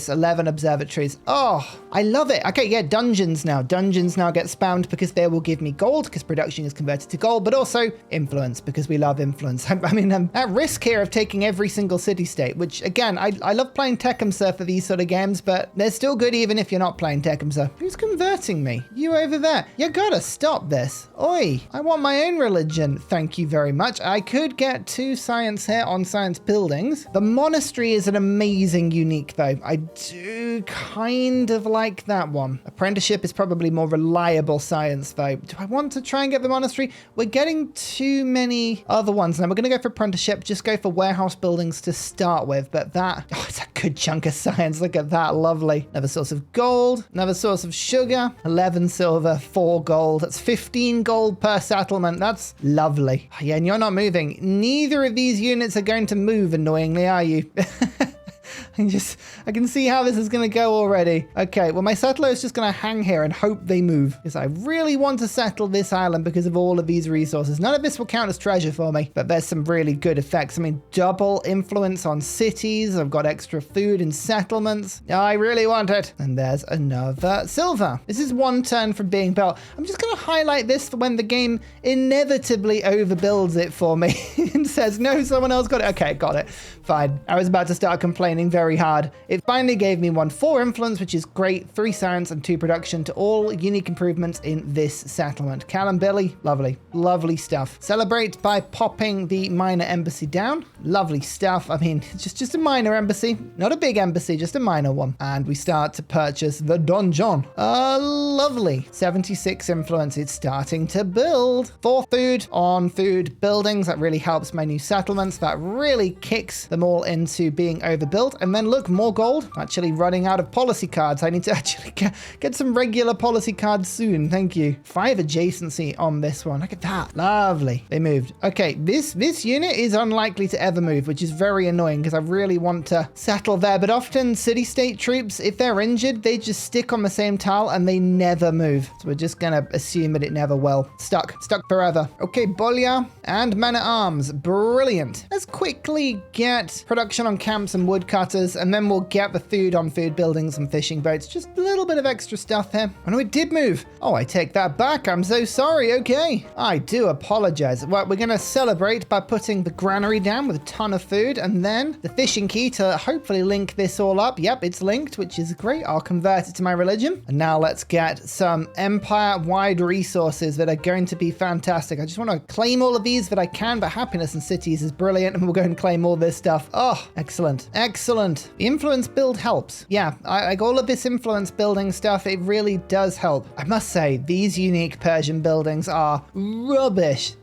11 observatories. Oh, I love it. Okay, yeah, dungeons now. Dungeons now get spammed because they will give me gold because production is converted to gold, but also influence because we love influence. I mean, I'm at risk here of taking every single city-state, which again, I love playing Techem Surf for these sort of games, but they're still good even if you're not playing Tecumseh. Who's converting me? You over there. You gotta stop this. Oi, I want my own religion. Thank you very much. I could get 2 science here on science buildings. The monastery is an amazing unique though. I do kind of like that one. Apprenticeship is probably more reliable science though. Do I want to try and get the monastery? We're getting too many other ones now. We're going to go for apprenticeship, just go for warehouse buildings to start with. But that, oh, it's a good chunk of science. Look at that. Lovely. Another source of gold, another source of sugar, 11 silver, 4 gold. That's 15 gold per settlement. That's lovely. Yeah, and you're not moving. Neither of these units are going to move annoyingly, are you? I can see how this is going to go already. Okay, well, my settler is just going to hang here and hope they move, because I really want to settle this island because of all of these resources. None of this will count as treasure for me, but there's some really good effects. I mean, double influence on cities. I've got extra food and settlements. I really want it. And there's another silver. This is 1 turn from being built. I'm just going to highlight this for when the game inevitably overbuilds it for me and says, no, someone else got it. Okay, got it. Fine. I was about to start complaining very hard. It finally gave me 4 influence, which is great, 3 science and 2 production to all unique improvements in this settlement. Callum Billy, lovely, lovely stuff. Celebrate by popping the minor embassy down. Lovely stuff. I mean, just a minor embassy, not a big embassy, just a minor one. And we start to purchase the donjon. Lovely. 76 influence. It's starting to build. 4 food on food buildings. That really helps my new settlements. That really kicks them all into being overbuilt. And then look, more gold. Actually running out of policy cards. I need to actually get some regular policy cards soon. Thank you. 5 adjacency on this one. Look at that. Lovely. They moved. Okay, this unit is unlikely to ever move, which is very annoying because I really want to settle there. But often city-state troops, if they're injured, they just stick on the same tile and they never move. So we're just going to assume that it never will. Stuck forever. Okay, Bolia and men-at-arms. Brilliant. Let's quickly get production on camps and woodcutters, and then we'll get the food on food buildings and fishing boats. Just a little bit of extra stuff here. Oh no, it did move. Oh, I take that back. I'm so sorry. Okay. I do apologize. Well, we're going to celebrate by putting the granary down with a ton of food, and then the fishing key to hopefully link this all up. Yep, it's linked, which is great. I'll convert it to my religion. And now let's get some empire-wide resources that are going to be fantastic. I just want to claim all of these that I can, but happiness in cities is brilliant, and we'll go and claim all this stuff. Oh, excellent. Excellent. The influence build helps. Yeah, like all of this influence building stuff, it really does help. I must say, these unique Persian buildings are rubbish.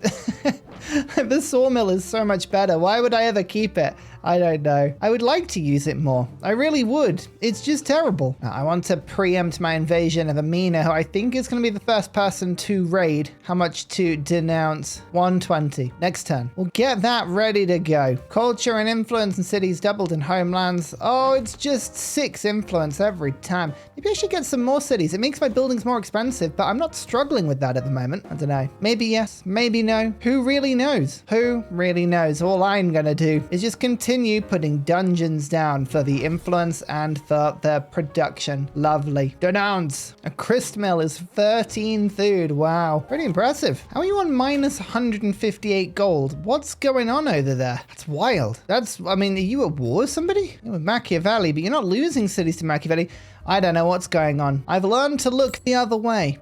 The sawmill is so much better. Why would I ever keep it? I don't know. I would like to use it more. I really would. It's just terrible. I want to preempt my invasion of Miiiine, who I think is going to be the first person to raid. How much to denounce? 120. Next turn. We'll get that ready to go. Culture and influence in cities doubled in homelands. Oh, it's just 6 influence every time. Maybe I should get some more cities. It makes my buildings more expensive, but I'm not struggling with that at the moment. I don't know. Maybe yes, maybe no. Who really knows? Who really knows? All I'm going to do is just continue putting dungeons down for the influence and for the production. Lovely. Denounce. A grist mill is 13 food. Wow. Pretty impressive. How are you on minus 158 gold? What's going on over there? That's wild. I mean, are you at war with somebody? You're with Machiavelli, but you're not losing cities to Machiavelli. I don't know what's going on. I've learned to look the other way.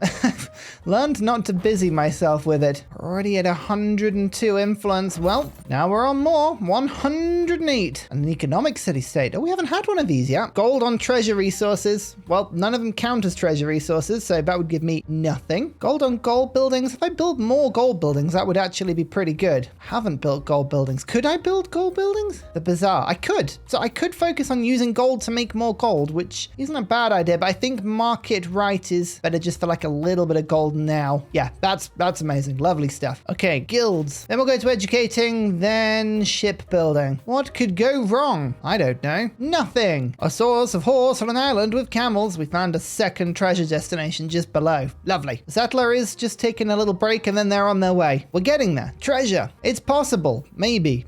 Learned not to busy myself with it. Already at 102 influence. Well, now we're on more. 108. And an economic city-state. Oh, we haven't had one of these yet. Gold on treasure resources. Well, none of them count as treasure resources, so that would give me nothing. Gold on gold buildings. If I build more gold buildings, that would actually be pretty good. I haven't built gold buildings. Could I build gold buildings? The bazaar. I could. So I could focus on using gold to make more gold, which isn't a bad idea, but I think market right is better just for like a little bit of gold now. Yeah, that's amazing. Lovely stuff. Okay, guilds. Then we'll go to educating, then shipbuilding. What could go wrong? I don't know. Nothing. A source of horse on an island with camels. We found a second treasure destination just below. Lovely. The settler is just taking a little break and then they're on their way. We're getting there. Treasure. It's possible. Maybe.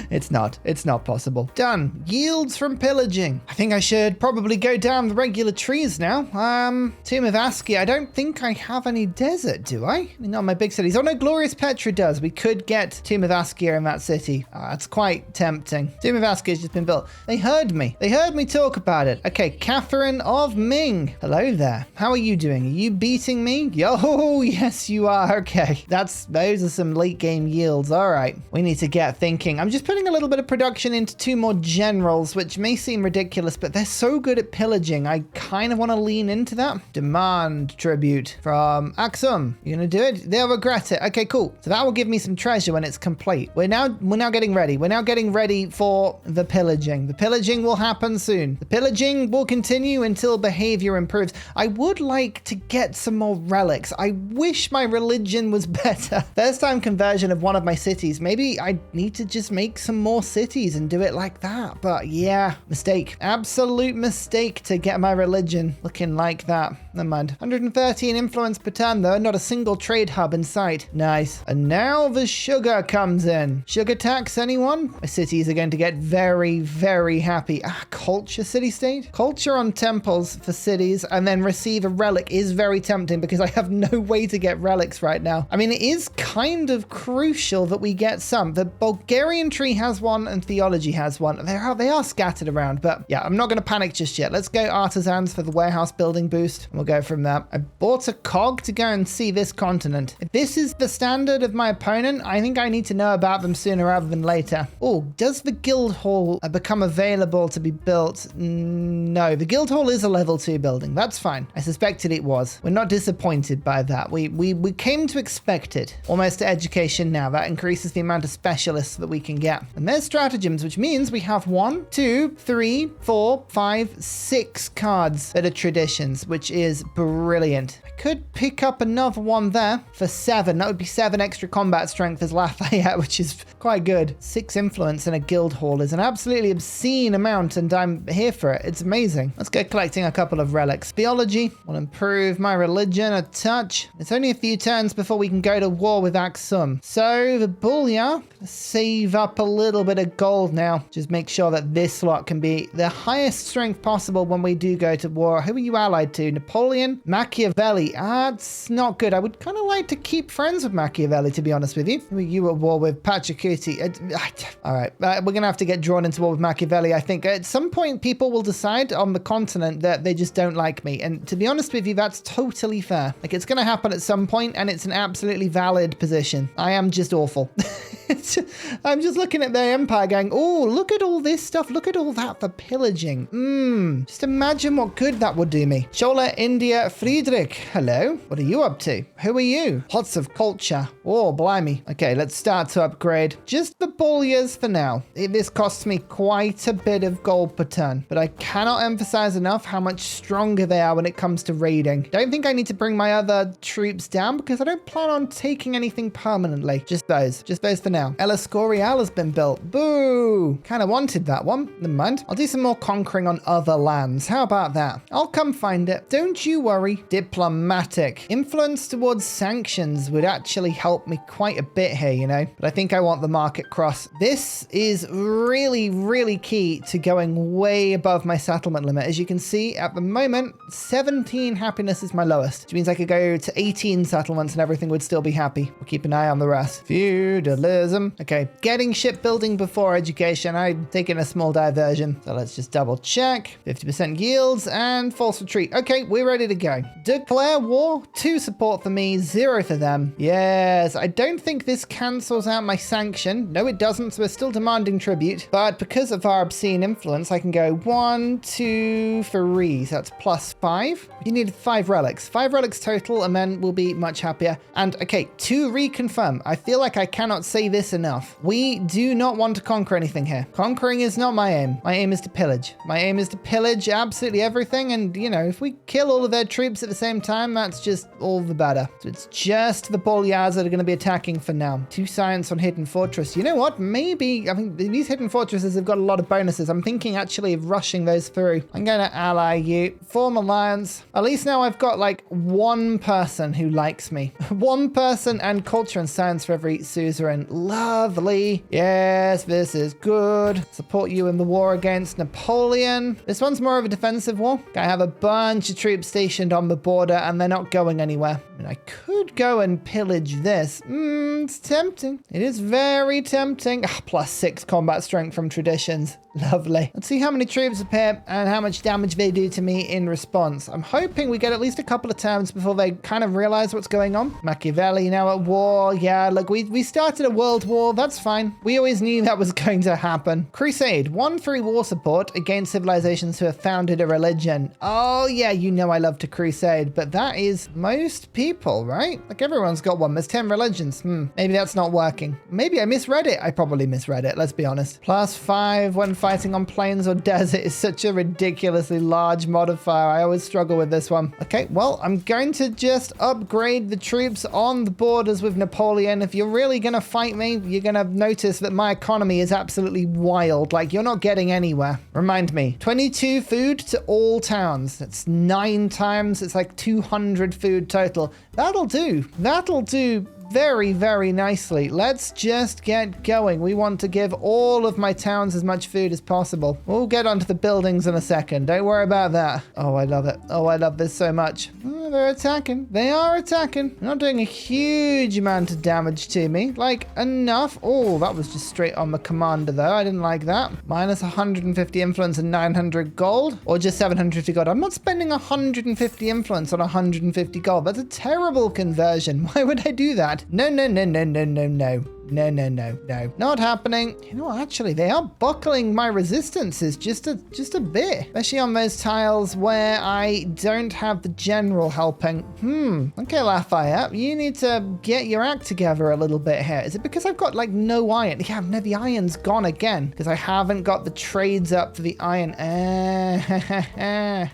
It's not possible. Done. Yields from pillaging. I think I should probably go down the regular trees now. Tomb of Ascii. I don't think I have any desert, do I? Not my big cities. Oh no, Glorious Petra does. We could get Tomb of Ascii in that city. That's quite tempting. Tomb of Ascii has just been built. They heard me. They heard me talk about it. Okay, Catherine of Ming. Hello there. How are you doing? Are you beating me? Yo, yes you are. Okay. Those are some late game yields. All right. We need to get thinking. I'm just putting a little bit of production into 2 more generals, which may seem ridiculous, but they're so good at pillaging. I kind of want to lean into that. Demand tribute from Aksum. You gonna do it? They'll regret it. Okay, cool. So that will give me some treasure when it's complete. We're now getting ready. We're now getting ready for the pillaging. The pillaging will happen soon. The pillaging will continue until behavior improves. I would like to get some more relics. I wish my religion was better. First time conversion of one of my cities. Maybe I need to just make some more cities and do it like that. But yeah, mistake. Absolute mistake to get my religion looking like that. Never mind. 113 influence per turn though. Not a single trade hub in sight. Nice. And now the sugar comes in. Sugar tax, anyone? My cities are going to get very, very happy. Culture city-state? Culture on temples for cities and then receive a relic is very tempting because I have no way to get relics right now. I mean, it is kind of crucial that we get some. The Bulgarian tree has one and theology has one. They are scattered around, but yeah, I'm not going to panic just yet. Let's go artisans for the warehouse building boost. And we'll go from there. I bought a cog to go and see this continent. If this is the standard of my opponent, I think I need to know about them sooner rather than later. Oh, does the guild hall become available to be built? No, the guild hall is a level 2 building. That's fine. I suspected it was. We're not disappointed by that. We came to expect it. Almost to education now. That increases the amount of specialists that we can get. And there's stratagems, which means we have 1, 2, 3, 4, 5, 6 cards that are traditions, which is brilliant. I could pick up another one there for 7. That would be 7 extra combat strength as Lafayette, which is quite good. 6 influence in a guild hall is an absolutely obscene amount, and I'm here for it. It's amazing. Let's go collecting a couple of relics. Theology will improve my religion a touch. It's only a few turns before we can go to war with Aksum. So the Booooooooooooom, save up a little bit of gold now. Just make sure that this slot can be the highest strength possible when we do go to war. Who are you allied to? Napoleon? Machiavelli. That's not good. I would kind of like to keep friends with Machiavelli, to be honest with you. Who are you at war with? Pachacuti. All right. We're going to have to get drawn into war with Machiavelli, I think. At some point, people will decide on the continent that they just don't like me. And to be honest with you, that's totally fair. Like, it's going to happen at some point, and it's an absolutely valid position. I am just awful. I'm just looking at their empire going, oh, look at all this stuff. Look at all that for pillaging. Just imagine what good that would do me. Chola, India, Friedrich. Hello. What are you up to? Who are you? Lots of culture. Oh, blimey. Okay, let's start to upgrade. Just the bulliers for now. This costs me quite a bit of gold per turn, but I cannot emphasize enough how much stronger they are when it comes to raiding. Don't think I need to bring my other troops down because I don't plan on taking anything permanently. Just those for now. El Escorial has been built. Boo! Kind of wanted that one. Never mind. I'll do some more conquering on other lands. How about that? I'll come find it. Don't you worry. Diplomatic. Influence towards sanctions would actually help me quite a bit here, you know? But I think I want the market cross. This is really, really key to going way above my settlement limit. As you can see, at the moment, 17 happiness is my lowest, which means I could go to 18 settlements and everything would still be happy. We'll keep an eye on the rest. Feudalism. Okay, getting shipbuilding before education. I'm taking a small diversion. So let's just double check. 50% yields and false retreat. Okay, we're ready to go. Declare war. 2 support for me, 0 for them. Yes, I don't think this cancels out my sanction. No, it doesn't, so we're still demanding tribute. But because of our obscene influence, I can go 1, 2, 3. So that's +5. You need 5 relics. 5 relics total, and then we'll be much happier. And okay, to reconfirm, I feel like I cannot say this enough. We do not want to conquer anything here. Conquering is not my aim. My aim is to pillage. My aim is to pillage absolutely everything. And, you know, if we kill all of their troops at the same time, that's just all the better. So it's just the Bolyars that are going to be attacking for now. 2 science on Hidden Fortress. You know what? Maybe, I mean, these Hidden Fortresses have got a lot of bonuses. I'm thinking actually of rushing those through. I'm going to ally you. Form alliance. At least now I've got like 1 person who likes me. 1 person and culture and science for every suzerain. Lovely. Yes, this is good. Support you in the war against Napoleon. This one's more of a defensive war. I have a bunch of troops stationed on the border and they're not going anywhere. I mean, I could go and pillage this. It's tempting. It is very tempting. +6 combat strength from traditions. Lovely. Let's see how many troops appear and how much damage they do to me in response. I'm hoping we get at least a couple of turns before they kind of realize what's going on. Machiavelli now at war. Yeah, look, we started a world war. That's fine. We always knew that was going to happen. Crusade. 1 free war support against civilizations who have founded a religion. Oh, yeah, you know I love to crusade, but that is most people, right? Like everyone's got one. There's 10 religions. Maybe that's not working. Maybe I misread it. I probably misread it. Let's be honest. +5 when fighting on plains or desert is such a ridiculously large modifier. I always struggle with this one. Okay, well, I'm going to just upgrade the troops on the borders with Napoleon. If you're really going to fight me, you're going to notice that my economy is absolutely wild. Like, you're not getting anywhere. Remind me, 22 food to all towns. That's 9 times. It's like 200 food total. That'll do. That'll do very, very nicely. Let's just get going. We want to give all of my towns as much food as possible. We'll get onto the buildings in a second. Don't worry about that. Oh, I love it. Oh, I love this so much. Oh, they're attacking. They are attacking. They're not doing a huge amount of damage to me. Like, enough. Oh, that was just straight on the commander, though. I didn't like that. -150 influence and 900 gold. Or just 750 gold. I'm not spending 150 influence on 150 gold. That's a terrible conversion. Why would I do that? No, no, no, no, no, no, no. No, no, no, no. Not happening. You know what? Actually, they are buckling my resistances just a bit. Especially on those tiles where I don't have the general helping. Okay, Lafayette, you need to get your act together a little bit here. Is it because I've got, like, no iron? Yeah, no, the iron's gone again because I haven't got the trades up for the iron.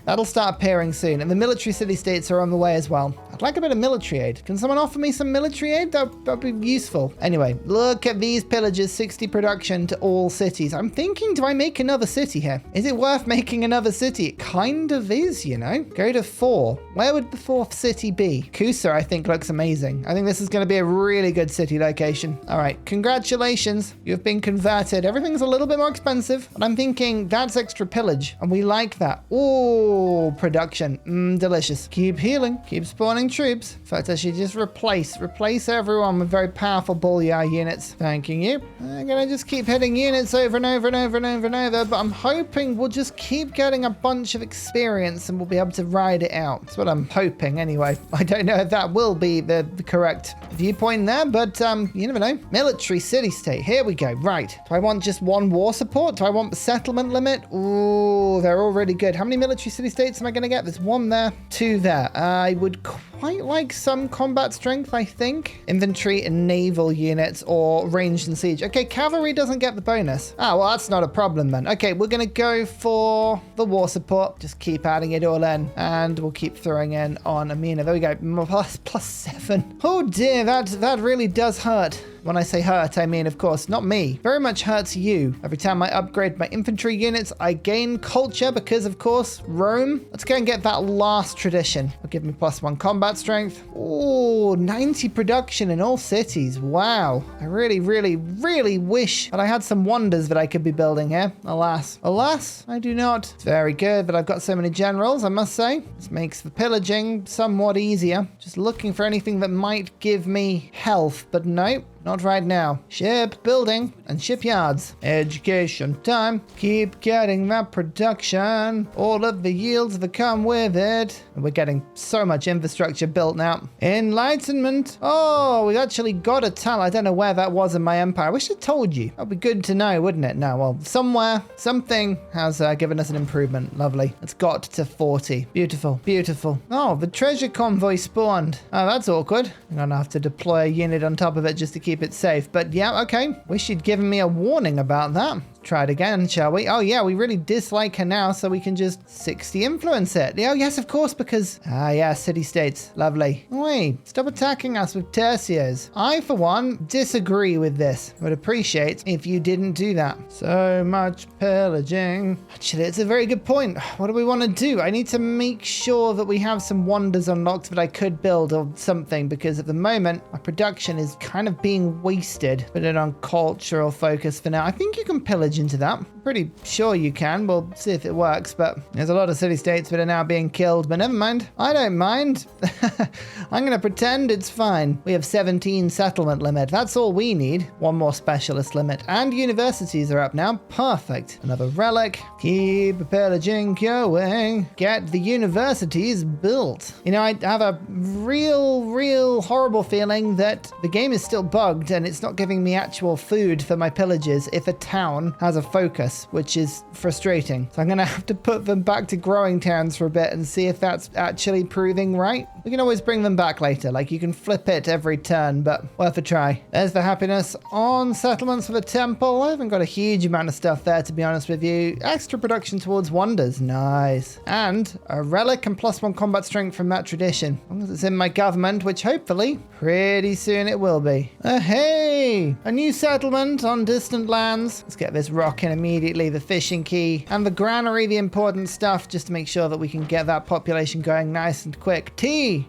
That'll start appearing soon. And the military city-states are on the way as well. I'd like a bit of military aid. Can someone offer me some military aid? That'd be useful. Anyway, look at these pillages, 60 production to all cities. I'm thinking, do I make another city here? Is it worth making another city? It kind of is, you know. Go to 4. Where would the 4th city be? Kusa, I think, looks amazing. I think this is going to be a really good city location. All right, congratulations. You've been converted. Everything's a little bit more expensive, but I'm thinking that's extra pillage, and we like that. Oh, production. Delicious. Keep healing. Keep spawning troops. In fact, I should just replace everyone with very powerful bullion units. Thanking you. I'm gonna just keep hitting units over and over and over and over and over, but I'm hoping we'll just keep getting a bunch of experience and we'll be able to ride it out. That's what I'm hoping anyway. I don't know if that will be the correct viewpoint there, but you never know. Military city-state. Here we go. Right. Do I want just 1 war support? Do I want the settlement limit? Ooh, they're all really good. How many military city-states am I going to get? There's 1 there, 2 there. I would quite like some combat strength, I think. Infantry and naval units or ranged and siege. Okay, cavalry doesn't get the bonus. Ah, well, that's not a problem then. Okay, we're going to go for the war support. Just keep adding it all in and we'll keep throwing in on Miiiine. There we go. +7. Oh dear, that really does hurt. When I say hurt, I mean, of course, not me. Very much hurts you. Every time I upgrade my infantry units, I gain culture because, of course, Rome. Let's go and get that last tradition. It'll give me +1 combat strength. Oh, 90 production in all cities. Wow. I really, really, really wish that I had some wonders that I could be building here. Alas. Alas, I do not. It's very good that I've got so many generals, I must say. This makes the pillaging somewhat easier. Just looking for anything that might give me health, but nope. Not right now. Ship building and shipyards. Education time. Keep getting that production. All of the yields that come with it. And we're getting so much infrastructure built now. Enlightenment. Oh, we actually got a tunnel. I don't know where that was in my empire. I wish I told you. That'd be good to know, wouldn't it? No, well, somewhere, something has given us an improvement. Lovely. It's got to 40. Beautiful. Beautiful. Oh, the treasure convoy spawned. Oh, that's awkward. I'm gonna have to deploy a unit on top of it just to keep it safe. But yeah, okay. Wish you'd given me a warning about that. try it again, shall we? Oh yeah, we really dislike her now, so we can just 60 influence it. Oh yes, of course, because... yeah, city-states. Lovely. Wait, stop attacking us with tercios. I, for one, disagree with this. Would appreciate if you didn't do that. So much pillaging. Actually, it's a very good point. What do we want to do? I need to make sure that we have some wonders unlocked that I could build or something, because at the moment, my production is kind of being wasted. Put it on cultural focus for now. I think you can pillage into that. I'm pretty sure you can. We'll see if it works, but there's a lot of city-states that are now being killed, but never mind. I don't mind. I'm going to pretend it's fine. We have 17 settlement limit. That's all we need. One more specialist limit. And universities are up now. Perfect. Another relic. Keep pillaging going. Get the universities built. You know, I have a real horrible feeling that the game is still bugged and it's not giving me actual food for my pillages if a town has a focus, which is frustrating. So I'm going to have to put them back to growing towns for a bit and see if that's actually proving right. We can always bring them back later. Like, you can flip it every turn, but worth a try. There's the happiness on settlements for the temple. I haven't got a huge amount of stuff there, to be honest with you. Extra production towards wonders. Nice. And a relic and +1 combat strength from that tradition. As long as it's in my government, which hopefully pretty soon it will be. Hey, a new settlement on distant lands. Let's get this rocking immediately. The fishing key and the granary, the important stuff, just to make sure that we can get that population going nice and quick.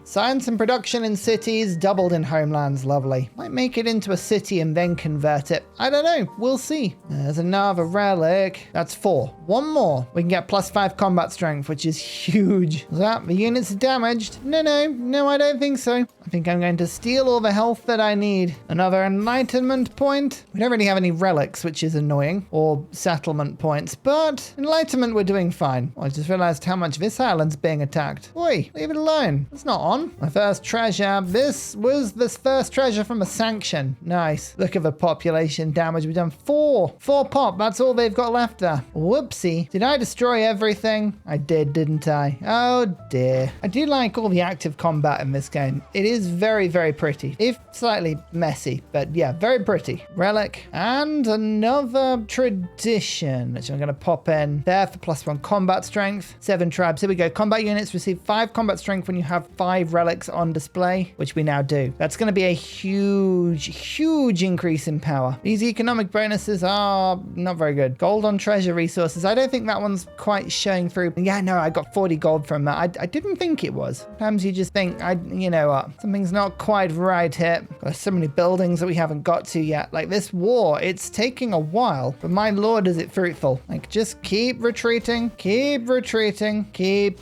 Science and production in cities, doubled in homelands. Lovely. Might make it into a city and then convert it. I don't know. We'll see. There's another relic. That's 4. One more. We can get +5 combat strength, which is huge. Is that the units damaged? No, I don't think so. I think I'm going to steal all the health that I need. Another enlightenment point. We don't really have any relics, which is annoying, or settlement points, but enlightenment we're doing fine. I just realized how much this island's being attacked. Oi, leave it alone. It's not on. My first treasure. This was this first treasure from a sanction. Nice. Look at the population damage. We've done 4 pop. That's all they've got left there. Whoopsie. Did I destroy everything? I did, didn't I? Oh dear. I do like all the active combat in this game. It is very pretty, if slightly messy, but yeah, very pretty. Relic and another tradition, which I'm going to pop in there for +1 combat strength. 7 tribes. Here we go. Combat units receive 5 combat strength when you have 5 relics on display, which we now do. That's going to be a huge increase in power. These economic bonuses are not very good. Gold on treasure resources. I don't think that one's quite showing through. Yeah, no, I got 40 gold from that. I didn't think it was. Sometimes you just think, you know what, something's not quite right here. There's so many buildings that we haven't got to yet. Like this war, it's taking a while, but my lord, is it fruitful. Like, just keep retreating, keep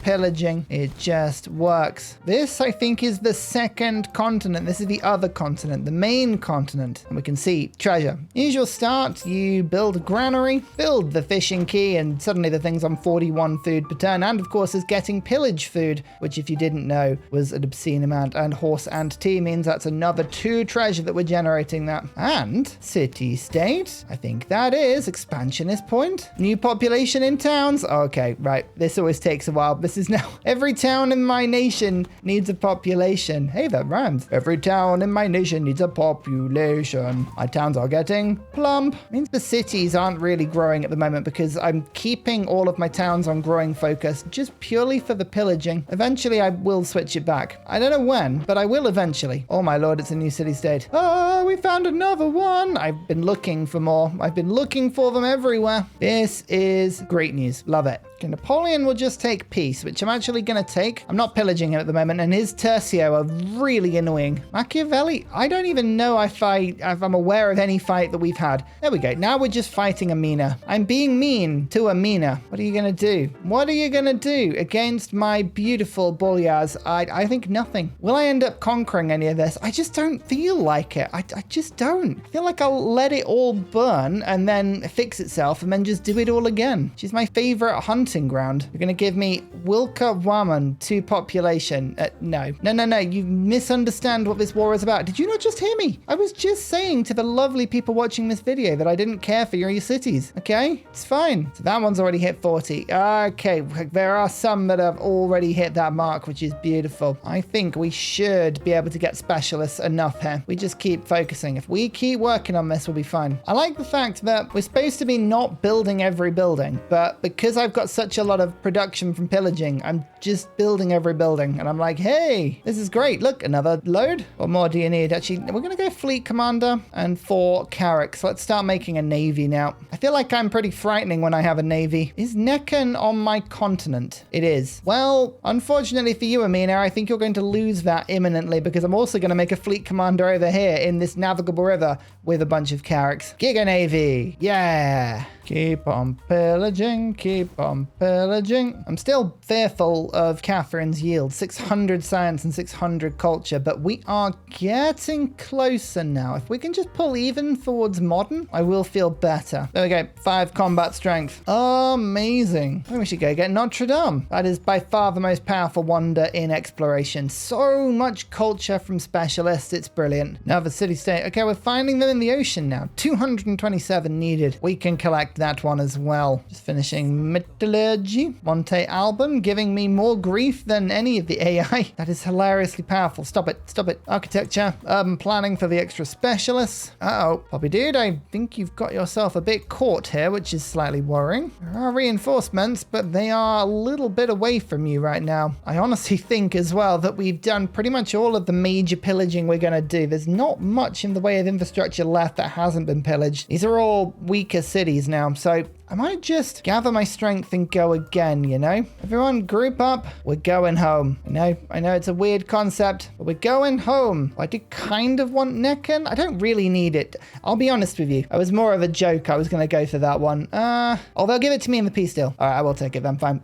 pillaging. It just works. This, I think, is the second continent. This is the other continent, the main continent. And we can see treasure. Usual start, you build a granary, build the fishing key, and suddenly the thing's on 41 food per turn. And of course is getting pillage food, which if you didn't know was an obscene amount. And horse and tea means that's another 2 treasure that we're generating that. And city state, I think that is expansionist point. New population in towns. Okay, right. This always takes a while. This is now every town in my nation needs a population. Hey, that rhymes. Every town in my nation needs a population. My towns are getting plump. Means the cities aren't really growing at the moment because I'm keeping all of my towns on growing focus just purely for the pillaging. Eventually I will switch it back. I don't know when, but I will eventually. Oh my lord, it's a new city state. Oh, we found another one. I've been looking for more. I've been looking for them everywhere. This is great news. Love it. Okay, Napoleon will just take peace, which I'm actually going to take. I'm not pillaging him at the moment, and his tercio are really annoying. Machiavelli, I don't even know if I'm aware of any fight that we've had. There we go. Now we're just fighting Miiiine. I'm being mean to Miiiine. What are you going to do? What are you going to do against my beautiful boyars? I think nothing. Will I end up conquering any of this? I just don't feel like it. I just don't. I feel like I'll let it all burn and then fix itself and then just do it all again. She's my favorite hunting ground. You're going to give me Wilka Waman 2 population. No. You misunderstand what this war is about. Did you not just hear me? I was just saying to the lovely people watching this video that I didn't care for your cities. Okay? It's fine. So that one's already hit 40. Okay. There are some that have already hit that mark, which is beautiful. I think we should should be able to get specialists enough here. We just keep focusing. If we keep working on this, we'll be fine. I like the fact that we're supposed to be not building every building, but because I've got such a lot of production from pillaging, I'm just building every building. And I'm like, hey, this is great. Look, another load. What more do you need? Actually, we're going to go fleet commander and 4 carracks. Let's start making a navy now. I feel like I'm pretty frightening when I have a navy. Is Necken on my continent? It is. Well, unfortunately for you, Miiiine, I think you're going to lose that imminently because I'm also going to make a fleet commander over here in this navigable river with a bunch of carracks. Giga Navy. Yeah. Keep on pillaging, keep on pillaging. I'm still fearful of Catherine's yield, 600 science and 600 culture, but we are getting closer now. If we can just pull even towards modern, I will feel better. There we go, 5 combat strength. Amazing. I think we should go get Notre Dame. That is by far the most powerful wonder in exploration. So much culture from specialists, it's brilliant. Another city-state. Okay, we're finding them in the ocean now. 227 needed. We can collect that one as well. Just finishing metallurgy. Monte Alban giving me more grief than any of the AI. That is hilariously powerful. Stop it. Stop it. Architecture. Urban planning for the extra specialists. Uh-oh. Poppy dude, I think you've got yourself a bit caught here, which is slightly worrying. There are reinforcements, but they are a little bit away from you right now. I honestly think as well that we've done pretty much all of the major pillaging we're going to do. There's not much in the way of infrastructure left that hasn't been pillaged. These are all weaker cities now. So I might just gather my strength and go again, you know? Everyone group up. We're going home. I know it's a weird concept, but we're going home. I do kind of want Necken. I don't really need it. I'll be honest with you. It was more of a joke. I was going to go for that one. Oh, they'll give it to me in the peace deal. All right, I will take it then. Fine.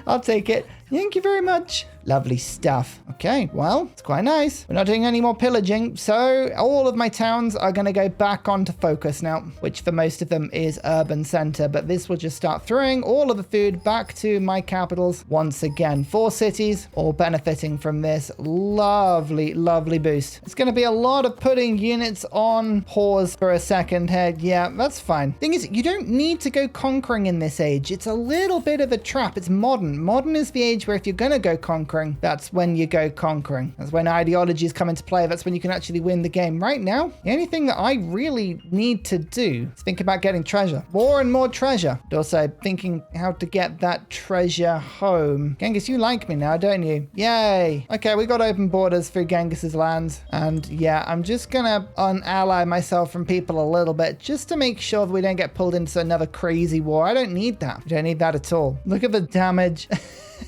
I'll take it. Thank you very much. Lovely stuff. Okay, well, it's quite nice. We're not doing any more pillaging, so all of my towns are going to go back onto focus now, which for most of them is urban center, but this will just start throwing all of the food back to my capitals once again. 4 cities all benefiting from this lovely, lovely boost. It's going to be a lot of putting units on pause for a second here. Yeah, that's fine. Thing is, you don't need to go conquering in this age. It's a little bit of a trap. It's modern. Modern is the age where if you're going to go conquering, that's when you go conquering. That's when ideologies come into play. That's when you can actually win the game. Right now, the only thing that I really need to do is think about getting treasure. More and more treasure. And also thinking how to get that treasure home. Genghis, you like me now, don't you? Yay. Okay, we got open borders through Genghis's lands. And yeah, I'm just gonna unally myself from people a little bit just to make sure that we don't get pulled into another crazy war. I don't need that. I don't need that at all. Look at the damage.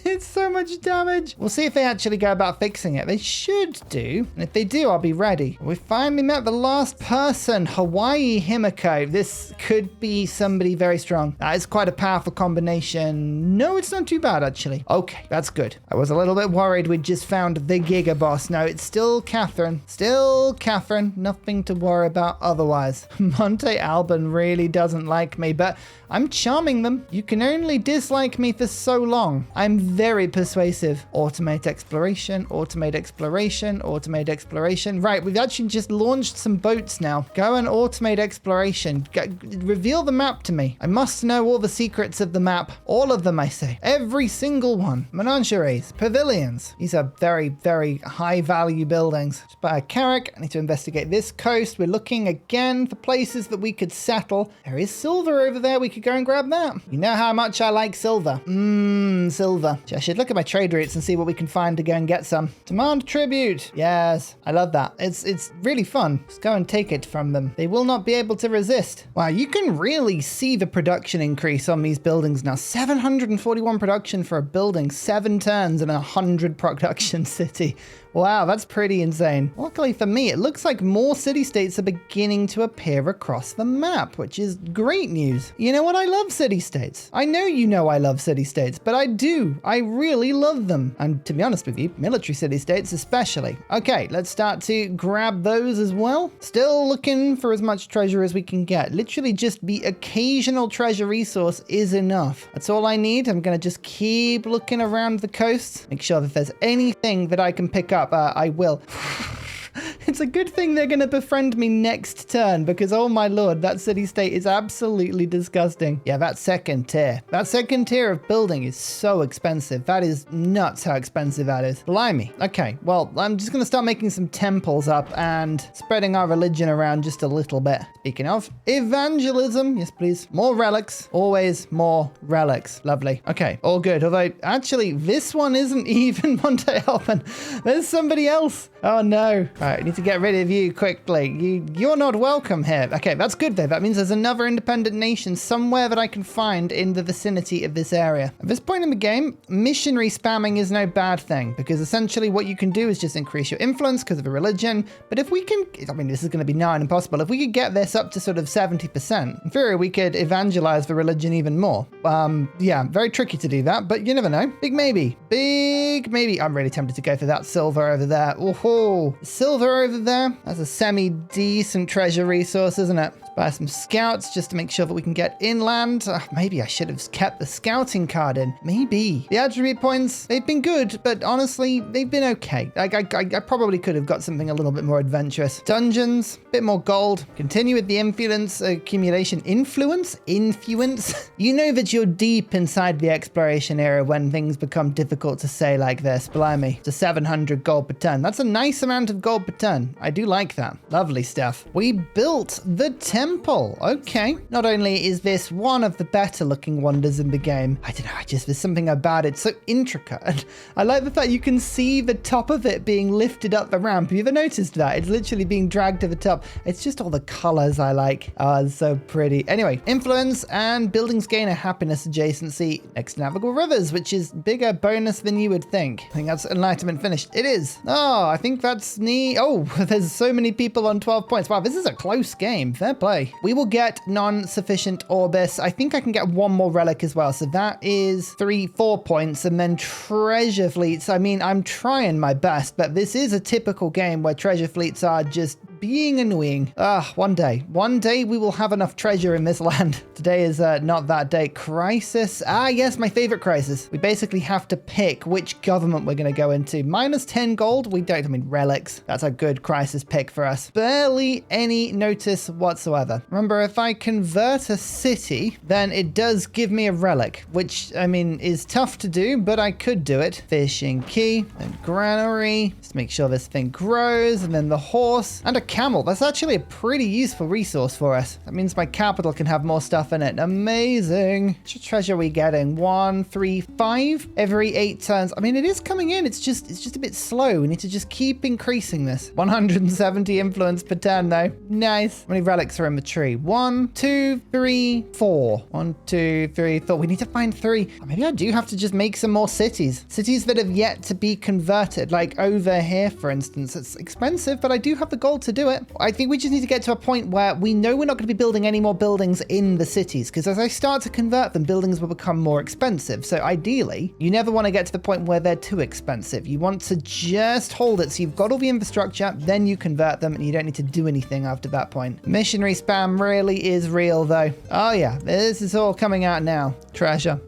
It's so much damage. We'll see if they actually go about fixing it. They should do. And if they do, I'll be ready. We finally met the last person, Hawaii Himiko. This could be somebody very strong. That is quite a powerful combination. No, it's not too bad, actually. Okay, that's good. I was a little bit worried we'd just found the Giga boss. No, it's still Catherine. Still Catherine. Nothing to worry about otherwise. Monte Alban really doesn't like me, but I'm charming them. You can only dislike me for so long. I'm very persuasive. Automate exploration, automate exploration, automate exploration. Right, we've actually just launched some boats now. Go and automate exploration. Reveal the map to me. I must know all the secrets of the map. All of them, I say. Every single one. Menageries, pavilions. These are very, very high value buildings. Just buy a carrack. I need to investigate this coast. We're looking again for places that we could settle. There is silver over there. We could go and grab that. You know how much I like silver. Silver. I should look at my trade routes and see what we can find to go and get some. Demand tribute. Yes, I love that. It's really fun. Just go and take it from them. They will not be able to resist. Wow, you can really see the production increase on these buildings now. 741 production for a building, 7 turns and 100 production city. Wow, that's pretty insane. Luckily for me, it looks like more city-states are beginning to appear across the map, which is great news. You know what? I love city-states. I know you know I love city-states, but I do. I really love them. And to be honest with you, military city-states especially. Okay, let's start to grab those as well. Still looking for as much treasure as we can get. Literally just the occasional treasure resource is enough. That's all I need. I'm going to just keep looking around the coast. Make sure that if there's anything that I can pick up, I will. It's a good thing they're going to befriend me next turn because, oh my lord, that city-state is absolutely disgusting. Yeah, that second tier. That second tier of building is so expensive. That is nuts how expensive that is. Blimey. Okay, well, I'm just going to start making some temples up and spreading our religion around just a little bit. Speaking of evangelism, yes, please. More relics. Always more relics. Lovely. Okay, all good. Although, actually, this one isn't even Monte Helpen. There's somebody else. Oh, no. All right, I need to get rid of you quickly. You're not welcome here. Okay, that's good, though. That means there's another independent nation somewhere that I can find in the vicinity of this area. At this point in the game, missionary spamming is no bad thing because essentially what you can do is just increase your influence because of a religion. But if we can, I mean, this is going to be nigh and impossible. If we could get this up to sort of 70%, in theory, we could evangelize the religion even more. Yeah, very tricky to do that, but you never know. Big maybe. Big maybe. I'm really tempted to go for that silver over there. Oh, silver over there. That's a semi-decent treasure resource, isn't it? Let's buy some scouts just to make sure that we can get inland. Maybe I should have kept the scouting card in. Maybe. The attribute points, they've been good, but honestly, they've been okay. I probably could have got something a little bit more adventurous. Dungeons, bit more gold. Continue with the influence accumulation. Influence? You know that you're deep inside the exploration era when things become difficult to say like this. Blimey. It's a 700 gold per turn. That's a nice amount of gold per turn. I do like that. Lovely stuff. We built the temple. Okay. Not only is this one of the better looking wonders in the game, I don't know, there's something about it so intricate. And I like the fact you can see the top of it being lifted up the ramp. Have you ever noticed that? It's literally being dragged to the top. It's just all the colors I like. Oh, it's so pretty. Anyway, influence and buildings gain a happiness adjacency next to navigable rivers, which is bigger bonus than you would think. I think that's enlightenment finished. It is. Oh, I think that's neat. Oh, there's so many people on 12 points. Wow, this is a close game. Fair play. We will get non-sufficient orbis. I think I can get one more relic as well. So that is 4 points. And then treasure fleets. I mean, I'm trying my best, but this is a typical game where treasure fleets are just being annoying. One day we will have enough treasure in this land. Today is not that day. Crisis. Yes, my favorite crisis. We basically have to pick which government we're going to go into. Minus 10 gold. We don't, I mean, relics. That's a good crisis pick for us. Barely any notice whatsoever. Remember, if I convert a city, then it does give me a relic, which, I mean, is tough to do, but I could do it. Fishing key and granary. Just make sure this thing grows, and then the horse and a camel. That's actually a pretty useful resource for us. That means my capital can have more stuff in it. Amazing. What treasure are we getting? 1, 3, 5 every 8 turns. I mean, it is coming in. It's just a bit slow. We need to just keep increasing this. 170 influence per turn though. Nice. How many relics are in the tree? 1, 2, 3, 4. 1, 2, 3, 4. We need to find 3. Or maybe I do have to just make some more cities. Cities that have yet to be converted. Like over here, for instance. It's expensive, but I do have the gold to do it. I think we just need to get to a point where we know we're not going to be building any more buildings in the cities, because as I start to convert them, buildings will become more expensive. So ideally, you never want to get to the point where they're too expensive. You want to just hold it so you've got all the infrastructure, then you convert them, and you don't need to do anything after that point. Missionary spam really is real, though. Oh yeah, this is all coming out now. Treasure.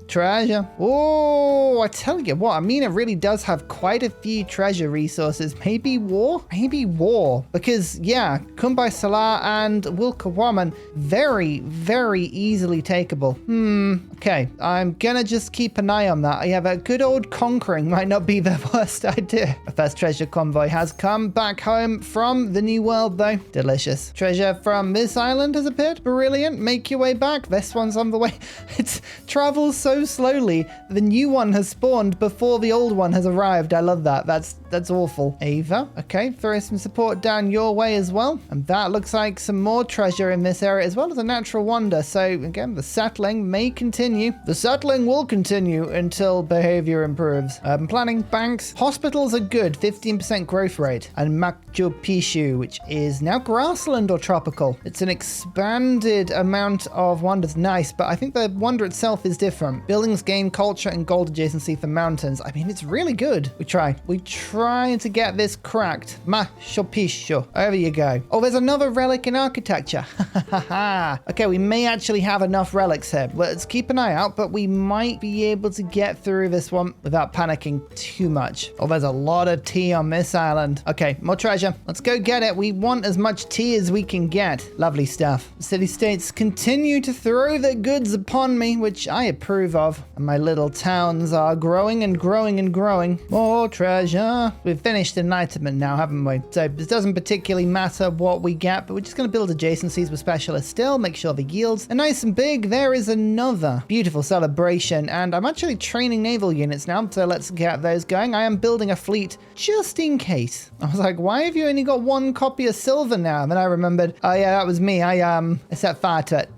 Oh, I tell you what, Miiine really does have quite a few treasure resources. Maybe war, because yeah, Kumbai Salah and Wilkawaman, very, very easily takeable. Okay, I'm gonna just keep an eye on that. Yeah, that good old conquering might not be the worst idea. The first treasure convoy has come back home from the New World, though. Delicious. Treasure from this island has appeared. Brilliant. Make your way back. This one's on the way. It travels so slowly. The new one has spawned before the old one has arrived. I love that. That's awful. Ava. Okay, throw some support down your way as well. And that looks like some more treasure in this area, as well as a natural wonder. So again, the settling may continue. The settling will continue until behavior improves. Urban planning, banks, hospitals are good. 15% growth rate. And Machu Picchu, which is now grassland or tropical. It's an expanded amount of wonders. Nice, but I think the wonder itself is different. Buildings gain culture and gold adjacency for mountains. I mean, it's really good. We try to get this cracked. Machu Picchu. Over you go. Oh, there's another relic in architecture. Okay, we may actually have enough relics here. Let's keep an eye out, but we might be able to get through this one without panicking too much. Oh, there's a lot of tea on this island. Okay, more treasure. treasure. Let's go get it. We want as much tea as we can get. Lovely stuff. The city-states continue to throw their goods upon me, which I approve of. And my little towns are growing and growing and growing. More treasure. We've finished enlightenment now, haven't we? So it doesn't particularly matter what we get, but we're just going to build adjacencies with specialists still, make sure the yields are nice and big. There is another beautiful celebration, and I'm actually training naval units now, so let's get those going. I am building a fleet just in case. I was like, why have you only got one copy of silver now? And then I remembered, oh yeah, that was me. I set fire to it.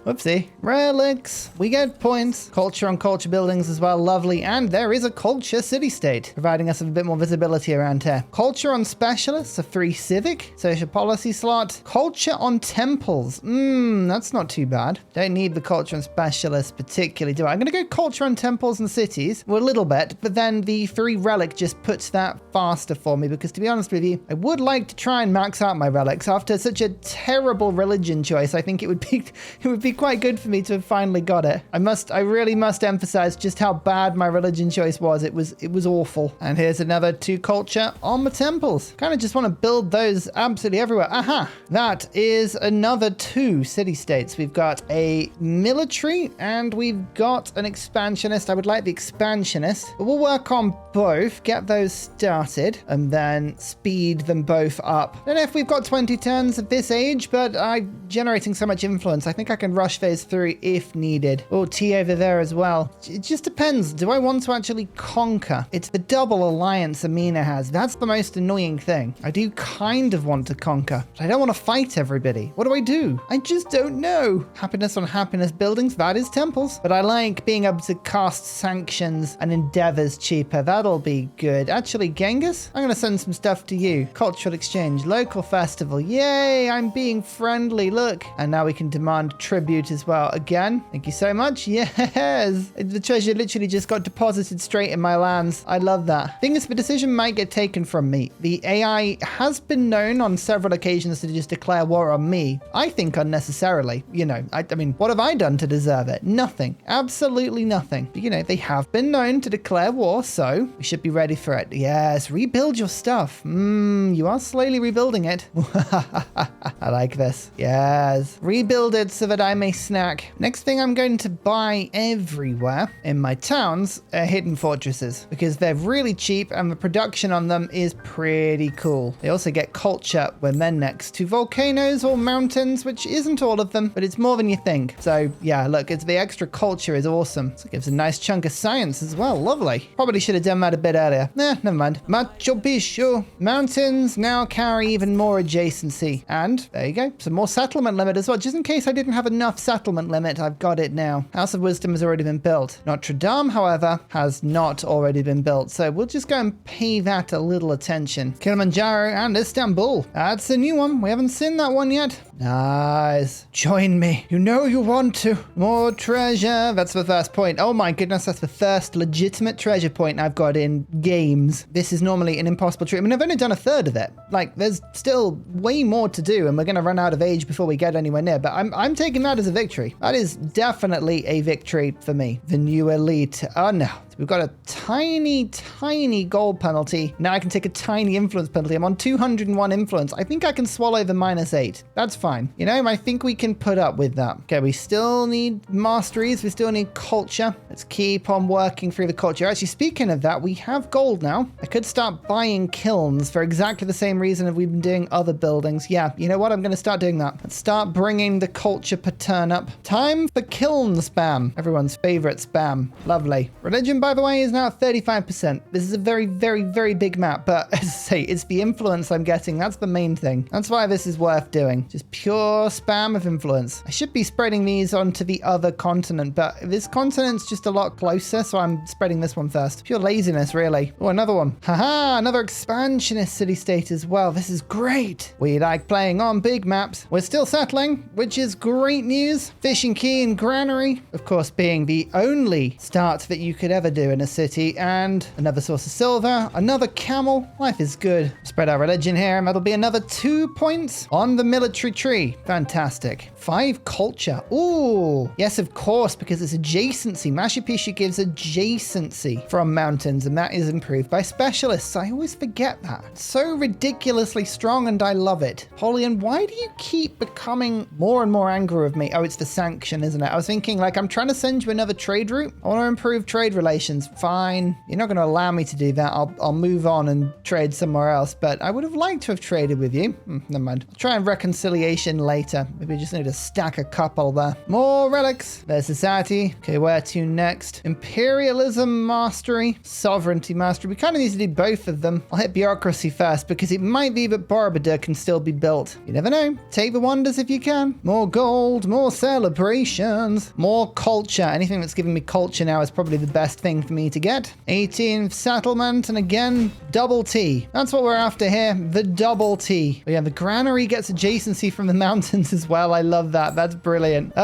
Whoopsie. Relics. We get points. Culture on culture buildings as well. Lovely. And there is a culture city-state, providing us with a bit more visibility around here. Culture on specialists, a free civic. Social policy slot. Culture on temples. That's not too bad. Don't need the culture on specialists particularly, do I? I'm going to go culture on temples and cities. Well, a little bit, but then the free relic just puts that faster for me, because to be honest with you, I would like to try and max out my relics after such a terrible religion choice. I think it would be quite good for me to have finally got it. I really must emphasize just how bad my religion choice was. It was awful. And here's another 2 culture on the temples. Kind of just want to build those absolutely everywhere. Aha! That is another 2 city-states. We've got a military and we've got an expansionist. I would like the expansionist, but we'll work on both, get those started, and then speed them both up. I don't know if we've got 20 turns at this age, but I'm generating so much influence. I think I can rush phase 3 if needed. Oh, tea over there as well. It just depends. Do I want to actually conquer? It's the double alliance Miiiine has. That's the most annoying thing. I do kind of want to conquer, but I don't want to fight everybody. What do I do? I just don't know. Happiness on happiness buildings, that is temples. But I like being able to cast sanctions and endeavors cheaper. That'll be good. Actually, Genghis, I'm going to send some stuff to you. Cultural exchange, local festival. Yay, I'm being friendly. Look. And now we can demand tribute as well. Again, thank you so much. Yes. The treasure literally just got deposited straight in my lands. I love that. Thing is, the decision might get taken from me. The AI has been known on several occasions to just declare war on me. I think unnecessarily. You know, I mean, what have I done to deserve it? Nothing. Absolutely nothing. But, you know, they have been known to declare war, so we should be ready for it. Yes, rebuild your stuff. You are slowly rebuilding it. I like this. Yes. Rebuild it so that I may snack. Next thing I'm going to buy everywhere in my towns are hidden fortresses, because they're really cheap and the production on them is pretty cool. They also get culture when they're next to volcanoes or mountains, which isn't all of them, but it's more than you think. So yeah, look, it's the extra culture is awesome. So it gives a nice chunk of science as well. Lovely. Probably should have done that a bit earlier. Nah, never mind. Machu Picchu. Mountains now carry even more adjacency. And there you go. Some more settlement limit as well. Just in case I didn't have enough settlement limit, I've got it now. House of Wisdom has already been built. Notre Dame, however, has not already been built. So we'll just go and pay that a little attention. Kilimanjaro and Istanbul. That's a new one. We haven't seen that one yet. Nice. Join me. You know you want to. More treasure. That's the first point. Oh my goodness, that's the first legitimate treasure point I've got in games. This is normally an impossible trick. I mean, I've only done a third of it. Like, there's still way more to do, and we're going to run out of age before we get anywhere near, but I'm taking that as a victory. That is definitely a victory for me. The new elite. Oh no. We've got a tiny gold penalty. Now I can take a tiny influence penalty. I'm on 201 influence. I think I can swallow the -8. That's fine. You know, I think we can put up with that. Okay, we still need masteries. We still need culture. Let's keep on working through the culture. Actually, speaking of that, we have gold now. I could start buying kilns for exactly the same reason as we've been doing other buildings. Yeah, you know what? I'm going to start doing that. Let's start bringing the culture per turn up. Time for kiln spam. Everyone's favorite spam. Lovely. Religion, by the way, is now at 35%. This is a very big map, but as I say, it's the influence I'm getting. That's the main thing. That's why this is worth doing. Just pure spam of influence. I should be spreading these onto the other continent, but this continent's just a lot closer, so I'm spreading this one first. Pure laziness, really. Oh, another one. Haha, another expansionist city-state as well. This is great. We like playing on big maps. We're still settling, which is great news. Fishing Key and Granary, of course, being the only start that you could ever ever do in a city. And another source of silver, another camel. Life is good. Spread our religion here, and that'll be another 2 points on the military tree. Fantastic. 5 culture. Ooh, yes, of course, because it's adjacency. Machu Picchu gives adjacency from mountains, and that is improved by specialists. I always forget that. It's so ridiculously strong, and I love it. Napoleon, why do you keep becoming more and more angry with me? Oh, it's the sanction, isn't it? I was thinking, like, I'm trying to send you another trade route. I want to improve trade relations. Fine. You're not going to allow me to do that. I'll move on and trade somewhere else, but I would have liked to have traded with you. Never mind. I'll try and reconciliation later. Maybe we just need to stack a couple there. More relics. There's society. Okay, where to next? Imperialism mastery. Sovereignty mastery. We kind of need to do both of them. I'll hit bureaucracy first because it might be that Borobudur can still be built. You never know. Take the wonders if you can. More gold, more celebrations, more culture. Anything that's giving me culture now is probably the best thing for me to get. 18th settlement, and again, double T. That's what we're after here, the double T. But yeah, the granary gets adjacency from the mountains as well. I love that. That's brilliant.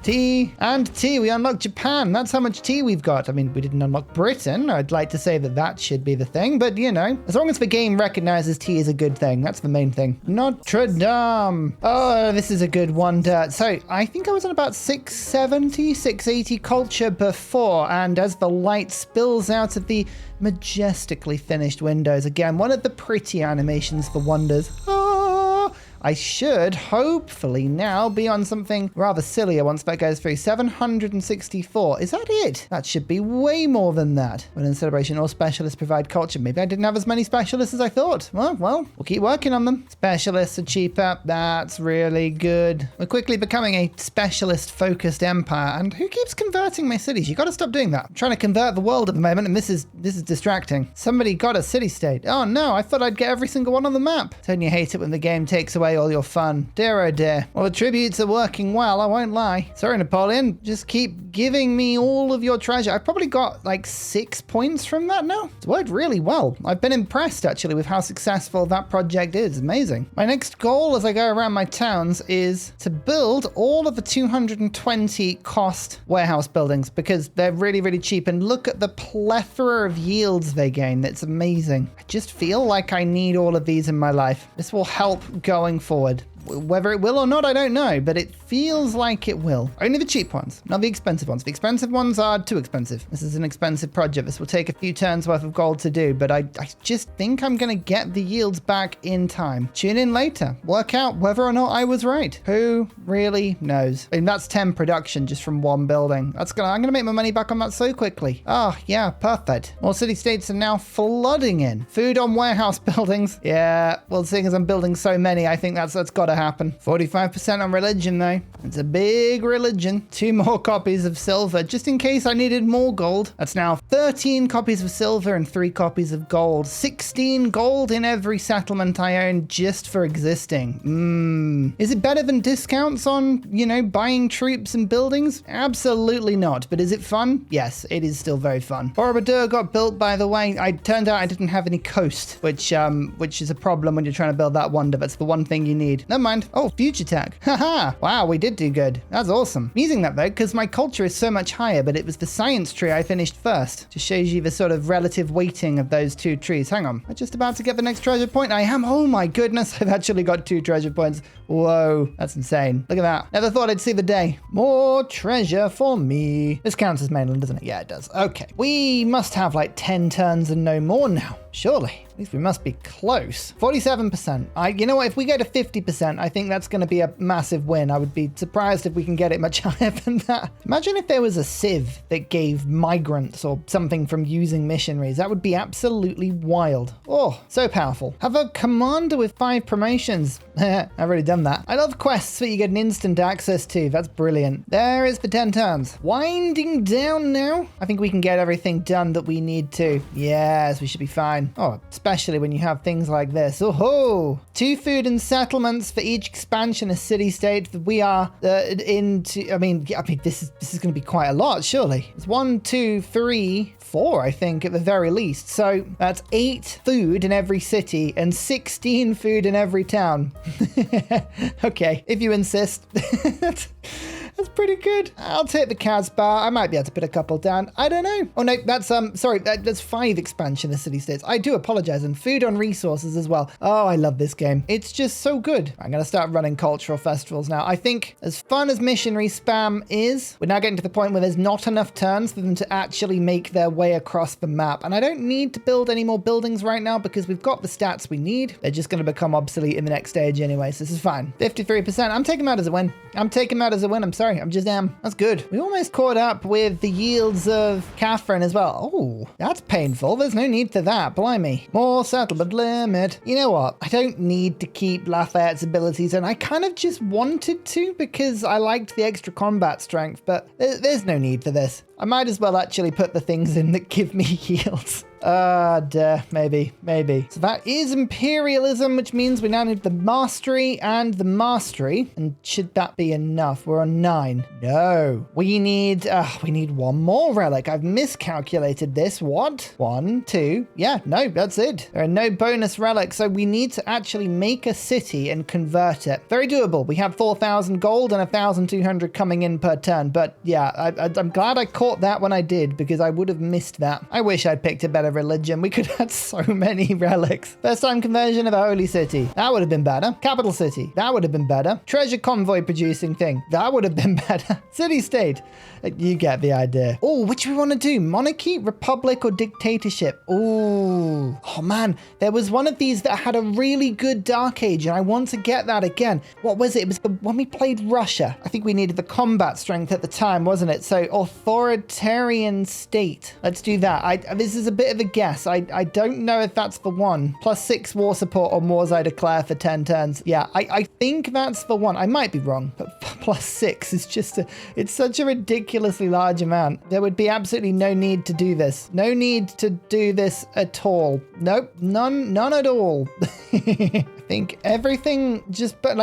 T and T. We unlocked Japan. That's how much T we've got. I mean, we didn't unlock Britain. I'd like to say that that should be the thing, but you know, as long as the game recognizes T is a good thing, that's the main thing. Notre Dame. Oh, this is a good wonder. So I think I was on about 670, 680 culture before, and as the light spills out of the majestically finished windows, again, one of the pretty animations for wonders. I should hopefully now be on something rather sillier once that goes through. 764. Is that it? That should be way more than that. When in celebration, all specialists provide culture. Maybe I didn't have as many specialists as I thought. Well, we'll keep working on them. Specialists are cheaper. That's really good. We're quickly becoming a specialist-focused empire. And who keeps converting my cities? You got to stop doing that. I'm trying to convert the world at the moment, and this is distracting. Somebody got a city-state. Oh no, I thought I'd get every single one on the map. Don't you hate it when the game takes away all your fun? Dear oh dear. Well, the tributes are working well, I won't lie. Sorry, Napoleon. Just keep giving me all of your treasure. I've probably got like 6 points from that now. It's worked really well. I've been impressed actually with how successful that project is. Amazing. My next goal as I go around my towns is to build all of the 220 cost warehouse buildings because they're really, really cheap. And look at the plethora of yields they gain. It's amazing. I just feel like I need all of these in my life. This will help going forward. Whether it will or not, I don't know, but it feels like it will. Only the cheap ones, not the expensive ones. The expensive ones are too expensive. This is an expensive project. This will take a few turns worth of gold to do, but I just think I'm going to get the yields back in time. Tune in later. Work out whether or not I was right. Who really knows? I mean, that's 10 production just from one building. I'm going to make my money back on that so quickly. Oh, yeah, perfect. More city-states are now flooding in. Food on warehouse buildings. Yeah, well, seeing as I'm building so many, I think that's got to happen. 45% on religion though. It's a big religion. 2 more copies of silver just in case I needed more gold. That's now 13 copies of silver and 3 copies of gold. 16 gold in every settlement I own just for existing. Is it better than discounts on, you know, buying troops and buildings? Absolutely not. But is it fun? Yes, it is still very fun. Borobudur got built, by the way. It turned out I didn't have any coast, which is a problem when you're trying to build that wonder. That's the one thing you need. Never mind. Oh, future tech. Haha. Wow, we did do good. That's awesome. I'm using that though, because my culture is so much higher, but it was the science tree I finished first. Just shows you the sort of relative weighting of those 2 trees. Hang on. I'm just about to get the next treasure point. I am. Oh my goodness. I've actually got 2 treasure points. Whoa. That's insane. Look at that. Never thought I'd see the day. More treasure for me. This counts as mainland, doesn't it? Yeah, it does. Okay. We must have like 10 turns and no more now. Surely. At least we must be close. 47%. You know what? If we go to 50%, I think that's going to be a massive win. I would be surprised if we can get it much higher than that. Imagine if there was a civ that gave migrants or something from using missionaries. That would be absolutely wild. Oh, so powerful. Have a commander with 5 promotions. I've already done that. I love quests that you get an instant access to. That's brilliant. There is the 10 turns. Winding down now. I think we can get everything done that we need to. Yes, we should be fine. Oh, especially when you have things like this. Oh, 2 food and settlements for each expansion of city-state that we are into. I mean, this is going to be quite a lot, surely. It's 1, 2, 3, 4, I think, at the very least. So that's 8 food in every city and 16 food in every town. Okay, if you insist. That's pretty good. I'll take the Casbah. I might be able to put a couple down. I don't know. Oh no, that's sorry, that's 5 expansion of city-states. I do apologize. And food on resources as well. Oh, I love this game. It's just so good. I'm going to start running cultural festivals now. I think as fun as missionary spam is, we're now getting to the point where there's not enough turns for them to actually make their way across the map. And I don't need to build any more buildings right now because we've got the stats we need. They're just going to become obsolete in the next stage anyway, so this is fine. 53%. I'm taking them out as a win. I'm taking them out as a win. I'm sorry. I'm just am. That's good. We almost caught up with the yields of Catherine as well. Oh, that's painful. There's no need for that. Blimey. More settlement limit. You know what? I don't need to keep Lafayette's abilities, and I kind of just wanted to because I liked the extra combat strength, but there's no need for this. I might as well actually put the things in that give me yields. Maybe. So that is imperialism, which means we now need the mastery and the mastery. And should that be enough? We're on 9. No, we need one more relic. I've miscalculated this. What? 1, 2. Yeah, no, that's it. There are no bonus relics. So we need to actually make a city and convert it. Very doable. We have 4,000 gold and 1,200 coming in per turn. But yeah, I'm glad I caught that when I did because I would have missed that. I wish I'd picked a better religion. We could have had so many relics. First time conversion of a holy city. That would have been better. Capital city. That would have been better. Treasure convoy producing thing. That would have been better. City state. You get the idea. Oh, which we want to do? Monarchy, republic, or dictatorship? Ooh. Oh man, there was one of these that had a really good dark age and I want to get that again. What was it? It was the when we played Russia. I think we needed the combat strength at the time, wasn't it? So authoritarian state. Let's do that. This is a bit of a guess. I don't know if that's the one. +6 war support on wars I declare for 10 turns. Yeah, I think that's the one. I might be wrong, but +6 is just it's such a ridiculously large amount. There would be absolutely no need to do this. No need to do this at all. Nope, none at all. I think everything just burnt.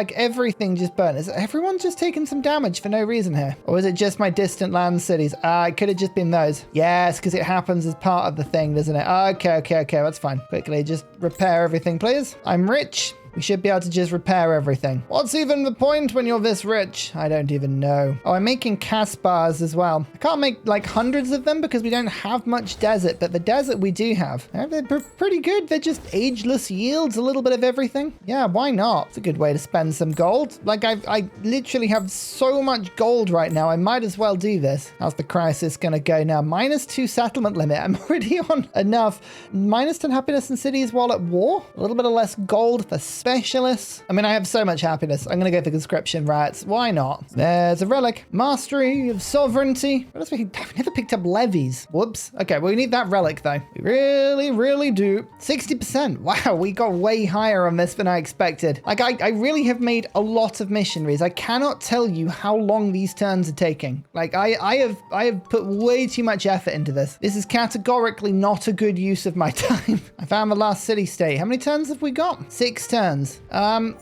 Is everyone just taking some damage for no reason here? Or is it just my distant land cities? It could have just been those. Yes, because it happens as part of the thing, doesn't it? Okay, that's fine. Quickly, just repair everything, please. I'm rich. We should be able to just repair everything. What's even the point when you're this rich? I don't even know. Oh, I'm making Casbahs as well. I can't make like hundreds of them because we don't have much desert, but the desert we do have. They're pretty good. They're just ageless yields, a little bit of everything. Yeah, why not? It's a good way to spend some gold. Like I literally have so much gold right now. I might as well do this. How's the crisis gonna go now? -2 settlement limit. I'm already on enough. -10 happiness in cities while at war. A little bit of less gold for specialists. I mean, I have so much happiness. I'm going to go for conscription riots. Why not? There's a relic. Mastery of sovereignty. What else we? I've never picked up levies. Whoops. Okay, well, we need that relic, though. We really do. 60%. Wow, we got way higher on this than I expected. Like, I really have made a lot of missionaries. I cannot tell you how long these turns are taking. Like, I have put way too much effort into this. This is categorically not a good use of my time. I found the last city-state. How many turns have we got? 6 turns.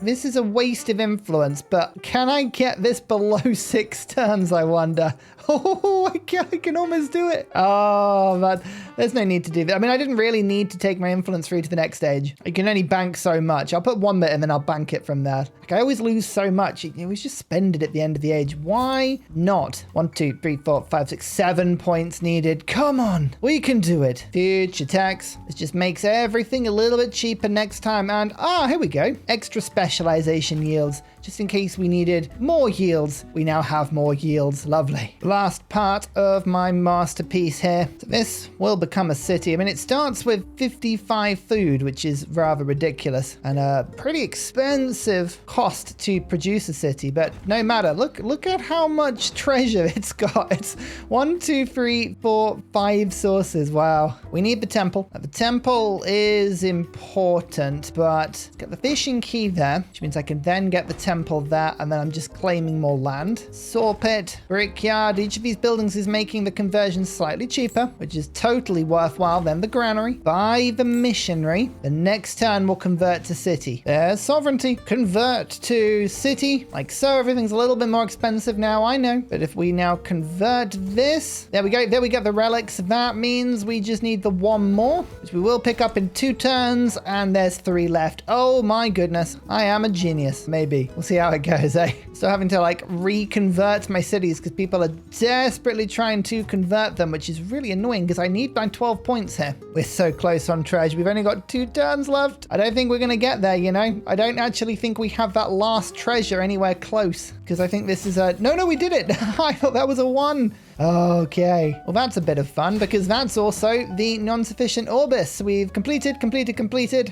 This is a waste of influence, but can I get this below 6 turns, I wonder? Oh, I can almost do it. Oh, man. There's no need to do that. I mean, I didn't really need to take my influence through to the next stage. I can only bank so much. I'll put 1 bit and then I'll bank it from there. Like, I always lose so much. You always just spend it at the end of the age. Why not? 1, 2, 3, 4, 5, 6, 7 points needed. Come on. We can do it. Future tax. This just makes everything a little bit cheaper next time. And, here we go. Extra specialization yields. Just in case we needed more yields, we now have more yields. Lovely. Last part of my masterpiece here. So this will become a city. I mean, it starts with 55 food, which is rather ridiculous and a pretty expensive cost to produce a city, but no matter. Look at how much treasure it's got. It's 1, 2, 3, 4, 5 sources. Wow. We need the temple. The temple is important, but got the fishing key there, which means I can then get the temple there, and then I'm just claiming more land. Saw pit, brickyard. Each of these buildings is making the conversion slightly cheaper, which is totally worthwhile. Then the granary. Buy the missionary. The next turn will convert to city. There's sovereignty. Convert to city. Like so. Everything's a little bit more expensive now, I know. But if we now convert this, there we go. There we get the relics. That means we just need the 1 more, which we will pick up in 2 turns, and there's 3 left. Oh my goodness. I am a genius. Maybe. We'll see how it goes, eh? Still having to like reconvert my cities because people are desperately trying to convert them, which is really annoying because I need my 12 points here. We're so close on treasure. We've only got 2 turns left. I don't think we're going to get there, you know? I don't actually think we have that last treasure anywhere close because I think this is a... No, we did it. I thought that was a 1. Okay, well that's a bit of fun because that's also the non-sufficient orbis. We've completed.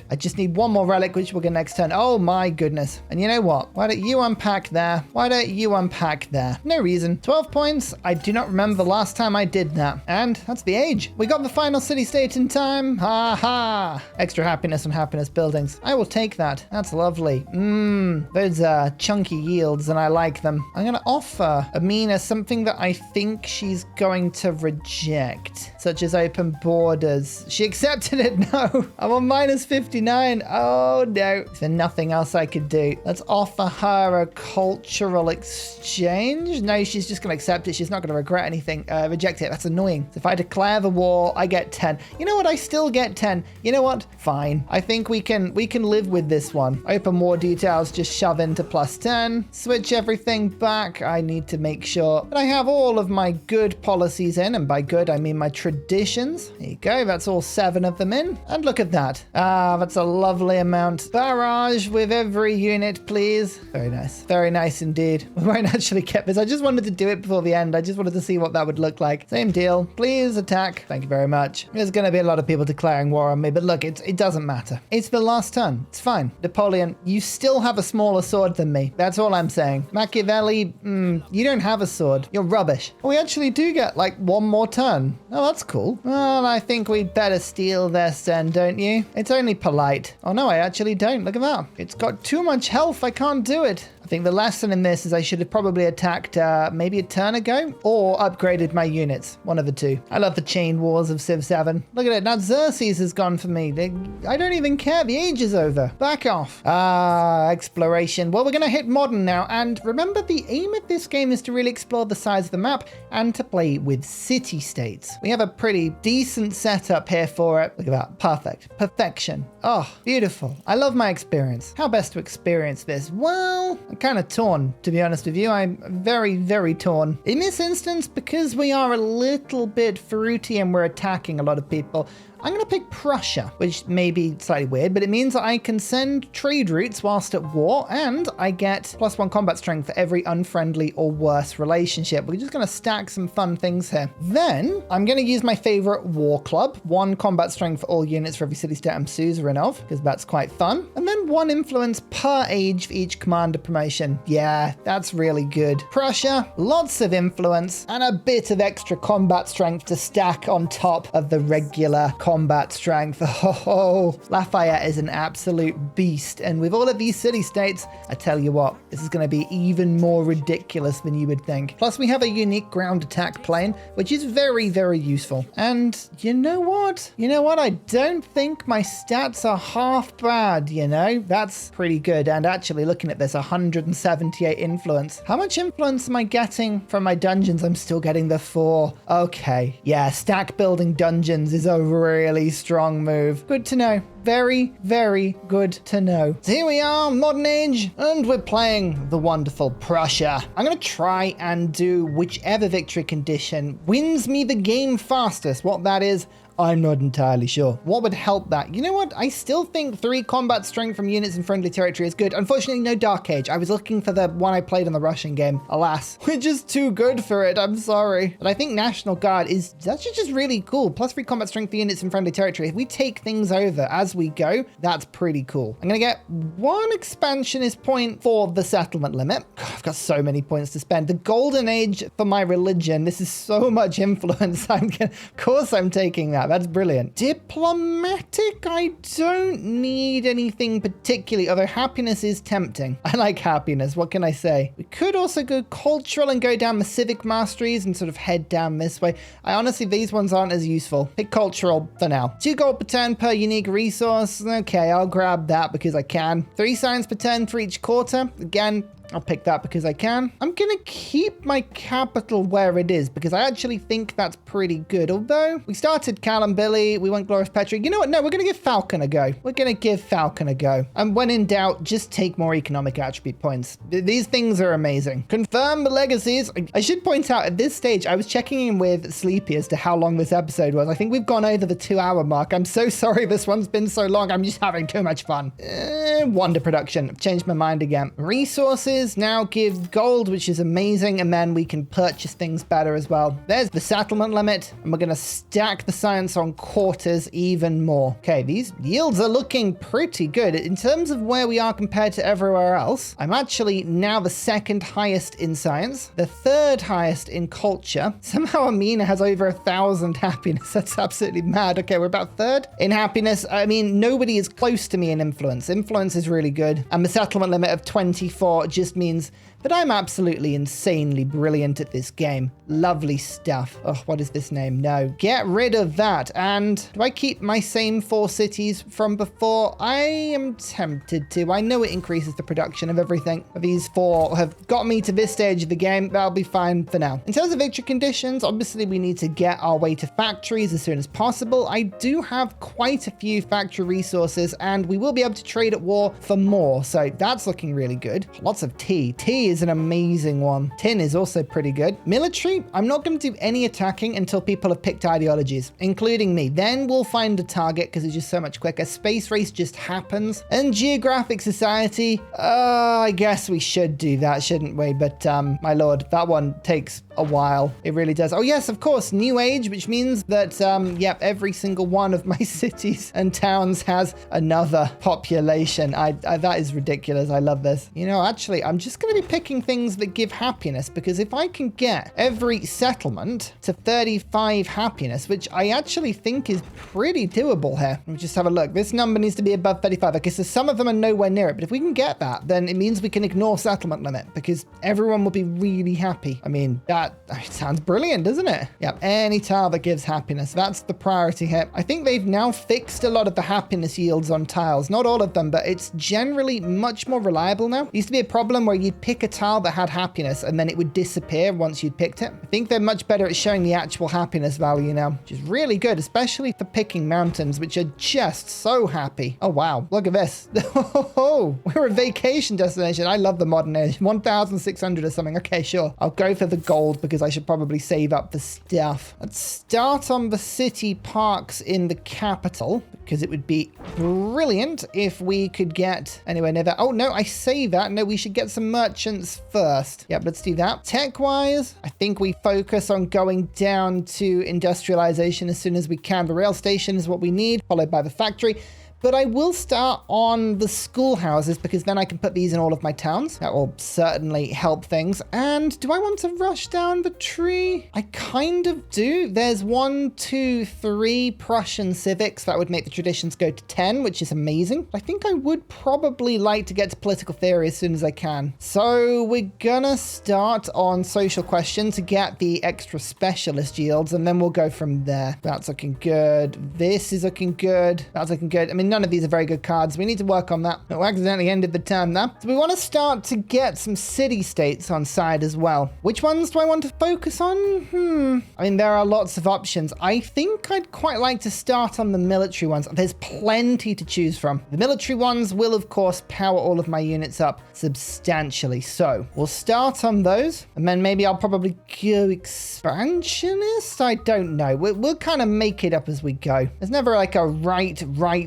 I just need one more relic, which we'll get next turn. Oh my goodness. And you know what? Why don't you unpack there? Why don't you unpack there? No reason. 12 points. I do not remember the last time I did that. And that's the age. We got the final city-state in time. Ha ha. Extra happiness on happiness buildings. I will take that. That's lovely. Those are chunky yields and I like them. I'm going to offer Miiiine something that I think she's going to reject, such as open borders. She accepted it. No, I'm on minus 59. Oh no, there's nothing else I could do. Let's offer her a cultural exchange. No, she's just gonna accept it. She's not gonna regret anything. Reject it. That's annoying. So if I declare the war, I get 10. You know what? I still get 10. You know what? Fine. I think we can live with this one. Open war details, just shove into plus 10. Switch everything back. I need to make sure that I have all of my good policies in, and by good I mean my traditions. There you go, that's all 7 of them in, and look at that. That's a lovely amount. Barrage with every unit, please. Very nice indeed. We won't actually get this. I just wanted to do it before the end. I just wanted to see what that would look like. Same deal, please attack. Thank you very much. There's going to be a lot of people declaring war on me, but look, it doesn't matter. It's the last turn. It's fine. Napoleon, you still have a smaller sword than me. That's all I'm saying. Machiavelli, you don't have a sword. You're rubbish. We actually do get like one more turn. Oh, that's cool. Well, I think we'd better steal this then, don't you? It's only polite. Oh no, I actually don't. Look at that. It's got too much health. I can't do it. I think the lesson in this is I should have probably attacked maybe a turn ago or upgraded my units. One of the two. I love the chain wars of Civ 7. Look at it. Now Xerxes has gone for me. I don't even care. The age is over. Back off. Exploration. Well, we're going to hit modern now. And remember, the aim of this game is to really explore the size of the map and to play with city-states. We have a pretty decent setup here for it. Look at that. Perfect. Perfection. Oh, beautiful. I love my experience. How best to experience this? Well, I'm kind of torn, to be honest with you. I'm very, very torn. In this instance, because we are a little bit fruity and we're attacking a lot of people, I'm going to pick Prussia, which may be slightly weird, but it means that I can send trade routes whilst at war, and I get +1 combat strength for every unfriendly or worse relationship. We're just going to stack some fun things here. Then I'm going to use my favorite war club, 1 combat strength for all units for every city-state I'm suzerain of, because that's quite fun. And then 1 influence per age for each commander promotion. Yeah, that's really good. Prussia, lots of influence, and a bit of extra combat strength to stack on top of the regular combat strength. Oh, Lafayette is an absolute beast. And with all of these city-states, I tell you what, this is going to be even more ridiculous than you would think. Plus, we have a unique ground attack plane, which is very, very useful. And you know what? I don't think my stats are half bad, you know? That's pretty good. And actually, looking at this, 178 influence. How much influence am I getting from my dungeons? I'm still getting the 4. Okay. Yeah, stack building dungeons is a really strong move. Good to know. Very, very good to know. So here we are, modern age, and we're playing the wonderful Prussia. I'm going to try and do whichever victory condition wins me the game fastest. What that is, I'm not entirely sure. What would help that? You know what? I still think 3 combat strength from units in friendly territory is good. Unfortunately, no Dark Age. I was looking for the one I played in the Russian game. Alas, we're just too good for it. I'm sorry. But I think National Guard is actually just really cool. +3 combat strength for units in friendly territory. If we take things over as we go, that's pretty cool. I'm going to get 1 expansionist point for the settlement limit. God, I've got so many points to spend. The Golden Age for my religion. This is so much influence. Of course I'm taking that. That's brilliant. Diplomatic, I don't need anything particularly, although happiness is tempting. I like happiness. What can I say? We could also go cultural and go down the civic masteries and sort of head down this way. I honestly, these ones aren't as useful. Pick cultural for now. 2 gold per turn per unique resource. Okay, I'll grab that because I can. 3 science per turn for each quarter. Again, I'll pick that because I can. I'm gonna keep my capital where it is because I actually think that's pretty good. Although we started Billy, we went Glorious Petri. You know what? No, we're gonna give Falcon a go. We're gonna give Falcon a go. And when in doubt, just take more economic attribute points. These things are amazing. Confirm the legacies. I should point out at this stage, I was checking in with Sleepy as to how long this episode was. I think we've gone over the 2-hour mark. I'm so sorry this one's been so long. I'm just having too much fun. Wonder production. I've changed my mind again. Resources now give gold, which is amazing. And then we can purchase things better as well. There's the settlement limit. And we're going to stack the science on quarters even more. Okay, these yields are looking pretty good. In terms of where we are compared to everywhere else, I'm actually now the second highest in science, the third highest in culture. Somehow Miiiine has over 1,000 happiness. That's absolutely mad. Okay, we're about third in happiness. I mean, nobody is close to me in influence. Influence is really good. And the settlement limit of 24 just means that I'm absolutely insanely brilliant at this game. Lovely stuff. Oh, what is this name? No. Get rid of that. And do I keep my same 4 cities from before? I am tempted to. I know it increases the production of everything. These 4 have got me to this stage of the game. That'll be fine for now. In terms of victory conditions, obviously we need to get our way to factories as soon as possible. I do have quite a few factory resources and we will be able to trade at war for more. So that's looking really good. Lots of tea. Tea is an amazing one. Tin is also pretty good. Military, I'm not going to do any attacking until people have picked ideologies, including me. Then we'll find a target because it's just so much quicker. Space race just happens. And geographic society, I guess we should do that, shouldn't we? But my lord, that one takes a while. It really does. Oh yes, of course, new age, which means that, yep, every single one of my cities and towns has another population. That is ridiculous. I love this. You know, actually, I'm just going to be picking things that give happiness because if I can get every settlement to 35 happiness, which I actually think is pretty doable here. Let me just have a look. This number needs to be above 35. Okay, so some of them are nowhere near it, but if we can get that, then it means we can ignore settlement limit because everyone will be really happy. I mean, that sounds brilliant, doesn't it? Yep, any tile that gives happiness. That's the priority here. I think they've now fixed a lot of the happiness yields on tiles. Not all of them, but it's generally much more reliable now. It used to be a problem where you'd pick a tile that had happiness and then it would disappear once you'd picked it. I think they're much better at showing the actual happiness value now, which is really good, especially for picking mountains, which are just so happy. Oh, wow. Look at this. Oh, we're a vacation destination. I love the modern age. 1,600 or something. Okay, sure. I'll go for the gold because I should probably save up the stuff. Let's start on the city parks in the capital because it would be brilliant if we could get anywhere near that. Oh, no, I say that. No, we should get some merchants first. Yep, let's do that. Tech-wise, I think we focus on going down to industrialization as soon as we can. The rail station is what we need, followed by the factory. But I will start on the schoolhouses because then I can put these in all of my towns. That will certainly help things. And do I want to rush down the tree? I kind of do. There's 1, 2, 3 Prussian civics. That would make the traditions go to 10, which is amazing. I think I would probably like to get to political theory as soon as I can. So we're gonna start on social question to get the extra specialist yields, and then we'll go from there. That's looking good. This is looking good. That's looking good. I mean, none of these are very good cards. We need to work on that. We accidentally ended the turn there. So we want to start to get some city-states on side as well. Which ones do I want to focus on? I mean, there are lots of options. I think I'd quite like to start on the military ones. There's plenty to choose from. The military ones will, of course, power all of my units up substantially. So we'll start on those. And then maybe I'll probably go expansionist. I don't know. We'll kind of make it up as we go. There's never like a right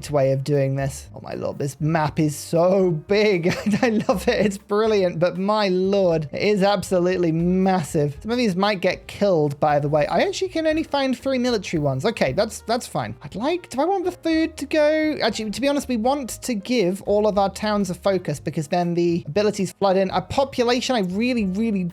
way of doing this. Oh my lord, this map is so big. I love it. It's brilliant, but my lord, it is absolutely massive. Some of these might get killed, by the way. I actually can only find 3 military ones. Okay, that's fine. Do I want the food to go? Actually, to be honest, we want to give all of our towns a focus because then the abilities flood in. A population, I really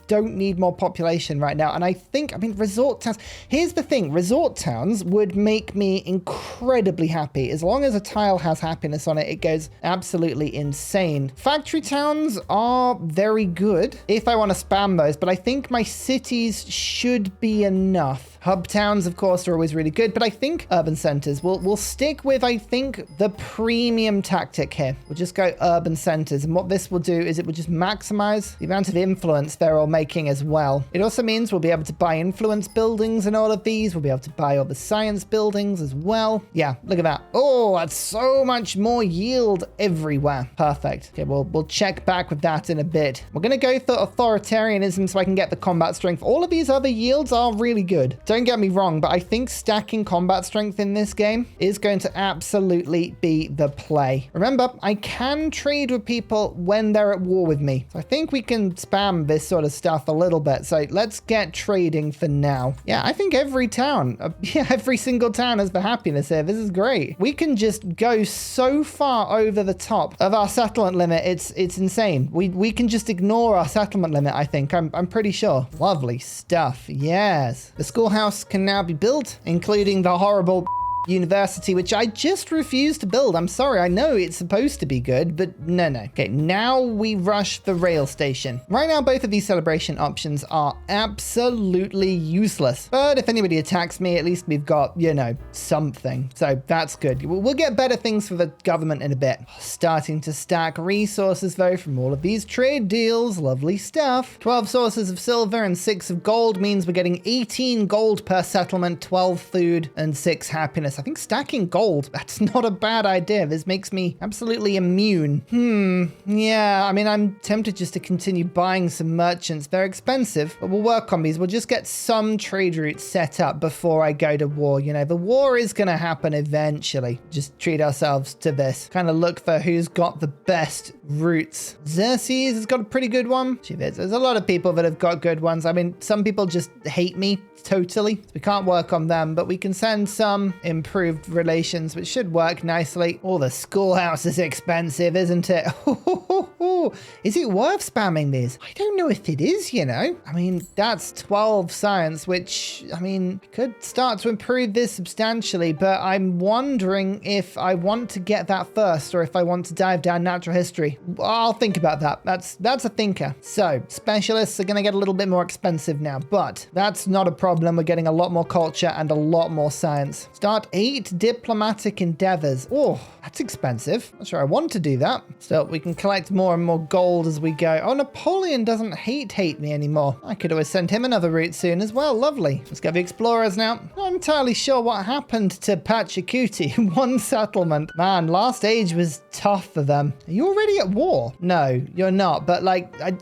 don't need more population right now. And I mean, resort towns. Here's the thing. Resort towns would make me incredibly happy. As long as a tile has happiness on it, it goes absolutely insane. Factory towns are very good if I want to spam those, but I think my cities should be enough. Hub towns, of course, are always really good, but I think urban centers, we'll stick with, I think, the premium tactic here. We'll just go urban centers. And what this will do is it will just maximize the amount of influence they're all making as well. It also means we'll be able to buy influence buildings in all of these. We'll be able to buy all the science buildings as well. Yeah, look at that. Oh, that's so much more yield everywhere. Perfect. Okay, we'll check back with that in a bit. We're going to go for authoritarianism so I can get the combat strength. All of these other yields are really good. Don't get me wrong, but I think stacking combat strength in this game is going to absolutely be the play. Remember, I can trade with people when they're at war with me. So I think we can spam this sort of stuff a little bit. So let's get trading for now. Yeah, I think every town, every single town has the happiness here. This is great. We can just go so far over the top of our settlement limit. It's insane. We can just ignore our settlement limit, I think. I'm pretty sure. Lovely stuff. Yes. The schoolhouse can now be built, including the horrible university, which I just refuse to build. I'm sorry. I know it's supposed to be good, but no. Okay, now we rush the rail station. Right now, both of these celebration options are absolutely useless. But if anybody attacks me, at least we've got, something. So that's good. We'll get better things for the government in a bit. Starting to stack resources, though, from all of these trade deals. Lovely stuff. 12 sources of silver and 6 of gold means we're getting 18 gold per settlement, 12 food, and 6 happiness. I think stacking gold, that's not a bad idea. This makes me absolutely immune. Yeah, I mean, I'm tempted just to continue buying some merchants. They're expensive, but we'll work on these. We'll just get some trade routes set up before I go to war. The war is going to happen eventually. Just treat ourselves to this. Kind of look for who's got the best routes. Xerxes has got a pretty good one. There's a lot of people that have got good ones. I mean, some people just hate me totally. So we can't work on them, but we can send some improved relations, which should work nicely. Oh, the schoolhouse is expensive, isn't it? Is it worth spamming these? I don't know if it is, I mean, that's 12 science, which, I mean, could start to improve this substantially, but I'm wondering if I want to get that first or if I want to dive down natural history. I'll think about that. That's a thinker. So specialists are going to get a little bit more expensive now, but that's not a problem. We're getting a lot more culture and a lot more science. Start 8 diplomatic endeavors. Oh, that's expensive. Not sure I want to do that. Still, we can collect more and more gold as we go. Oh, Napoleon doesn't hate me anymore. I could always send him another route soon as well. Lovely. Let's go the explorers now. Not entirely sure what happened to Pachacuti. 1 settlement. Man, last age was tough for them. Are you already at war? No, you're not. But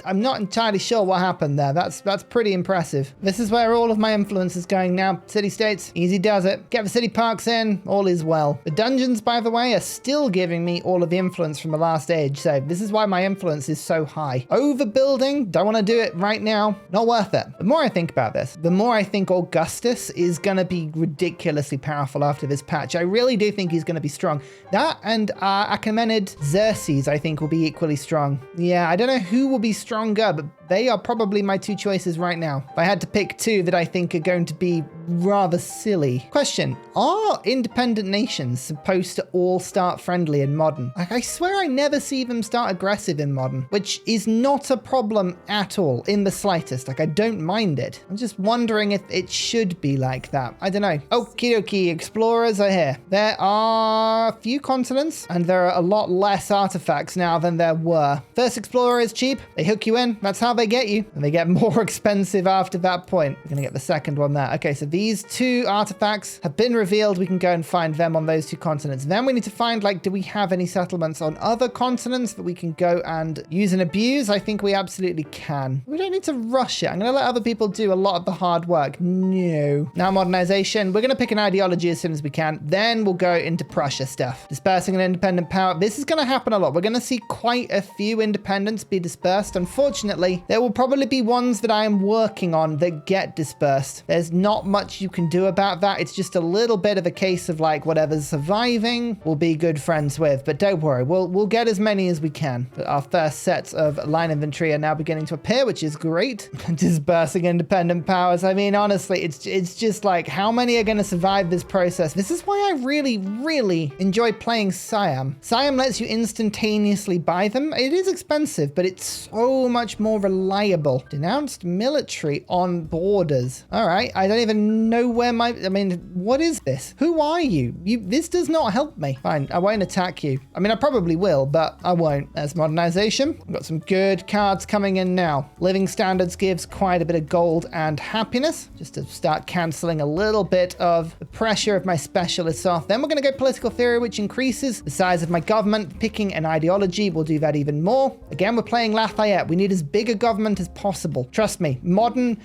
I'm not entirely sure what happened there. That's pretty impressive. This is where all of my influence is going now. City-states, easy does it. Get the city parks in, all is well. The dungeons, by the way, are still giving me all of the influence from the last age. So this is why my influence is so high. Overbuilding, don't want to do it right now. Not worth it. The more I think about this, the more I think Augustus is going to be ridiculously powerful after this patch. I really do think he's going to be strong. That and Achaemenid Xerxes, I think, will be equally strong. Yeah, I don't know who will be stronger, but they are probably my 2 choices right now. If I had to pick 2 that I think are going to be rather silly. Question, are independent nations supposed to all start friendly in modern? I swear I never see them start aggressive in modern, which is not a problem at all in the slightest. I don't mind it. I'm just wondering if it should be like that. I don't know. Okie dokie, explorers are here. There are a few continents and there are a lot less artifacts now than there were. First explorer is cheap. They hook you in. That's how they get you. And they get more expensive after that point. We're going to get the second one there. Okay, so these 2 artifacts have been revealed. We can go and find them on those 2 continents. Then we need to find, do we have any settlements on other continents that we can go and use and abuse? I think we absolutely can. We don't need to rush it. I'm going to let other people do a lot of the hard work. No. Now modernization. We're going to pick an ideology as soon as we can. Then we'll go into Prussia stuff. Dispersing an independent power. This is going to happen a lot. We're going to see quite a few independents be dispersed. Unfortunately, there will probably be ones that I am working on that get dispersed. There's not much you can do about that. It's just a little bit of a case of whatever's surviving we'll be good friends with. But don't worry, we'll get as many as we can. But our first sets of line infantry are now beginning to appear, which is great. Dispersing independent powers. I mean, honestly, it's just how many are going to survive this process? This is why I really enjoy playing Siam. Siam lets you instantaneously buy them. It is expensive, but it's so much more reliable. Denounced military on borders. All right, I don't even even know where I mean, what is this? Who are you? This does not help me. Fine, I won't attack you. I mean, I probably will, but I won't. There's modernization. We've got some good cards coming in now. Living standards gives quite a bit of gold and happiness, just to start canceling a little bit of the pressure of my specialists off. Then we're going to go political theory, which increases the size of my government. Picking an ideology will do that even more. Again, we're playing Lafayette. We need as big a government as possible. Trust me, modern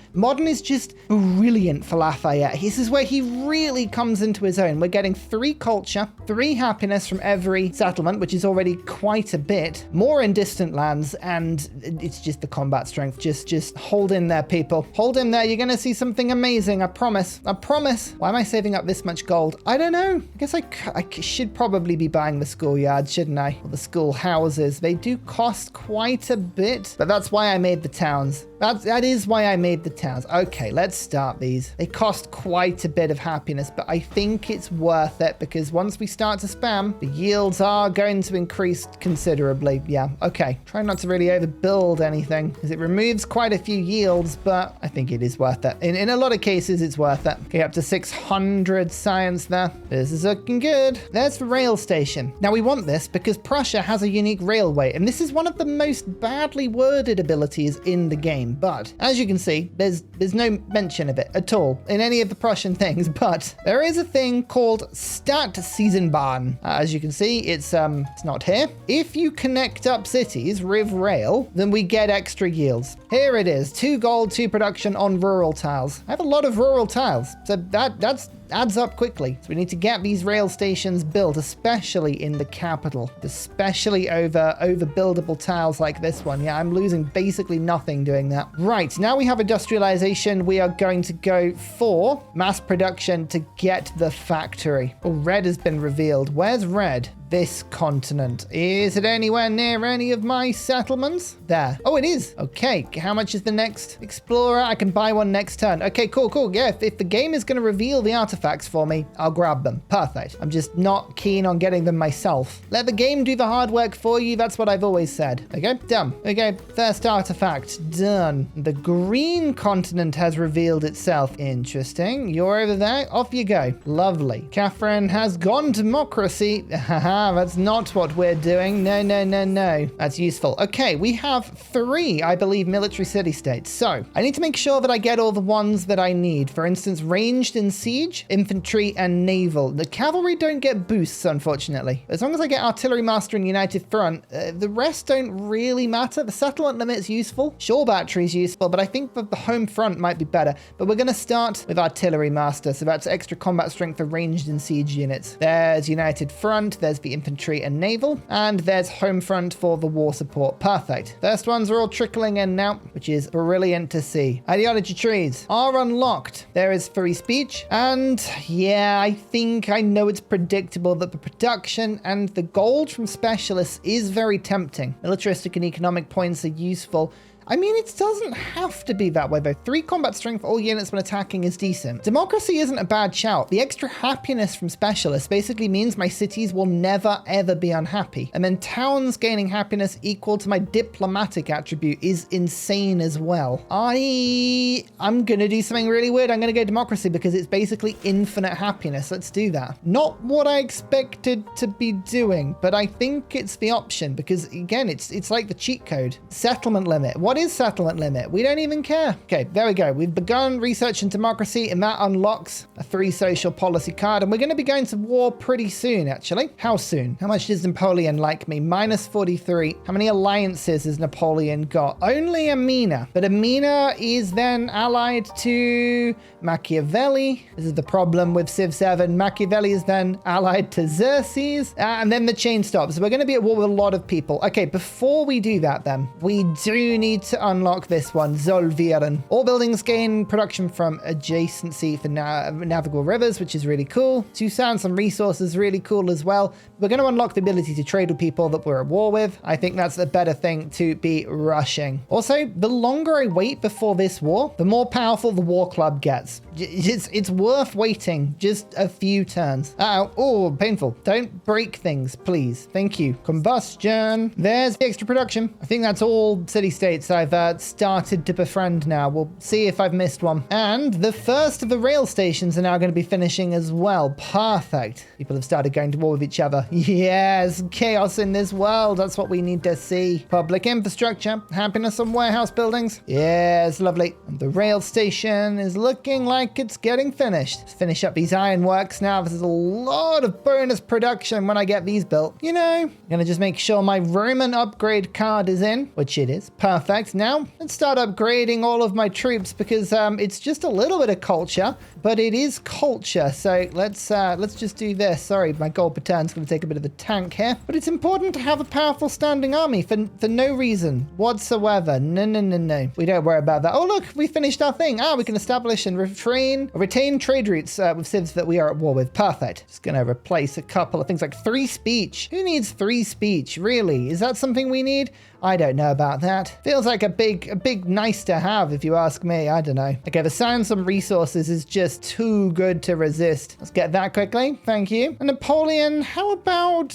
is just brilliant for Lafayette. This is where he really comes into his own. We're getting 3 culture, 3 happiness from every settlement, which is already quite a bit. More in distant lands, and it's just the combat strength. Just hold in there, people. Hold in there. You're going to see something amazing. I promise. I promise. Why am I saving up this much gold? I don't know. I guess I should probably be buying the schoolyard, shouldn't I? Or the school houses. They do cost quite a bit, but that's why I made the towns. That is why I made the towns. Okay, let's start these. They cost quite a bit of happiness, but I think it's worth it because once we start to spam, the yields are going to increase considerably. Yeah, okay. Try not to really overbuild anything because it removes quite a few yields, but I think it is worth it. In a lot of cases, it's worth it. Okay, up to 600 science there. This is looking good. There's the rail station. Now we want this because Prussia has a unique railway, and this is one of the most badly worded abilities in the game. But as you can see, there's no mention of it at all in any of the Prussian things, but there is a thing called Stadtseasenbahn. As you can see, it's not here. If you connect up cities with rail, then we get extra yields. Here it is, 2 gold, 2 production on rural tiles. I have a lot of rural tiles, so that's adds up quickly. So we need to get these rail stations built, especially in the capital, especially over buildable tiles like this one. Yeah, I'm losing basically nothing doing that. Right, now we have industrialization. We are going to go for mass production to get the factory. Oh, red has been revealed. Where's red? This continent. Is it anywhere near any of my settlements? There. Oh, it is. Okay. How much is the next explorer? I can buy one next turn. Okay, cool. Yeah, if the game is going to reveal the artifacts for me, I'll grab them. Perfect. I'm just not keen on getting them myself. Let the game do the hard work for you. That's what I've always said. Okay, done. Okay, first artifact. Done. The green continent has revealed itself. Interesting. You're over there. Off you go. Lovely. Catherine has gone democracy. Haha. That's not what we're doing. No. That's useful. Okay, we have 3, I believe, military city-states. So I need to make sure that I get all the ones that I need. For instance, ranged and siege, infantry, and naval. The cavalry don't get boosts, unfortunately. As long as I get artillery master and united front, the rest don't really matter. The settlement limit is useful. Shore battery is useful, but I think that the home front might be better. But we're going to start with artillery master. So that's extra combat strength for ranged and siege units. There's united front. There's the infantry and naval, and there's home front for the war support. Perfect. First ones are all trickling in now, which is brilliant to see. Ideology trees are unlocked. There is free speech, and yeah, I think I know it's predictable that the production and the gold from specialists is very tempting. Militaristic and economic points are useful. I mean, it doesn't have to be that way, though. 3 combat strength for all units when attacking is decent. Democracy isn't a bad shout. The extra happiness from specialists basically means my cities will never, ever be unhappy. And then towns gaining happiness equal to my diplomatic attribute is insane as well. I'm going to do something really weird. I'm going to go democracy because it's basically infinite happiness. Let's do that. Not what I expected to be doing, but I think it's the option because, again, it's like the cheat code. Settlement limit. What is settlement limit? We don't even care. Okay, there we go. We've begun research in democracy, and that unlocks a 3 social policy card, and we're going to be going to war pretty soon, actually. How soon? How much does Napoleon like me? -43. How many alliances has Napoleon got? Only Miiiine, but Miiiine is then allied to Machiavelli. This is the problem with Civ 7. Machiavelli is then allied to Xerxes, and then the chain stops. So we're going to be at war with a lot of people. Okay, before we do that then, we do need to unlock this one, Zollverein. All buildings gain production from adjacency for navigable rivers, which is really cool. To sound some resources, really cool as well. We're going to unlock the ability to trade with people that we're at war with. I think that's a better thing to be rushing. Also, the longer I wait before this war, the more powerful the war club gets. It's worth waiting just a few turns. Oh, painful. Don't break things, please. Thank you. Combustion. There's the extra production. I think that's all city-states. I've started to befriend now. We'll see if I've missed one. And the first of the rail stations are now going to be finishing as well. Perfect. People have started going to war with each other. Yes, chaos in this world. That's what we need to see. Public infrastructure, happiness on warehouse buildings. Yes, lovely. And the rail station is looking like it's getting finished. Let's finish up these ironworks now. There's a lot of bonus production when I get these built. You know, I'm going to just make sure my Roman upgrade card is in, which it is. Perfect. Now, let's start upgrading all of my troops because it's just a little bit of culture, but it is culture. So let's just do this. Sorry, my gold per turn's going to take a bit of a tank here, but it's important to have a powerful standing army for no reason whatsoever. No. We don't worry about that. Oh, look, we finished our thing. We can establish and retain trade routes with civs that we are at war with. Perfect. Just going to replace a couple of things like 3 speech. Who needs 3 speech? Really? Is that something we need? I don't know about that. Feels like a big nice to have if you ask me. I don't know. Okay, the science and resources is just too good to resist. Let's get that quickly. Thank you. And Napoleon, how about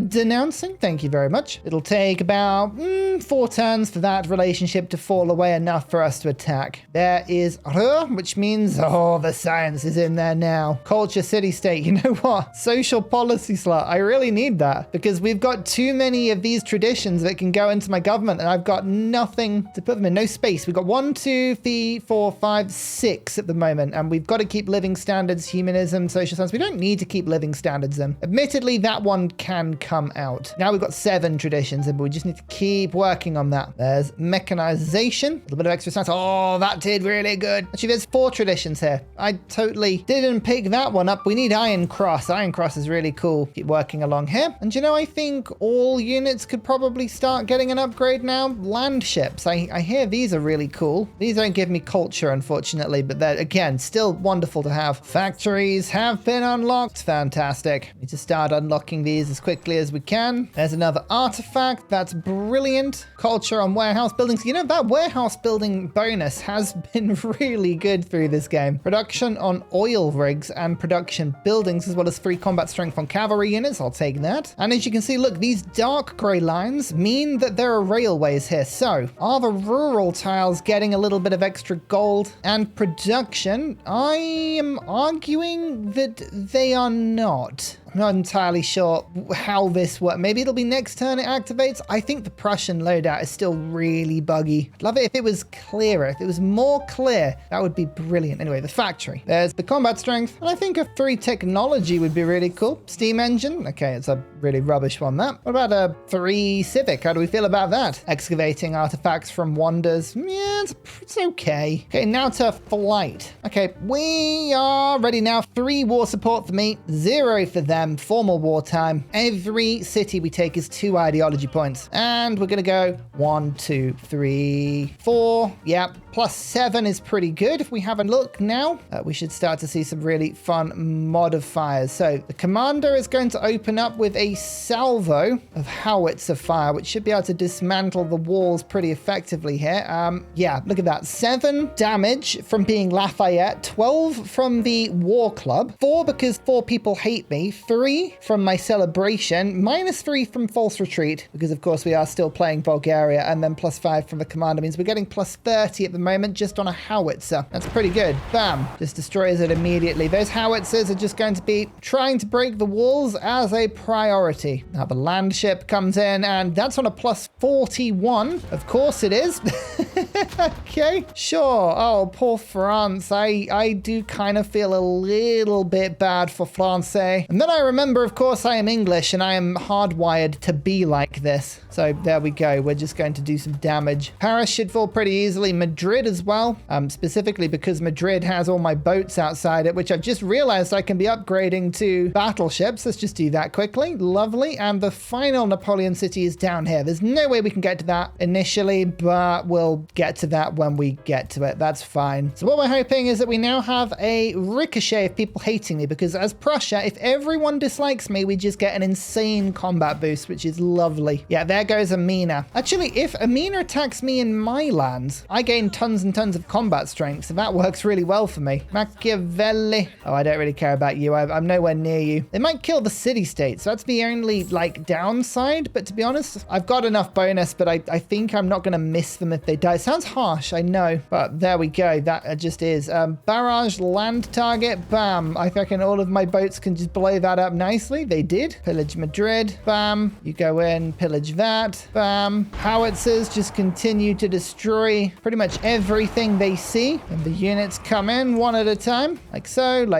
denouncing? Thank you very much. It'll take about 4 turns for that relationship to fall away enough for us to attack. There is which means, the science is in there now. Culture, city-state. You know what? Social policy slot. I really need that because we've got too many of these traditions that can go into my government and I've got nothing to put them in. No space. We've got 1, 2, 3, 4, 5, 6 at the moment, and we've got to keep living standards, humanism, social science. We don't need to keep living standards in. Admittedly, that one can come out. Now we've got 7 traditions, but we just need to keep working on that. There's mechanization, a little bit of extra science. Oh, that did really good. Actually, there's 4 traditions here. I totally didn't pick that one up. We need Iron Cross. Iron Cross is really cool. Keep working along here. And you know, I think all units could probably start getting an upgrade now. Land ships. I hear these are really cool. These don't give me culture, unfortunately, but they're, again, still wonderful to have. Factories have been unlocked. Fantastic. Need to start unlocking these as quickly as we can. There's another artifact. That's brilliant. Culture on warehouse buildings. You know, that warehouse building bonus has been really good through this game. Production on oil rigs and production buildings, as well as 3 combat strength on cavalry units. I'll take that. And as you can see, look, these dark gray lines mean that there are railways here. So are the rural tiles getting a little bit of extra gold and production? I am arguing that they are not. I'm not entirely sure how this works. Maybe it'll be next turn it activates. I think the Prussian loadout is still really buggy. I'd love it if it was clearer. If it was more clear, that would be brilliant. Anyway, the factory. There's the combat strength. And I think a 3 technology would be really cool. Steam engine. Okay, it's a really rubbish one, that. What about a 3 civic? How do we feel about that? Excavating artifacts from wonders. Yeah, it's okay. Okay, now to flight. Okay, we are ready now. 3 war support for me, 0 for them. Formal wartime. Every city we take is 2 ideology points. And we're going to go 1, 2, 3, 4. Yep. +7 is pretty good. If we have a look now, we should start to see some really fun modifiers. So the commander is going to open up with a salvo of howitzer fire, which should be able to dismantle the walls pretty effectively here. Yeah, look at that. 7 damage from being Lafayette, 12 from the war club, 4 because 4 people hate me, 3 from my celebration, -3 from false retreat, because of course we are still playing Bulgaria, and then +5 from the commander means we're getting +30 at the moment just on a howitzer. That's pretty good. Bam. Just destroys it immediately. Those howitzers are just going to be trying to break the walls as a priority. Now the land ship comes in, and that's on a +41. Of course it is. Okay, sure. Oh, poor France. I do kind of feel a little bit bad for France. And then I remember, of course, I am English and I am hardwired to be like this. So there we go. We're just going to do some damage. Paris should fall pretty easily. Madrid as well, specifically because Madrid has all my boats outside it, which I've just realized I can be upgrading to battleships. Let's just do that quickly. Lovely. And the final Napoleon city is down here. There's no way we can get to that initially, but we'll get to that when we get to it. That's fine. So what we're hoping is that we now have a ricochet of people hating me, because as Prussia, if everyone dislikes me, we just get an insane combat boost, which is lovely. Yeah, there goes Miiiine. Actually, if Miiiine attacks me in my lands, I gain tons and tons of combat strength, so that works really well for me. Machiavelli. Oh, I don't really care about you. I'm nowhere near you. They might kill the city-state, so that's the only, like, downside, but to be honest, I've got enough bonus, but I think I'm not going to miss them if they die. It sounds harsh, I know, but there we go. That just is. Barrage land target. Bam. I reckon all of my boats can just blow that up nicely. They did. Pillage Madrid. Bam. You go in, pillage that. Bam. Howitzers just continue to destroy pretty much everything they see. And the units come in one at a time. Like so, and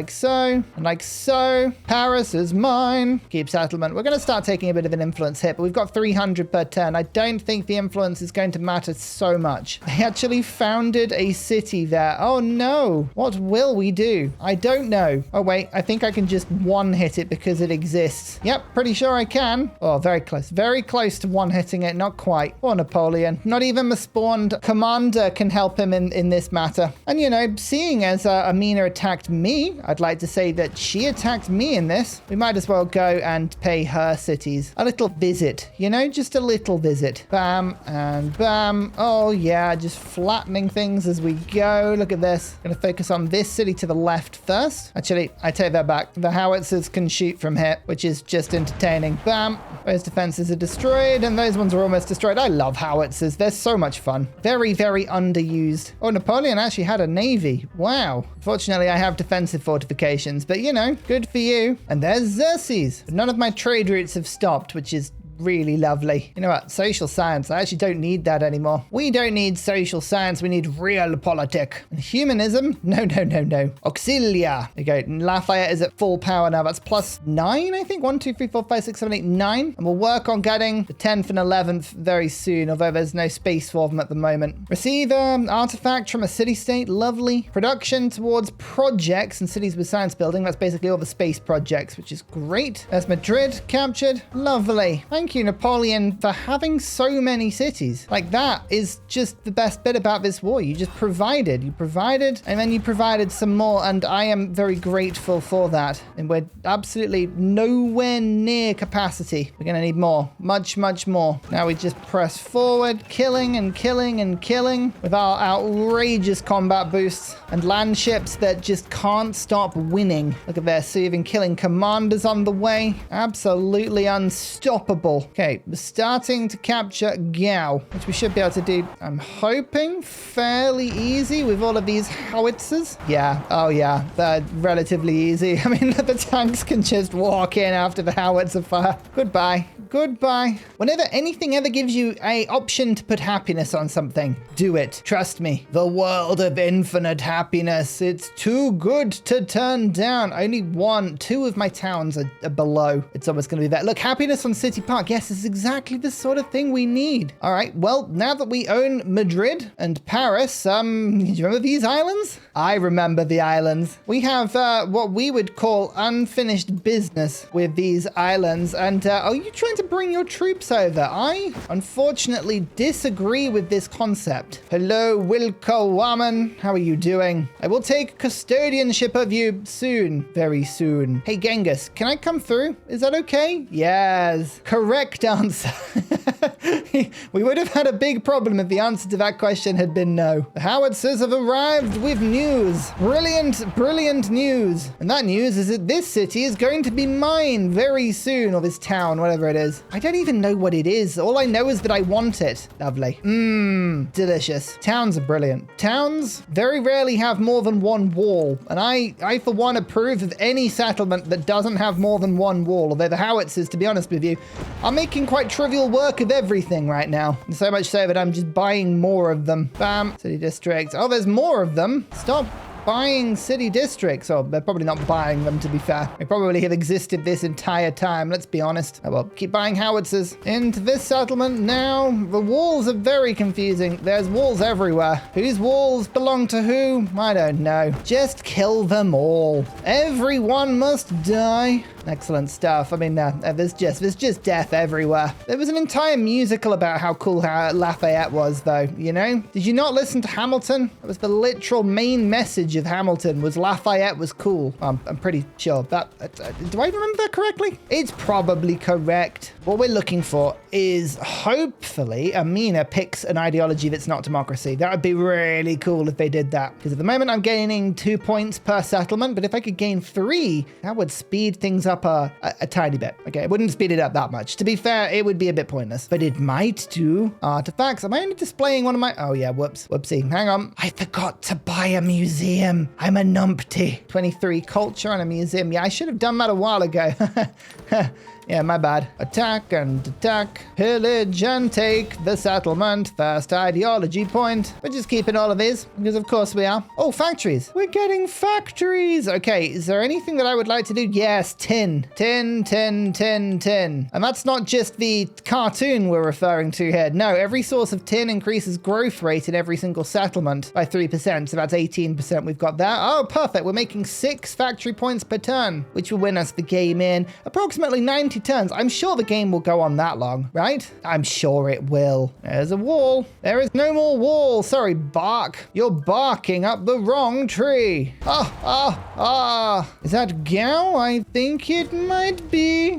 like so. Paris is mine. Keep settlement. We're going to start taking a bit of an influence hit, but we've got 300 per turn. I don't think the influence is going to matter so much. They actually founded a city there. Oh no. What will we do? I don't know. Oh wait, I think I can just one-hit it because it exists. Yep, pretty sure I can. Oh, very close. Very close to one-hitting it. Not quite. Poor Napoleon. Not even the spawned commander can help him in this matter. And you know, seeing as Miiiine attacked me, I'd like to say that she attacked me in this. We might as well go and pay her cities a little visit, you know, just a little visit. Bam and bam. Oh yeah, just flattening things as we go. Look at this. Gonna focus on this city to the left first. Actually, I take that back. The howitzers can shoot from here, which is just entertaining. Bam. Those defenses are destroyed, and those ones are almost destroyed. I love howitzers. They're so much fun. Very, very underused. Oh, Napoleon actually had a navy. Wow. Fortunately, I have defensive fortifications, but you know, good for you. And there's Xerxes. None of my trade routes have stopped, which is really lovely. You know what? Social science. I actually don't need that anymore. We don't need social science. We need real politic. And humanism? No. Auxilia. There you go. Lafayette is at full power now. That's +9, I think. 1, 2, 3, 4, 5, 6, 7, 8, 9. And we'll work on getting the 10th and 11th very soon, although there's no space for them at the moment. Receive artifact from a city-state. Lovely. Production towards projects and cities with science building. That's basically all the space projects, which is great. There's Madrid captured. Lovely. Thank you, Napoleon, for having so many cities. Like, that is just the best bit about this war. You just provided. You provided, and then you provided some more, and I am very grateful for that. And we're absolutely nowhere near capacity. We're going to need more. Much, much more. Now we just press forward, killing and killing and killing with our outrageous combat boosts and land ships that just can't stop winning. Look at this. So even killing commanders on the way. Absolutely unstoppable. Okay, we're starting to capture Gao, which we should be able to do, I'm hoping, fairly easy with all of these howitzers. Yeah, oh yeah, they're relatively easy. I mean, the tanks can just walk in after the howitzer fire. Goodbye. Goodbye. Whenever anything ever gives you an option to put happiness on something, do it. Trust me. The world of infinite happiness. It's too good to turn down. Only 1, 2 of my towns are below. It's almost going to be that. Look, happiness on City Park. Yes, this is exactly the sort of thing we need. All right. Well, now that we own Madrid and Paris, do you remember these islands? I remember the islands. We have what we would call unfinished business with these islands. And are you trying to bring your troops over? I unfortunately disagree with this concept. Hello, Wilco Waman. How are you doing? I will take custodianship of you soon. Very soon. Hey, Genghis, can I come through? Is that okay? Yes. Correct answer. We would have had a big problem if the answer to that question had been no. The howitzers have arrived with news. Brilliant, brilliant news. And that news is that this city is going to be mine very soon, or this town, whatever it is. I don't even know what it is. All I know is that I want it. Lovely. Mmm, delicious. Towns are brilliant. Towns very rarely have more than one wall. And I for one approve of any settlement that doesn't have more than one wall. Although the howitzers, to be honest with you, are making quite trivial work of everything right now. And so much so that I'm just buying more of them. Bam. City district. Oh, there's more of them. Stop buying city districts. Oh, they're probably not buying them, to be fair. They probably have existed this entire time, let's be honest. Oh, well, keep buying howitzers. Into this settlement now. The walls are very confusing. There's walls everywhere. Whose walls belong to who? I don't know. Just kill them all. Everyone must die. Excellent stuff. I mean, there's just death everywhere. There was an entire musical about how cool Lafayette was, though, you know? Did you not listen to Hamilton? It was the literal main message of Hamilton was Lafayette was cool. I'm pretty sure. Do I remember that correctly? It's probably correct. What we're looking for is hopefully Miiiine picks an ideology that's not democracy. That would be really cool if they did that. Because at the moment I'm gaining 2 points per settlement, but if I could gain 3, that would speed things up a tiny bit. Okay, it wouldn't speed it up that much. To be fair, it would be a bit pointless, but it might do. Artifacts. Am I only displaying one of my... Oh yeah, whoopsie. Hang on. I forgot to buy a museum. I'm a numpty. 23 culture and a museum. Yeah, I should have done that a while ago. Yeah, my bad. Attack and attack. Pillage and take the settlement. First ideology point. We're just keeping all of these because of course we are. Oh, factories. We're getting factories. Okay, is there anything that I would like to do? Yes, tin. Tin. And that's not just the cartoon we're referring to here. No, every source of tin increases growth rate in every single settlement by 3%. So that's 18% we've got there. Oh, perfect. We're making 6 factory points per turn, which will win us the game in approximately 90 turns. I'm sure the game will go on that long, right? I'm sure it will. There's a wall. There is no more wall. Sorry, bark. You're barking up the wrong tree. Is that Gao? I think it might be.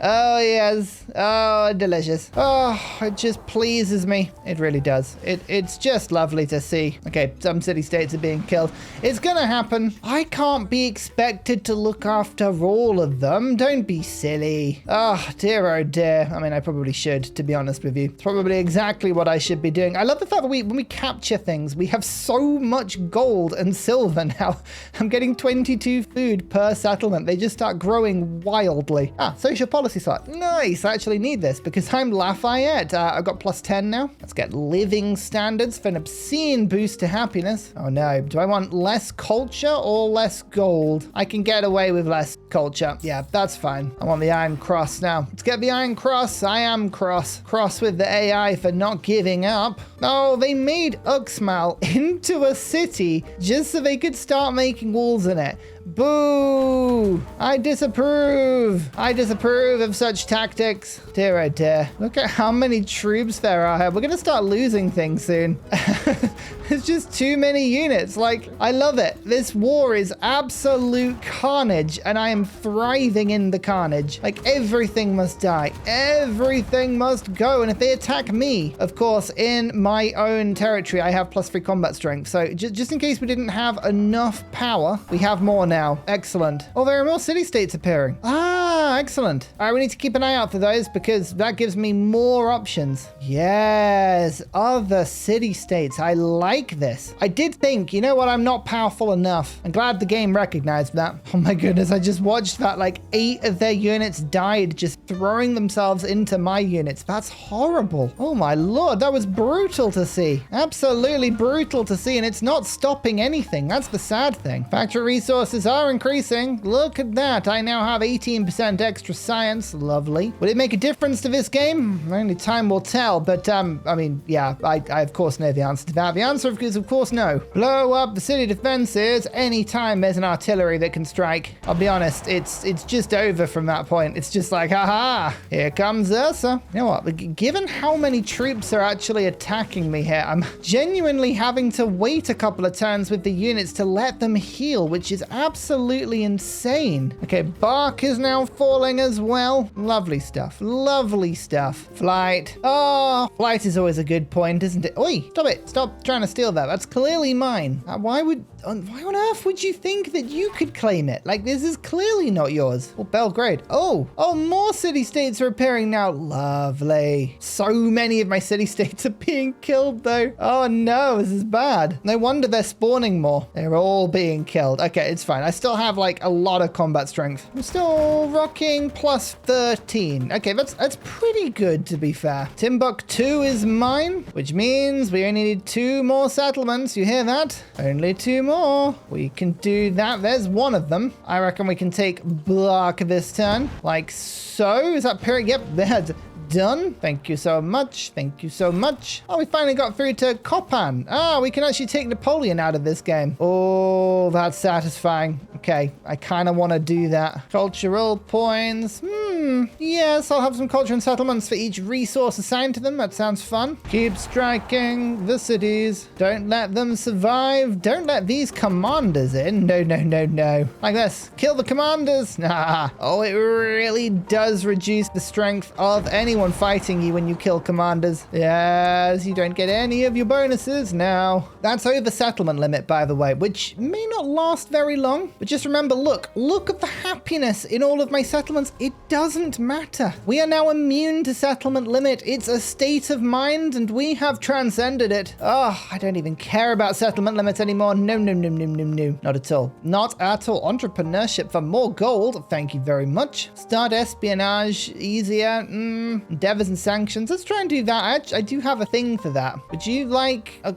Oh, yes. Oh, delicious. Oh, it just pleases me. It really does. It's just lovely to see. Okay, some city-states are being killed. It's gonna happen. I can't be expected to look after all of them. Don't be silly. Oh dear. I mean, I probably should, to be honest with you. It's probably exactly what I should be doing. I love the fact that when we capture things, we have so much gold and silver now. I'm getting 22 food per settlement. They just start growing wildly. Social policy slot. Nice. I actually need this because I'm Lafayette. I've got +10 now. Let's get living standards for an obscene boost to happiness. Oh no. Do I want less culture or less gold? I can get away with less culture. Yeah, that's fine. I want the Iron Cross now. Let's get the Iron Cross. I am cross. Cross with the AI for not giving up. Oh, they made Uxmal into a city just so they could start making walls in it. Boo! I disapprove. I disapprove of such tactics. Dear oh dear. Look at how many troops there are here. We're going to start losing things soon. There's just too many units. Like, I love it. This war is absolute carnage, and I am thriving in the carnage. Like, everything must die. Everything must go. And if they attack me, of course, in my own territory, I have +3 combat strength. So just in case we didn't have enough power, we have more now. Excellent. Oh, there are more city-states appearing. Excellent. All right, we need to keep an eye out for those because that gives me more options. Yes, other city-states. I like this. I did think, you know what, I'm not powerful enough. I'm glad the game recognized that. Oh my goodness, I just watched that. Like 8 of their units died just throwing themselves into my units. That's horrible. Oh my lord, that was brutal to see. Absolutely brutal to see, and it's not stopping anything. That's the sad thing. Factory resources are increasing. Look at that. I now have 18% extra science. Lovely. Will it make a difference to this game? Only time will tell, but I mean, yeah, I of course know the answer to that. The answer is of course no. Blow up the city defenses anytime there's an artillery that can strike. I'll be honest, it's just over from that point. It's just like, haha, here comes HUZZAH. You know what, given how many troops are actually attacking me here, I'm genuinely having to wait a couple of turns with the units to let them heal, which is absolutely insane. Okay, bark is now falling as well. Lovely stuff. Lovely stuff. Flight. Oh, flight is always a good point, isn't it? Oi, stop it. Stop trying to steal that. That's clearly mine. Why would... why on earth would you think that you could claim it? Like, this is clearly not yours. Well, Belgrade. Oh, more city-states are appearing now. Lovely. So many of my city-states are being killed, though. Oh, no, this is bad. No wonder they're spawning more. They're all being killed. Okay, it's fine. I still have, like, a lot of combat strength. I'm still rocking plus 13. Okay, that's pretty good, to be fair. Timbuktu is mine, which means we only need 2 more settlements. You hear that? Only 2 more. We can do that. There's one of them. I reckon we can take Block this turn, like so. Is that period? Yep, that's done. Thank you so much. Thank you so much. Oh, we finally got through to Copan. Ah, we can actually take Napoleon out of this game. Oh, that's satisfying. Okay, I kind of want to do that. Cultural points. Yes, I'll have some culture and settlements for each resource assigned to them. That sounds fun. Keep striking the cities. Don't let them survive. Don't let these commanders in. No, no, no, no. Like this. Kill the commanders. Nah. Oh, it really does reduce the strength of anyone fighting you when you kill commanders. Yes, you don't get any of your bonuses now. That's over settlement limit, by the way, which may not last very long. But just remember, look at the happiness in all of my settlements. It doesn't matter. We are now immune to settlement limit. It's a state of mind and we have transcended it. Oh, I don't even care about settlement limits anymore. No, no, no, no, no, no. Not at all. Not at all. Entrepreneurship for more gold. Thank you very much. Start espionage easier. Endeavors and sanctions. Let's try and do that. I do have a thing for that. Would you like a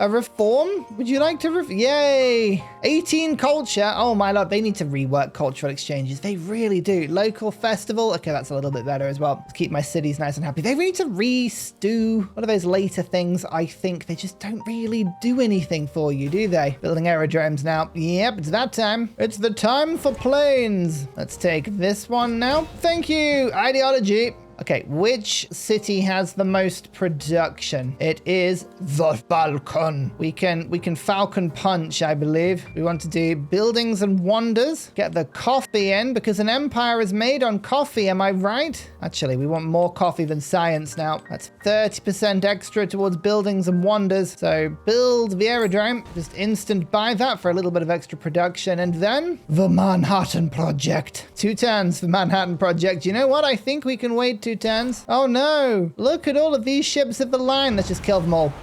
reform? Would you like to Yay! 18 culture. Oh my lord, they need to rework cultural exchanges. They really do. Local festival. Okay, that's a little bit better as well. Let's keep my cities nice and happy. They really need to re-stew. What are those later things? I think they just don't really do anything for you, do they? Building aerodromes now. Yep, it's that time. It's the time for planes. Let's take this one now. Thank you. Ideology. Okay, which city has the most production? It is the Falcon. We can Falcon punch, I believe. We want to do buildings and wonders. Get the coffee in because an empire is made on coffee. Am I right? Actually, we want more coffee than science now. That's 30% extra towards buildings and wonders. So build the aerodrome. Just instant buy that for a little bit of extra production. And then the Manhattan Project. 2 turns for Manhattan Project. You know what? I think we can wait 2 turns. Oh no, look at all of these ships of the line. Let's just kill them all.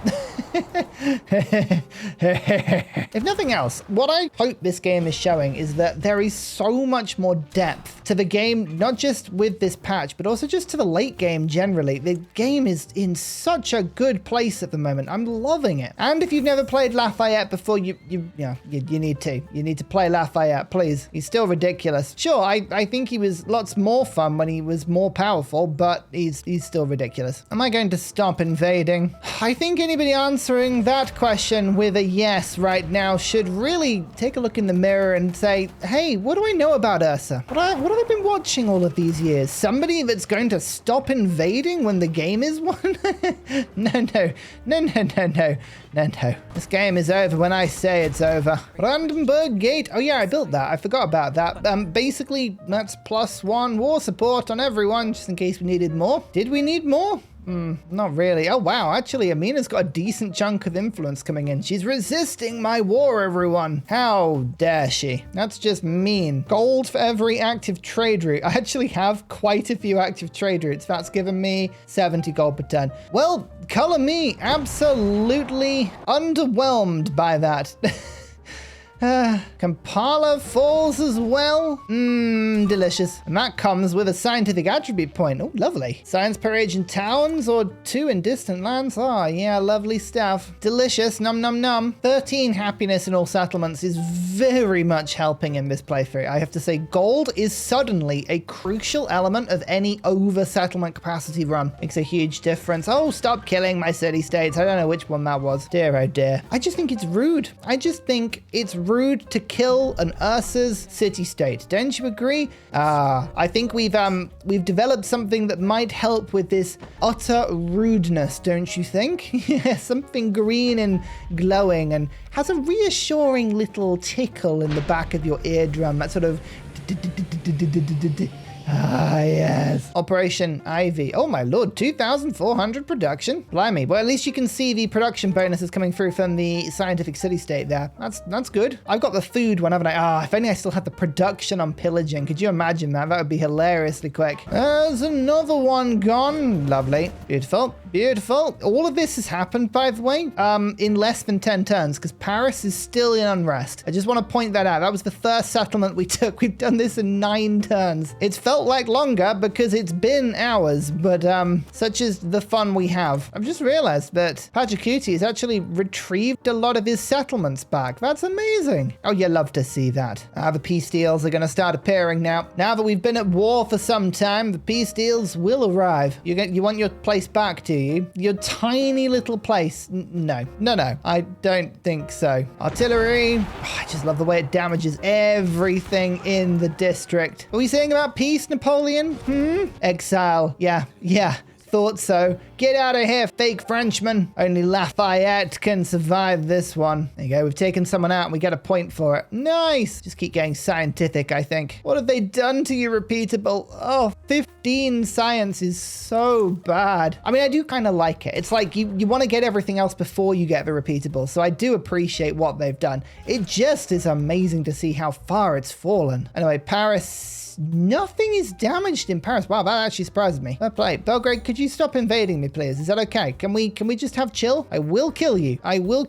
If nothing else, what I hope this game is showing is that there is so much more depth to the game, not just with this patch, but also just to the late game generally. The game is in such a good place at the moment. I'm loving it. And if you've never played Lafayette before, you need to. You need to play Lafayette, please. He's still ridiculous. Sure, I think he was lots more fun when he was more powerful, but he's still ridiculous. Am I going to stop invading? I think anybody answering that question with a yes right now should really take a look in the mirror and say, hey, what do I know about HUZZAH? What have I been watching all of these years? Somebody that's going to stop invading when the game is won? No. This game is over when I say it's over. Brandenburg Gate. Oh yeah, I built that. I forgot about that. Basically, that's +1 war support on everyone, just in case we needed more. Did we need more? Not really. Oh, wow. Actually, Miiine's got a decent chunk of influence coming in. She's resisting my war, everyone. How dare she? That's just mean. Gold for every active trade route. I actually have quite a few active trade routes. That's given me 70 gold per turn. Well, color me absolutely underwhelmed by that. Kampala Falls as well. Delicious. And that comes with a scientific attribute point. Oh, lovely. Science per age in towns or 2 in distant lands. Oh, yeah, lovely stuff. Delicious. Num num num. 13 happiness in all settlements is very much helping in this playthrough. I have to say, gold is suddenly a crucial element of any over settlement capacity run. Makes a huge difference. Oh, stop killing my city-states. I don't know which one that was. Dear, oh dear. I just think it's rude. I just think it's rude to kill an Ursa's city-state. Don't you agree? I think we've developed something that might help with this utter rudeness, don't you think? Yeah, something green and glowing and has a reassuring little tickle in the back of your eardrum. That sort of Ah, yes. Operation Ivy. Oh my lord, 2,400 production. Blimey. Well, at least you can see the production bonuses coming through from the scientific city-state there. That's good. I've got the food one, haven't I? Ah, if only I still had the production on pillaging. Could you imagine that? That would be hilariously quick. There's another one gone. Lovely. Beautiful. Beautiful. All of this has happened, by the way, in less than 10 turns, because Paris is still in unrest. I just want to point that out. That was the first settlement we took. We've done this in 9 turns. It's felt like longer because it's been hours, but such is the fun we have. I've just realized that Pachacuti has actually retrieved a lot of his settlements back. That's amazing. Oh, you love to see that. The peace deals are going to start appearing now. Now that we've been at war for some time, the peace deals will arrive. You want your place back, do you? Your tiny little place? No. I don't think so. Artillery. Oh, I just love the way it damages everything in the district. Are we saying about peace, Napoleon? Exile. Yeah. Thought so. Get out of here, fake Frenchman. Only Lafayette can survive this one. There you go. We've taken someone out and we get a point for it. Nice. Just keep getting scientific, I think. What have they done to you, repeatable? Oh, 15 science is so bad. I mean, I do kind of like it. It's like you want to get everything else before you get the repeatable. So I do appreciate what they've done. It just is amazing to see how far it's fallen. Anyway, Paris. Nothing is damaged in Paris. Wow, that actually surprised me. Fair play. Belgrade, could you stop invading me, please? Is that okay? Can we just have chill? I will kill you. I will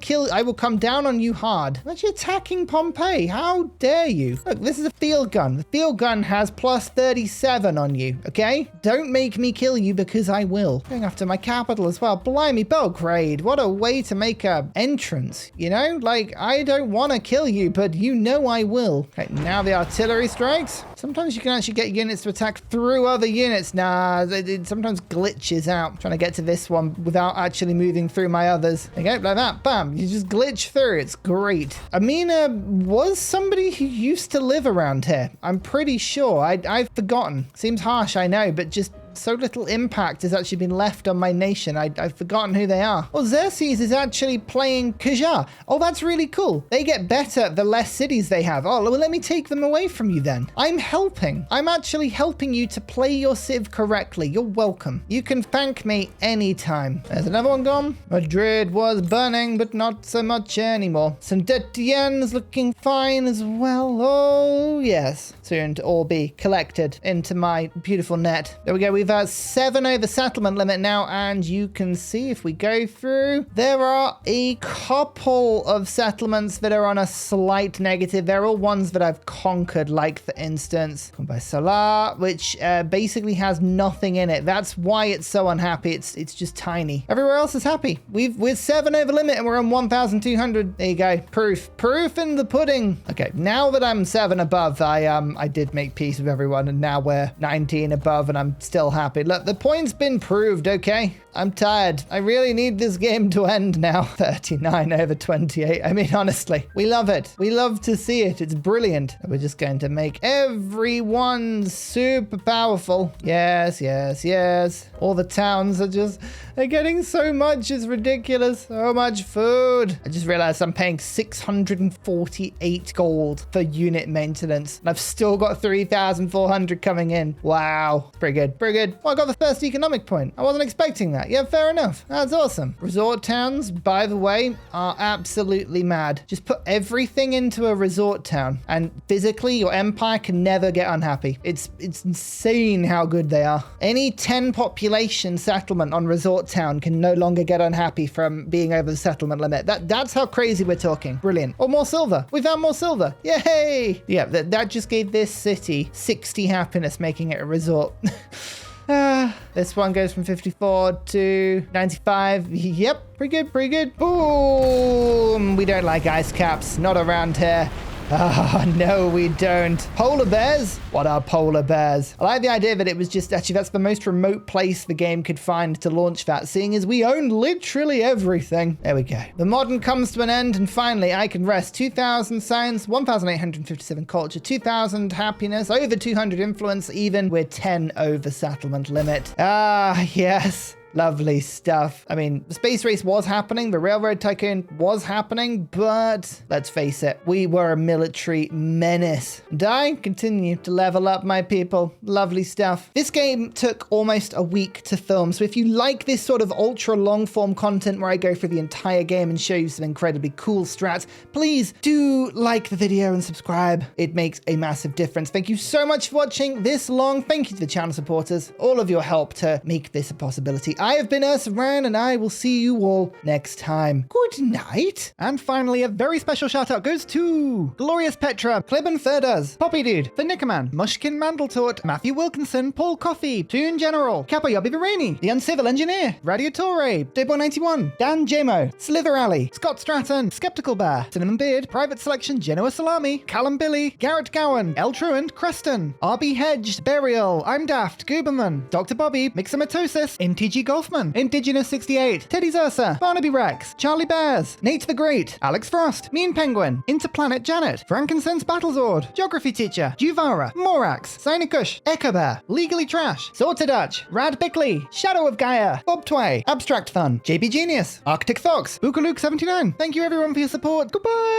come down on you hard. I'm actually attacking Pompeii. How dare you? Look, this is a field gun. The field gun has plus 37 on you, okay? Don't make me kill you because I will. Going after my capital as well. Blimey, Belgrade. What a way to make a entrance, you know? Like, I don't want to kill you, but you know I will. Okay, now the artillery strikes. Sometimes you can actually get units to attack through other units. Nah, it sometimes glitches out. I'm trying to get to this one without actually moving through my others. There you go, like that. Bam, you just glitch through. It's great. Miiiine was somebody who used to live around here. I'm pretty sure. I've forgotten. Seems harsh, I know, but just so little impact has actually been left on my nation. I've forgotten who they are. Well, Xerxes is actually playing HUZZAH. Oh, that's really cool. They get better the less cities they have. Oh, well, let me take them away from you then. I'm helping. I'm actually helping you to play your civ correctly. You're welcome. You can thank me anytime. There's another one gone. Madrid was burning, but not so much anymore. Saint-Étienne's looking fine as well. Oh, yes. Soon to all be collected into my beautiful net. There we go. We've 7 over settlement limit now, and you can see if we go through, there are a couple of settlements that are on a slight negative. They're all ones that I've conquered, like for instance, by Salah, which basically has nothing in it. That's why it's so unhappy. It's just tiny. Everywhere else is happy. We're 7 over limit and we're on 1,200. There you go. Proof in the pudding. Okay, now that I'm 7 above, I did make peace with everyone, and now we're 19 above, and I'm still happy. Look, the point's been proved, okay? I'm tired. I really need this game to end now. 39 over 28. I mean, honestly, we love it. We love to see it. It's brilliant. We're just going to make everyone super powerful. Yes. All the towns are they're getting so much. It's ridiculous. So much food. I just realized I'm paying 648 gold for unit maintenance, and I've still got 3,400 coming in. Wow. Pretty good. Well, I got the first economic point. I wasn't expecting that. Yeah, fair enough. That's awesome. Resort towns, by the way, are absolutely mad. Just put everything into a resort town, and physically your empire can never get unhappy. It's insane how good they are. Any 10 population settlement on resort town can no longer get unhappy from being over the settlement limit. That's how crazy we're talking. Brilliant. Oh, more silver. We found more silver. Yay! Yeah, that just gave this city 60 happiness, making it a resort. This one goes from 54 to 95. Yep, pretty good. Boom! We don't like ice caps, not around here. Oh, no, we don't. Polar bears? What are polar bears? I like the idea that it was just, actually, that's the most remote place the game could find to launch that, seeing as we own literally everything. There we go. The modern comes to an end, and finally, I can rest. 2,000 science, 1,857 culture, 2,000 happiness, over 200 influence, even. We're 10 over settlement limit. Ah, yes. Lovely stuff. I mean, the space race was happening, the railroad tycoon was happening, but let's face it, we were a military menace. And I continue to level up, my people. Lovely stuff. This game took almost a week to film, so if you like this sort of ultra long form content where I go through the entire game and show you some incredibly cool strats, please do like the video and subscribe. It makes a massive difference. Thank you so much for watching this long. Thank you to the channel supporters, all of your help to make this a possibility. I have been HUZZAH, and I will see you all next time. Good night. And finally, a very special shout out goes to Glorious Petra, Clibben Thurders, Poppy Dude, The Nickerman, Mushkin Mandletort, Matthew Wilkinson, Paul Coffey, Toon General, Capoyobi Virani, The Uncivil Engineer, Radiatore, Debo91, Dan Jamo, Slither Alley, Scott Stratton, Skeptical Bear, Cinnamon Beard, Private Selection, Genoa Salami, Callum Billy, Garrett Gowan, El Truant, Creston, RB Hedged, Burial, I'm Daft, Gooberman, Dr. Bobby, Mixomatosis, NTG Golfman, Indigenous 68, Teddy Zursa, Barnaby Rex, Charlie Bears, Nate the Great, Alex Frost, Mean Penguin, Interplanet Janet, Frankincense Battlezord, Geography Teacher, Juvara, Morax, Sinikush, Echo Bear, Legally Trash, Sorted Dutch, Rad Bickley, Shadow of Gaia, Bob Tway, Abstract Fun, JB Genius, Arctic Fox, Booooooooooooom 79. Thank you everyone for your support. Goodbye!